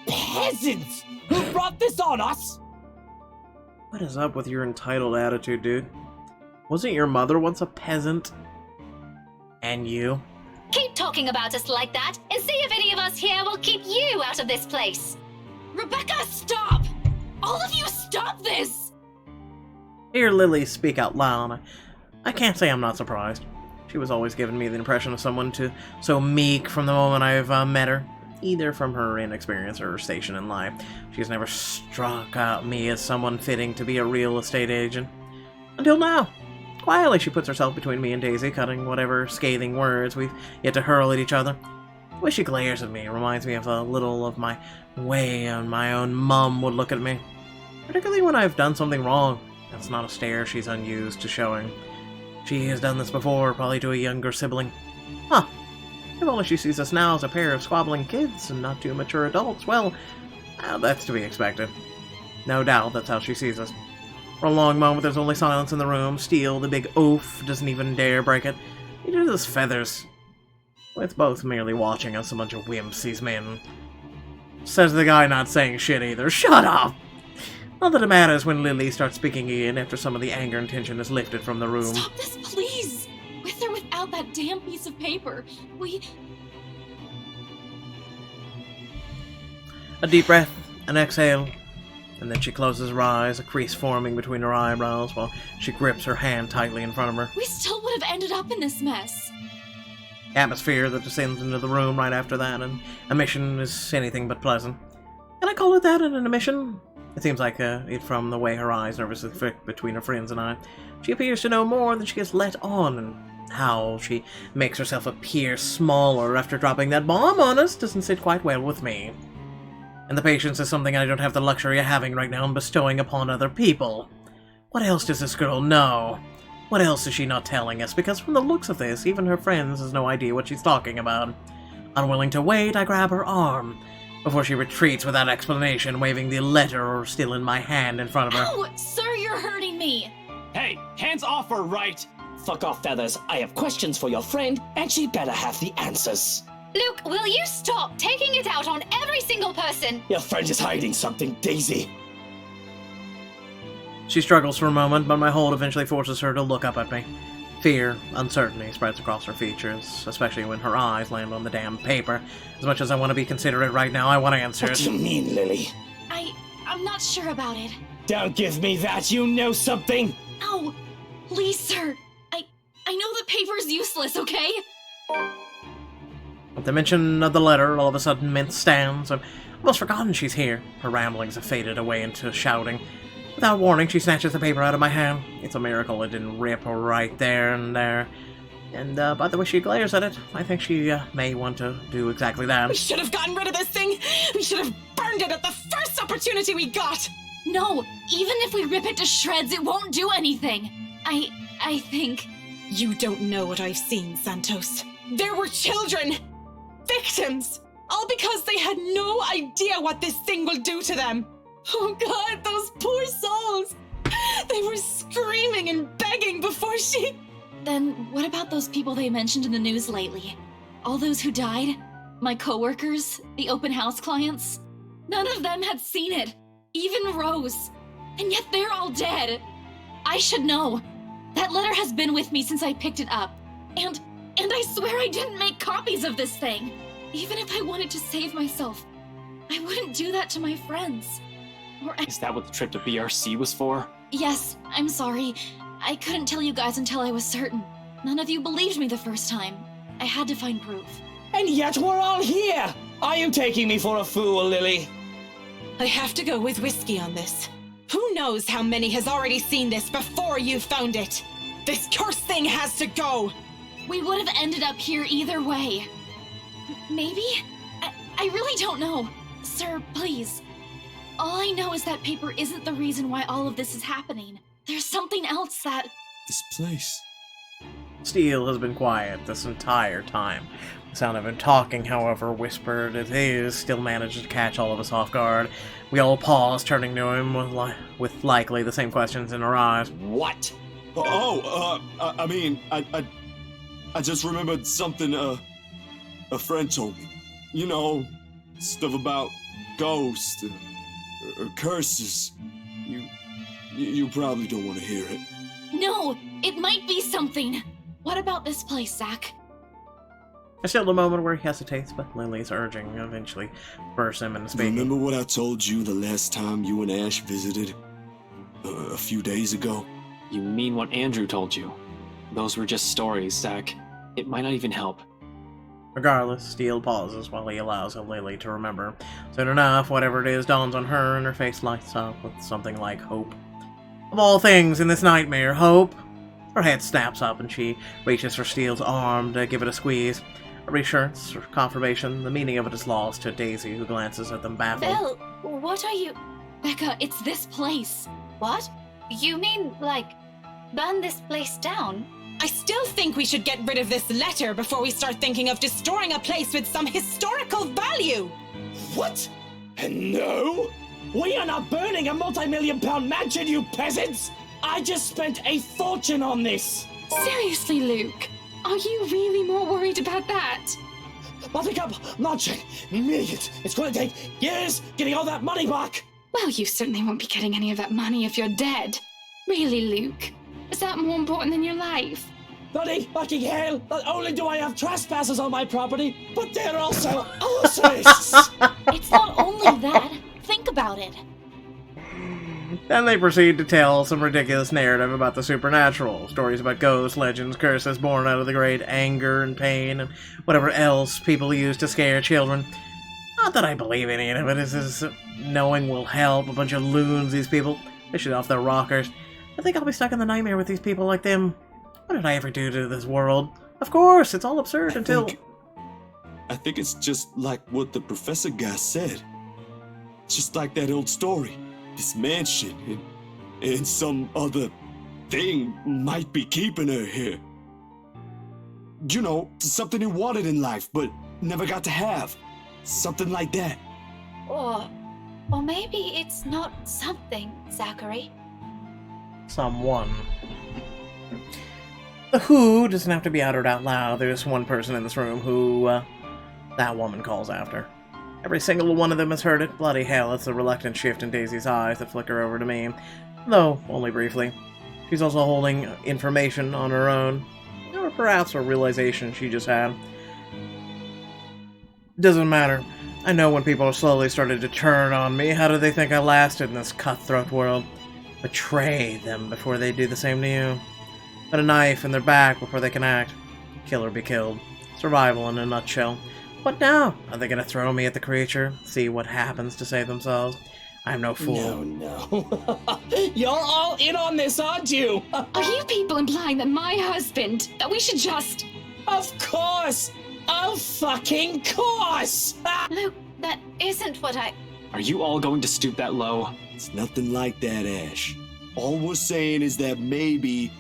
peasants who brought this on us? What is up with your entitled attitude, dude? Wasn't your mother once a peasant? And you? Keep talking about us like that, and see if any of us here will keep you out of this place. Rebecca, stop! All of you stop this! Hear Lily speak out loud. I can't say I'm not surprised. She was always giving me the impression of someone so meek from the moment I've met her, either from her inexperience or her station in life. She's never struck out me as someone fitting to be a real estate agent. Until now. Quietly, she puts herself between me and Daisy, cutting whatever scathing words we've yet to hurl at each other. The way she glares at me reminds me of a little of my way my own mum would look at me. Particularly when I've done something wrong. That's not a stare she's unused to showing. She has done this before, probably to a younger sibling. Huh. If only she sees us now as a pair of squabbling kids and not two mature adults, well, that's to be expected. No doubt that's how she sees us. For a long moment there's only silence in the room. Steele, the big oaf, doesn't even dare break it. He does his feathers. With both merely watching us, a bunch of wimps these men. Says the guy not saying shit either. Shut up! Not that it matters when Lily starts speaking again after some of the anger and tension is lifted from the room. Stop this, please! With or without that damn piece of paper, A deep breath, an exhale, and then she closes her eyes, a crease forming between her eyebrows while she grips her hand tightly in front of her. we still would have ended up in this mess. Atmosphere that descends into the room right after that, and emission is anything but pleasant. Can I call it that, an emission? It seems like it from the way her eyes nervously flick between her friends and I. She appears to know more than she gets let on, and how she makes herself appear smaller after dropping that bomb on us doesn't sit quite well with me. And the patience is something I don't have the luxury of having right now and bestowing upon other people. What else does this girl know? What else is she not telling us? Because from the looks of this, even her friends has no idea what she's talking about. Unwilling to wait, I grab her arm, before she retreats without explanation, waving the letter still in my hand in front of her. Ow! Sir, you're hurting me! Hey, hands off her, right? Fuck off, Feathers. I have questions for your friend, and she better have the answers. Luke, will you stop taking it out on every single person? Your friend is hiding something, Daisy. She struggles for a moment, but my hold eventually forces her to look up at me. Fear, uncertainty spreads across her features, especially when her eyes land on the damn paper. As much as I want to be considerate right now, I want answers. What do you mean, Lily? I'm not sure about it. Don't give me that, you know something! Ow! Please, sir. I know the paper's useless, okay? At the mention of the letter, all of a sudden Mint stands. I've almost forgotten she's here. Her ramblings have faded away into shouting. Without warning, she snatches the paper out of my hand. It's a miracle it didn't rip right there and there. And by the way she glares at it, I think she may want to do exactly that. We should have gotten rid of this thing! We should have burned it at the first opportunity we got! No, even if we rip it to shreds, it won't do anything. I think... You don't know what I've seen, Santos. There were children! Victims! All because they had no idea what this thing will do to them! Oh God, those poor souls! They were screaming and begging before she... Then what about those people they mentioned in the news lately? All those who died? My coworkers? The open house clients? None of them had seen it. Even Rose. And yet they're all dead. I should know. That letter has been with me since I picked it up. And I swear I didn't make copies of this thing. Even if I wanted to save myself, I wouldn't do that to my friends. Is that what the trip to BRC was for? Yes, I'm sorry. I couldn't tell you guys until I was certain. None of you believed me the first time. I had to find proof. And yet we're all here! Are you taking me for a fool, Lily? I have to go with whiskey on this. Who knows how many has already seen this before you found it? This cursed thing has to go! We would have ended up here either way. Maybe? I really don't know. Sir, please. All I know is that paper isn't the reason why all of this is happening. There's something else that... This place. Steele has been quiet this entire time. The sound of him talking, however whispered it is, still manages to catch all of us off guard. We all pause, turning to him with likely the same questions in our eyes. What? I just remembered something a friend told me. You know, stuff about ghosts or curses. You probably don't want to hear it. No, it might be something. What about this place, Zach? There's still a moment where he hesitates, but Lily's urging eventually bursts him into speaking. Remember what I told you the last time you and Ash visited? A few days ago? You mean what Andrew told you? Those were just stories, Zach. It might not even help. Regardless, Steele pauses while he allows Lily to remember. Soon enough, whatever it is dawns on her, and her face lights up with something like hope. Of all things in this nightmare, hope! Her head snaps up and she reaches for Steele's arm to give it a squeeze. A reassurance or confirmation, the meaning of it is lost to Daisy, who glances at them baffled. Belle, what are you... Becca, it's this place. What? You mean, like, burn this place down? I still think we should get rid of this letter before we start thinking of destroying a place with some historical value! What? No! We are not burning a multi-million-pound mansion, you peasants! I just spent a fortune on this! Seriously, Luke? Are you really more worried about that? Buttercup, Marching, millions! It's gonna take years getting all that money back! Well, you certainly won't be getting any of that money if you're dead. Really, Luke? Is that more important than your life? Bloody fucking hell! Not only do I have trespassers on my property, but they're also arsonists! It's not only that. Think about it. Then they proceed to tell some ridiculous narrative about the supernatural. Stories about ghosts, legends, curses born out of the great anger and pain, and whatever else people use to scare children. Not that I believe any of it. It's just knowing will help. A bunch of loons, these people. They should off their rockers. I think I'll be stuck in the nightmare with these people like them. What did I ever do to this world? Of course, it's all absurd until... I think it's just like what the professor guy said. Just like that old story. This mansion and some other thing might be keeping her here. You know, something he wanted in life, but never got to have. Something like that. Or maybe it's not something, Zachary. Someone. The who doesn't have to be uttered out loud. There's one person in this room who, that woman calls after. Every single one of them has heard it. Bloody hell, it's a reluctant shift in Daisy's eyes that flicker over to me. Though, only briefly. She's also holding information on her own. Or perhaps a realization she just had. Doesn't matter. I know when people are slowly starting to turn on me. How do they think I lasted in this cutthroat world? Betray them before they do the same to you. Put a knife in their back before they can act. Kill or be killed. Survival in a nutshell. What now? Are they gonna throw me at the creature? See what happens to save themselves? I'm no fool. No. You're all in on this, aren't you? Are you people implying that my husband, that we should just... Of course! Of fucking course! Luke, that isn't what I... Are you all going to stoop that low? It's nothing like that, Ash. All we're saying is that maybe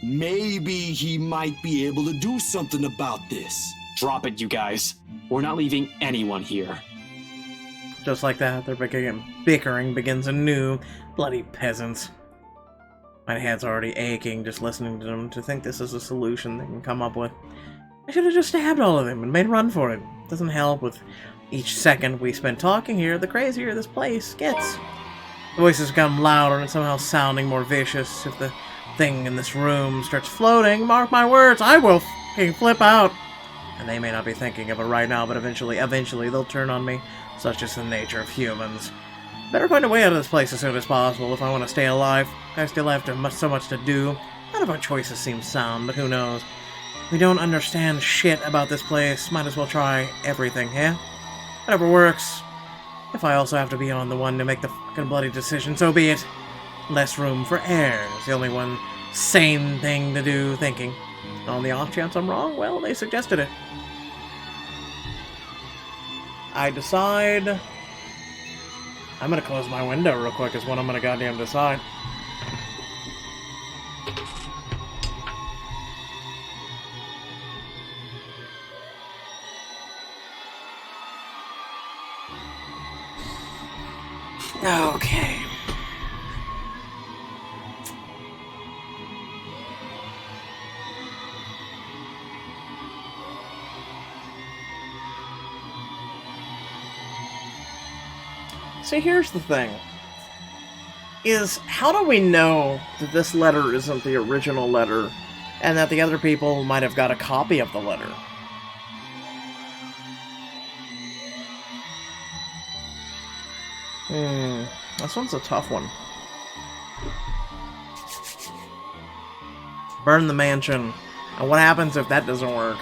he might be able to do something about this. Drop it, you guys. We're not leaving anyone here. Just like that, their bickering begins anew. Bloody peasants. My head's already aching just listening to them, to think this is a solution they can come up with. I should have just stabbed all of them and made a run for it. Doesn't help with each second we spend talking here, the crazier this place gets. The voices become louder and somehow sounding more vicious. If the thing in this room starts floating, mark my words, I will fucking flip out. And they may not be thinking of it right now, but eventually they'll turn on me. Such is the nature of humans. Better find a way out of this place as soon as possible if I want to stay alive. I still have so much to do. None of our choices seem sound, but who knows? We don't understand shit about this place. Might as well try everything, yeah? Whatever works. If I also have to be on the one to make the fucking bloody decision, so be it. Less room for error is the only one sane thing to do thinking. On the off chance I'm wrong, well, they suggested it. I decide... I'm gonna close my window real quick is what I'm gonna goddamn decide. Okay. So here's the thing. Is, how do we know that this letter isn't the original letter, and that the other people might have got a copy of the letter? This one's a tough one. Burn the mansion. And what happens if that doesn't work?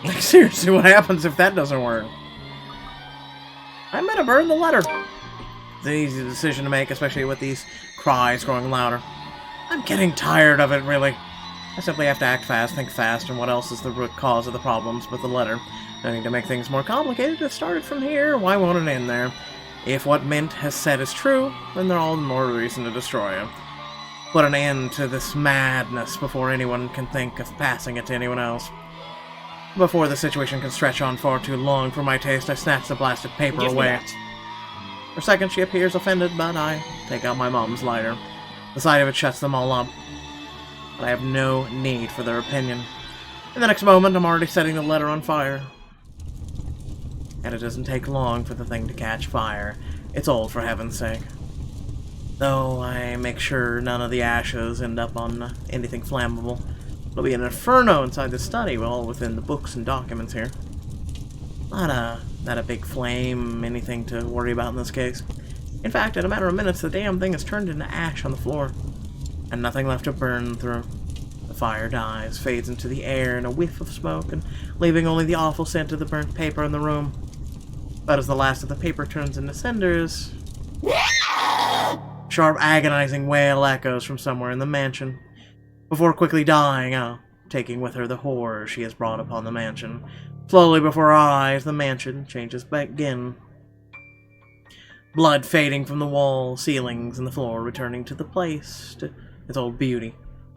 Like, seriously, what happens if that doesn't work? I'm gonna burn the letter. It's an easy decision to make, especially with these cries growing louder. I'm getting tired of it, really. I simply have to act fast, think fast, and what else is the root cause of the problems but the letter? No need to make things more complicated. It started from here, why won't it end there? If what Mint has said is true, then they're all the more reason to destroy him. Put an end to this madness before anyone can think of passing it to anyone else. Before the situation can stretch on far too long for my taste, I snatch the blasted paper away. For a second, she appears offended, but I take out my mom's lighter. The sight of it shuts them all up. But I have no need for their opinion. In the next moment, I'm already setting the letter on fire. And it doesn't take long for the thing to catch fire. It's old, for heaven's sake. Though I make sure none of the ashes end up on anything flammable. It'll be an inferno inside the study, well within the books and documents here. Not a big flame, anything to worry about in this case. In fact, in a matter of minutes, the damn thing has turned into ash on the floor. And nothing left to burn through. The fire dies, fades into the air in a whiff of smoke, and leaving only the awful scent of the burnt paper in the room. But as the last of the paper turns into cinders... Sharp, agonizing wail echoes from somewhere in the mansion. Before quickly dying out, taking with her the horror she has brought upon the mansion. Slowly before our eyes, the mansion changes back again. Blood fading from the walls, ceilings, and the floor, returning to the place, to its old beauty.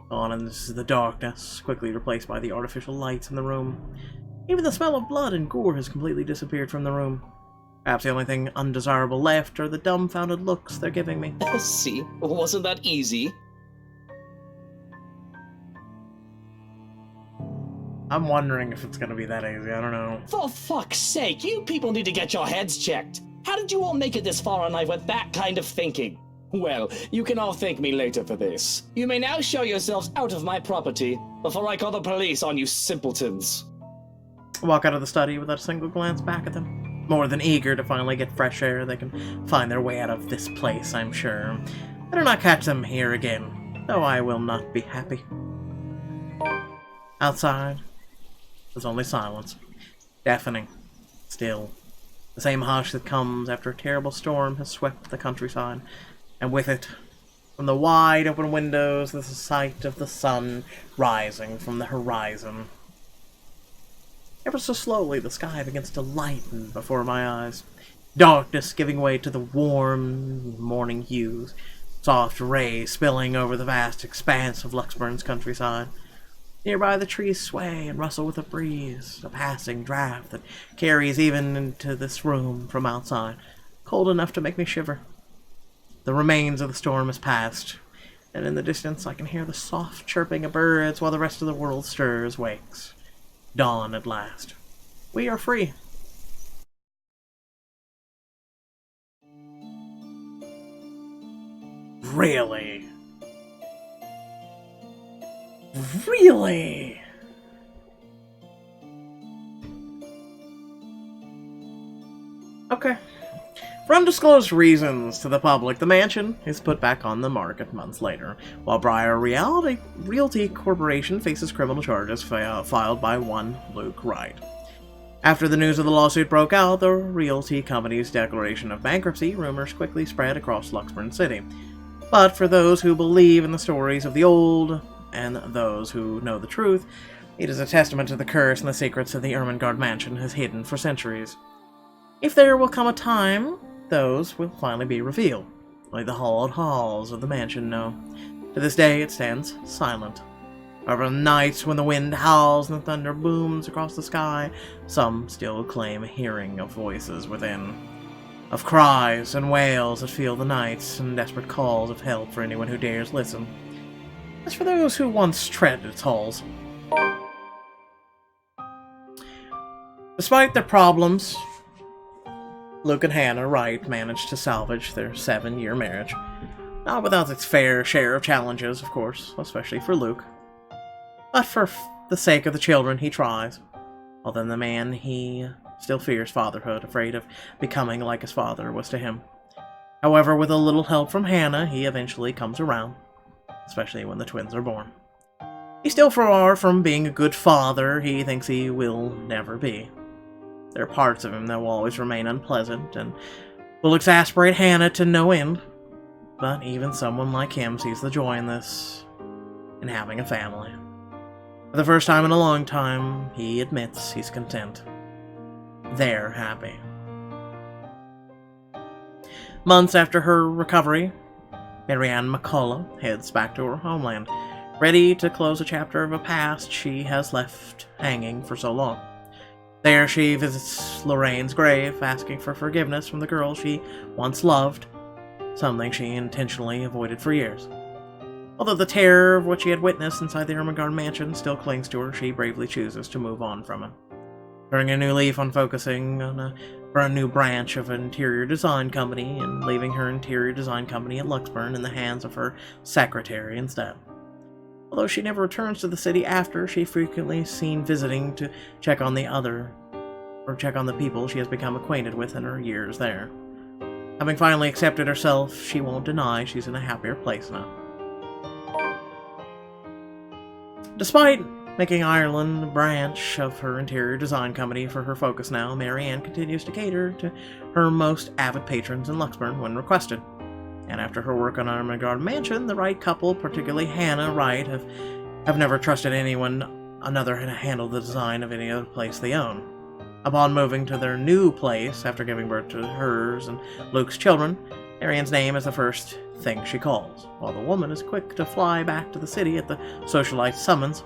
Gone into the darkness, quickly replaced by the artificial lights in the room. Even the smell of blood and gore has completely disappeared from the room. Perhaps the only thing undesirable left are the dumbfounded looks they're giving me. See? Wasn't that easy? I'm wondering if it's gonna be that easy, I don't know. For fuck's sake, you people need to get your heads checked. How did you all make it this far in life with that kind of thinking? Well, you can all thank me later for this. You may now show yourselves out of my property before I call the police on you simpletons. Walk out of the study without a single glance back at them. More than eager to finally get fresh air, they can find their way out of this place, I'm sure. Better not catch them here again, though I will not be happy. Outside, was only silence. Deafening. Still. The same hush that comes after a terrible storm has swept the countryside, and with it, from the wide open windows, the sight of the sun rising from the horizon. Ever so slowly, the sky begins to lighten before my eyes, darkness giving way to the warm morning hues, soft rays spilling over the vast expanse of Luxburn's countryside. Nearby, the trees sway and rustle with a breeze, a passing draft that carries even into this room from outside, cold enough to make me shiver. The remains of the storm has passed, and in the distance I can hear the soft chirping of birds while the rest of the world stirs, wakes. Dawn at last. We are free. Really? Really? Okay. For undisclosed reasons to the public, the mansion is put back on the market months later, while Briar Realty Corporation faces criminal charges filed by one Luke Wright. After the news of the lawsuit broke out, the realty company's declaration of bankruptcy, rumors quickly spread across Luxburn City. But for those who believe in the stories of the old, and those who know the truth, it is a testament to the curse and the secrets that the Ermengarde Mansion has hidden for centuries. If there will come a time, those will finally be revealed. Only the hallowed halls of the mansion know. To this day, it stands silent. However, on nights when the wind howls and the thunder booms across the sky, some still claim a hearing of voices within. Of cries and wails that fill the nights, and desperate calls of help for anyone who dares listen. As for those who once treaded its halls. Despite their problems, Luke and Hannah Wright managed to salvage their 7-year marriage. Not without its fair share of challenges, of course, especially for Luke. But for the sake of the children, he tries. Although the man, he still fears fatherhood, afraid of becoming like his father was to him. However, with a little help from Hannah, he eventually comes around, especially when the twins are born. He's still far from being a good father. He thinks he will never be. There are parts of him that will always remain unpleasant and will exasperate Hannah to no end. But even someone like him sees the joy in this, in having a family. For the first time in a long time, he admits he's content. They're happy. Months after her recovery, Marianne McCullough heads back to her homeland, ready to close a chapter of a past she has left hanging for so long. There she visits Lorraine's grave, asking for forgiveness from the girl she once loved, something she intentionally avoided for years. Although the terror of what she had witnessed inside the Ermengarde Mansion still clings to her, she bravely chooses to move on from it. Turning a new leaf on focusing on a brand new branch of an interior design company and leaving her interior design company at Luxburn in the hands of her secretary instead. Although she never returns to the city after, she frequently seen visiting to check on the people she has become acquainted with in her years there. Having finally accepted herself, she won't deny she's in a happier place now. Despite making Ireland a branch of her interior design company for her focus now, Marianne continues to cater to her most avid patrons in Luxburn when requested. And after her work on Ermengarde Mansion, the Wright couple, particularly Hannah Wright, have never trusted anyone another to handle the design of any other place they own. Upon moving to their new place, after giving birth to hers and Luke's children, Marianne's name is the first thing she calls, while the woman is quick to fly back to the city at the socialite summons,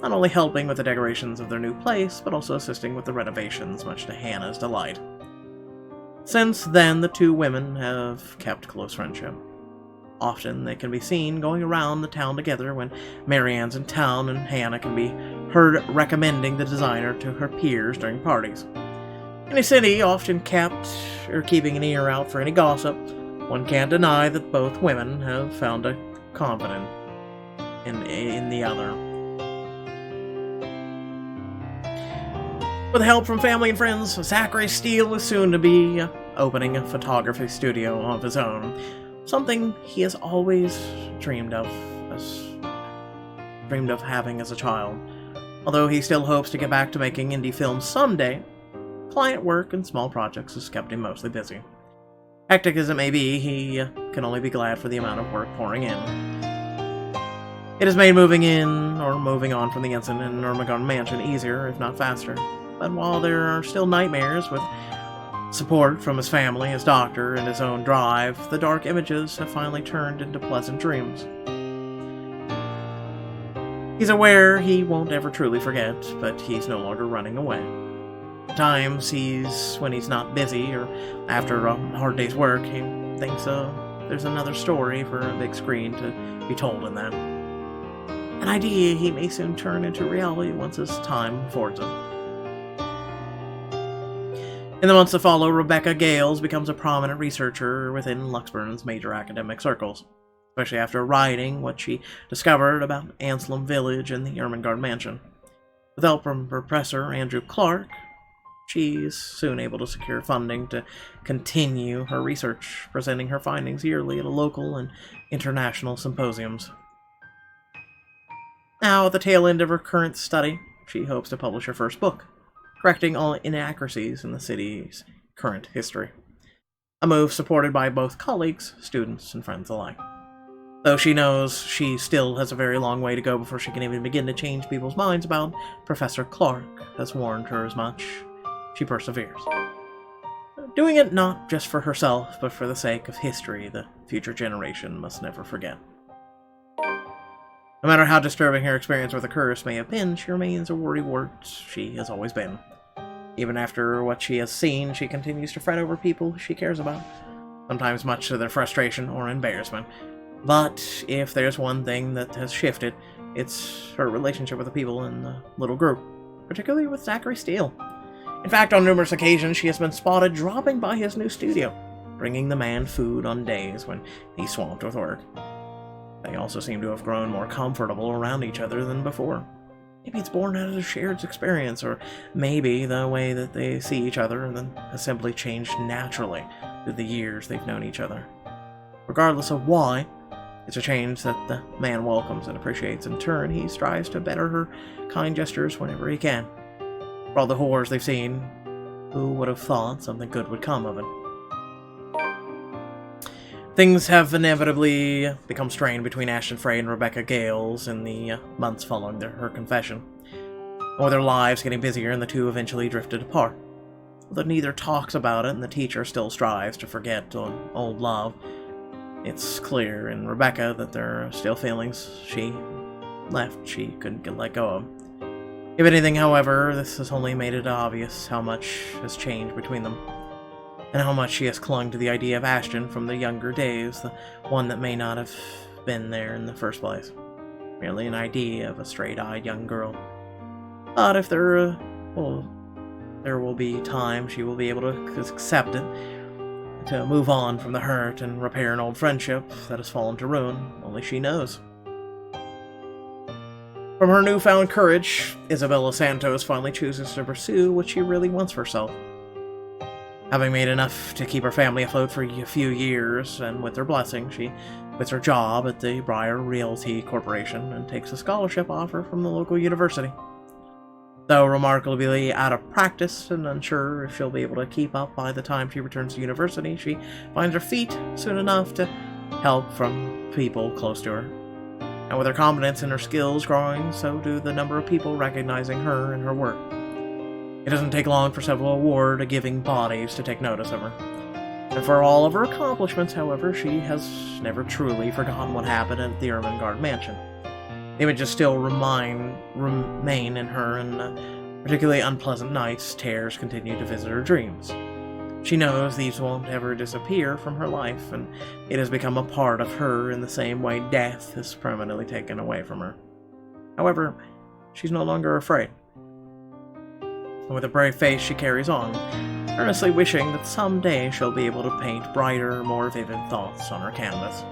not only helping with the decorations of their new place, but also assisting with the renovations, much to Hannah's delight. Since then, the two women have kept close friendship. Often they can be seen going around the town together when Marianne's in town, and Hannah can be heard recommending the designer to her peers during parties. In a city often keeping an ear out for any gossip, one can't deny that both women have found a confidant in the other. With help from family and friends, Zachary Steele is soon to be opening a photography studio of his own, something he has always dreamed of having as a child. Although he still hopes to get back to making indie films someday, client work and small projects has kept him mostly busy. Hectic as it may be, he can only be glad for the amount of work pouring in. It has made moving in or moving on from the incident in Ermengarde Mansion easier, if not faster. But while there are still nightmares with support from his family, his doctor, and his own drive, the dark images have finally turned into pleasant dreams. He's aware he won't ever truly forget, but he's no longer running away. At times, when he's not busy or after a hard day's work, he thinks there's another story for a big screen to be told in that. An idea he may soon turn into reality once his time affords him. In the months that follow, Rebecca Gales becomes a prominent researcher within Luxburn's major academic circles, especially after writing what she discovered about Anselm Village and the Ermengarde Mansion. With help from Professor Andrew Clark, she's soon able to secure funding to continue her research, presenting her findings yearly at local and international symposiums. Now, at the tail end of her current study, she hopes to publish her first book, correcting all inaccuracies in the city's current history. A move supported by both colleagues, students, and friends alike. Though she knows she still has a very long way to go before she can even begin to change people's minds about Professor Clark has warned her as much, she perseveres. Doing it not just for herself, but for the sake of history the future generation must never forget. No matter how disturbing her experience with the curse may have been, she remains a worrywart she has always been. Even after what she has seen, she continues to fret over people she cares about, sometimes much to their frustration or embarrassment. But if there's one thing that has shifted, it's her relationship with the people in the little group, particularly with Zachary Steele. In fact, on numerous occasions, she has been spotted dropping by his new studio, bringing the man food on days when he's swamped with work. They also seem to have grown more comfortable around each other than before. Maybe it's born out of a shared experience, or maybe the way that they see each other has simply changed naturally through the years they've known each other. Regardless of why, it's a change that the man welcomes and appreciates. In turn, he strives to better her kind gestures whenever he can. For all the horrors they've seen, who would have thought something good would come of it? Things have inevitably become strained between Ashton Frey and Rebecca Gales in the months following her confession. With their lives getting busier, and the two eventually drifted apart. Although neither talks about it, and the teacher still strives to forget old love, it's clear in Rebecca that there are still feelings she couldn't let go of. If anything, however, this has only made it obvious how much has changed between them, and how much she has clung to the idea of Ashton from the younger days, the one that may not have been there in the first place. Merely an idea of a straight-eyed young girl. But if there will be time she will be able to accept it, to move on from the hurt and repair an old friendship that has fallen to ruin, only she knows. From her newfound courage, Isabella Santos finally chooses to pursue what she really wants for herself. Having made enough to keep her family afloat for a few years, and with her blessing, she quits her job at the Briar Realty Corporation and takes a scholarship offer from the local university. Though remarkably out of practice and unsure if she'll be able to keep up by the time she returns to university, she finds her feet soon enough to help from people close to her. And with her confidence in her skills growing, so do the number of people recognizing her and her work. It doesn't take long for several award-giving bodies to take notice of her. And for all of her accomplishments, however, she has never truly forgotten what happened at the Ermengarde Mansion. Images still remain in her, and particularly unpleasant nights, terrors continue to visit her dreams. She knows these won't ever disappear from her life, and it has become a part of her in the same way death is permanently taken away from her. However, she's no longer afraid. And with a brave face, she carries on, earnestly wishing that someday she'll be able to paint brighter, more vivid thoughts on her canvas.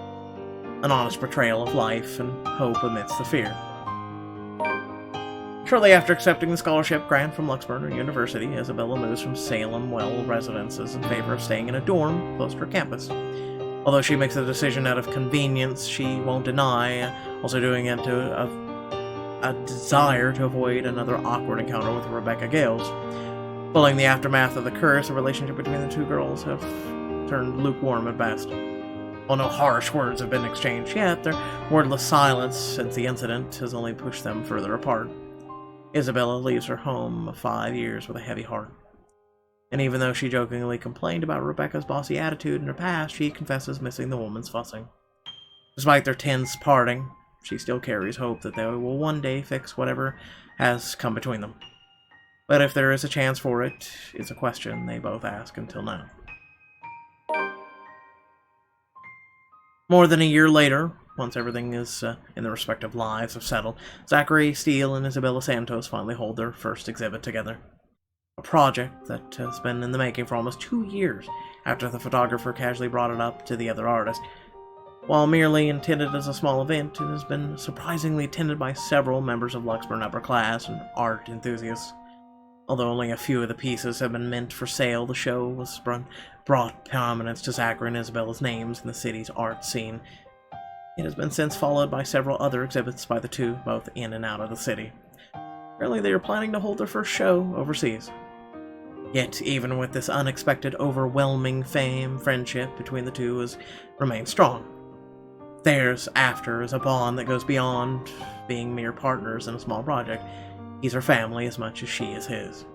An honest portrayal of life and hope amidst the fear. Shortly after accepting the scholarship grant from Luxburn University, Isabella moves from Salem Well residences in favor of staying in a dorm close to her campus. Although she makes the decision out of convenience, she won't deny also doing it a desire to avoid another awkward encounter with Rebecca Gales. Following the aftermath of the curse, the relationship between the two girls have turned lukewarm at best. While no harsh words have been exchanged yet, their wordless silence since the incident has only pushed them further apart. Isabella leaves her home of 5 years with a heavy heart. And even though she jokingly complained about Rebecca's bossy attitude in her past, she confesses missing the woman's fussing. Despite their tense parting, she still carries hope that they will one day fix whatever has come between them. But if there is a chance for it, is a question they both ask until now. More than a year later, once everything is in their respective lives have settled, Zachary Steele and Isabella Santos finally hold their first exhibit together. A project that has been in the making for almost 2 years after the photographer casually brought it up to the other artist. While merely intended as a small event, it has been surprisingly attended by several members of Luxburn upper class and art enthusiasts. Although only a few of the pieces have been meant for sale, the show was brought prominence to Zachary and Isabella's names in the city's art scene. It has been since followed by several other exhibits by the two, both in and out of the city. Apparently they are planning to hold their first show overseas. Yet, even with this unexpected, overwhelming fame, friendship between the two has remained strong. Theirs, after, is a bond that goes beyond being mere partners in a small project. He's her family as much as she is his.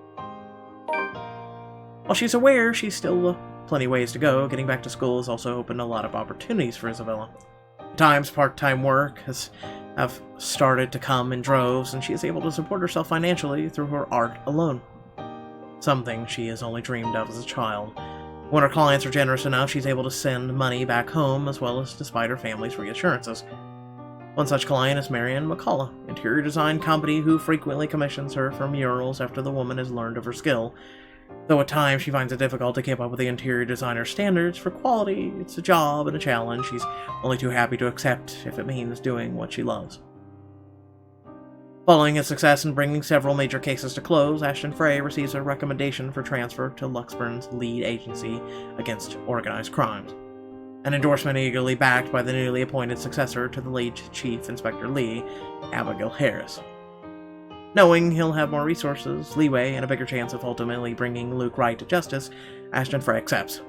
While she's aware she's still plenty ways to go, getting back to school has also opened a lot of opportunities for Isabella. At times, part-time work have started to come in droves, and she is able to support herself financially through her art alone. Something she has only dreamed of as a child. When her clients are generous enough, she's able to send money back home, as well as despite her family's reassurances. One such client is Marianne McCullough, interior design company who frequently commissions her for murals after the woman has learned of her skill. Though at times she finds it difficult to keep up with the interior designer's standards for quality, it's a job and a challenge she's only too happy to accept if it means doing what she loves. Following his success in bringing several major cases to close, Ashton Frey receives a recommendation for transfer to Luxburn's lead agency against organized crimes. An endorsement eagerly backed by the newly appointed successor to the late Chief Inspector Lee, Abigail Harris. Knowing he'll have more resources, leeway, and a bigger chance of ultimately bringing Luke Wright to justice, Ashton Frey accepts.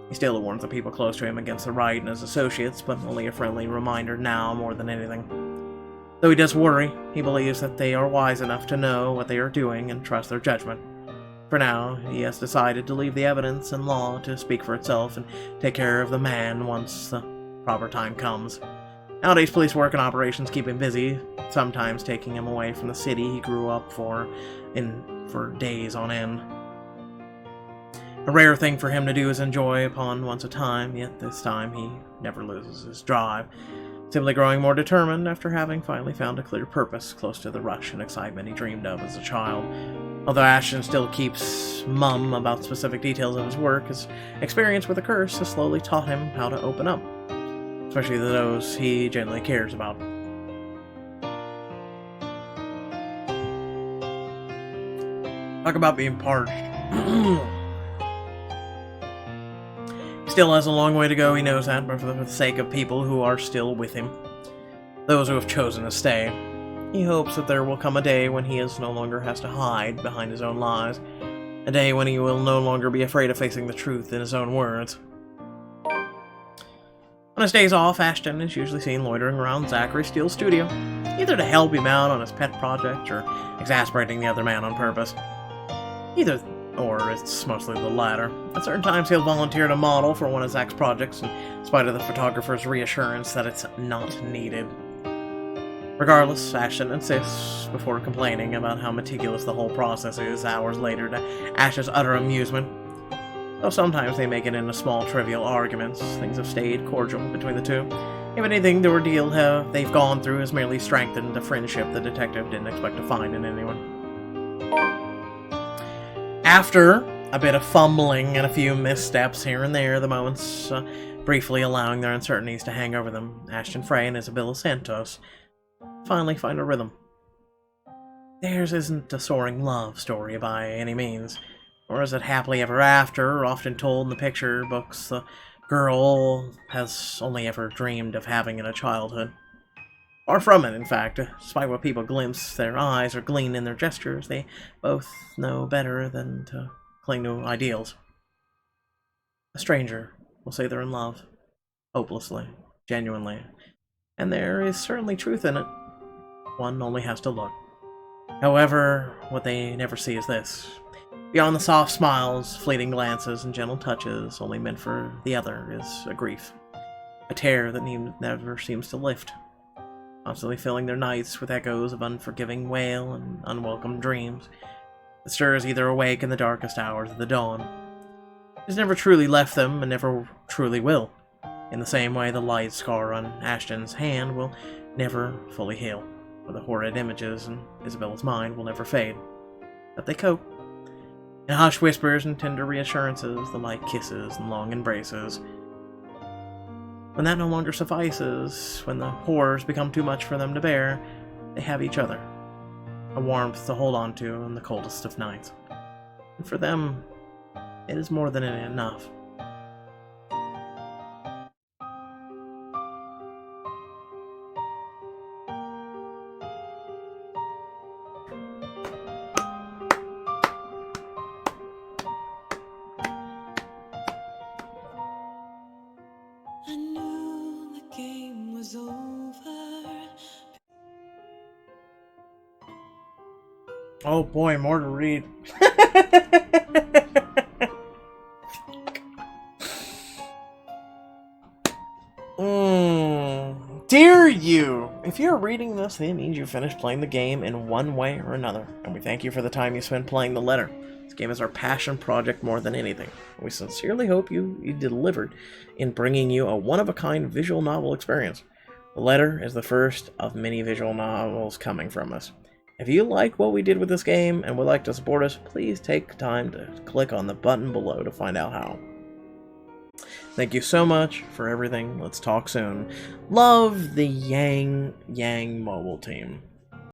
He still warns the people close to him against the Wright and his associates, but only a friendly reminder now more than anything. Though he does worry, he believes that they are wise enough to know what they are doing and trust their judgment. For now, he has decided to leave the evidence and law to speak for itself and take care of the man once the proper time comes. Nowadays, police work and operations keep him busy, sometimes taking him away from the city he grew up for days on end. A rare thing for him to do is enjoy upon once a time, yet this time he never loses his drive, simply growing more determined after having finally found a clear purpose close to the rush and excitement he dreamed of as a child. Although Ashton still keeps mum about specific details of his work, his experience with the curse has slowly taught him how to open up, especially to those he genuinely cares about. Talk about being parched. He still has a long way to go, he knows that, but for the sake of people who are still with him, those who have chosen to stay, he hopes that there will come a day when he no longer has to hide behind his own lies, a day when he will no longer be afraid of facing the truth in his own words. On his days off, Ashton is usually seen loitering around Zachary Steele's studio, either to help him out on his pet project or exasperating the other man on purpose. Or it's mostly the latter. At certain times he'll volunteer to model for one of Zach's projects, in spite of the photographer's reassurance that it's not needed. Regardless, Ashton insists, before complaining about how meticulous the whole process is hours later, to Ash's utter amusement. Though sometimes they make it into small, trivial arguments, things have stayed cordial between the two. If anything, the ordeal they've gone through has merely strengthened the friendship the detective didn't expect to find in anyone. After a bit of fumbling and a few missteps here and there, the moments briefly allowing their uncertainties to hang over them, Ashton Frey and Isabella Santos finally find a rhythm. Theirs isn't a soaring love story by any means, nor is it happily ever after, often told in the picture books the girl has only ever dreamed of having in a childhood. Far from it, in fact. Despite what people glimpse their eyes or glean in their gestures, they both know better than to cling to ideals. A stranger will say they're in love, hopelessly, genuinely, and there is certainly truth in it. One only has to look. However, what they never see is this. Beyond the soft smiles, fleeting glances, and gentle touches, only meant for the other is a grief. A tear that never seems to lift, constantly filling their nights with echoes of unforgiving wail and unwelcome dreams. It stirs either awake in the darkest hours of the dawn. It has never truly left them, and never truly will. In the same way the light scar on Ashton's hand will never fully heal, or the horrid images in Isabella's mind will never fade. But they cope. In hushed whispers and tender reassurances, the light kisses and long embraces. When that no longer suffices, when the horrors become too much for them to bear, they have each other. A warmth to hold on to in the coldest of nights. And for them, it is more than enough. I knew the game was over. Oh boy, more to read. Dear you! If you're reading this, it means you finished playing the game in one way or another, and we thank you for the time you spent playing the letter. This game is our passion project more than anything. We sincerely hope you delivered in bringing you a one-of-a-kind visual novel experience. The letter is the first of many visual novels coming from us. If you like what we did with this game and would like to support us, please take time to click on the button below to find out how. Thank you so much for everything. Let's talk soon. Love the Yang mobile team.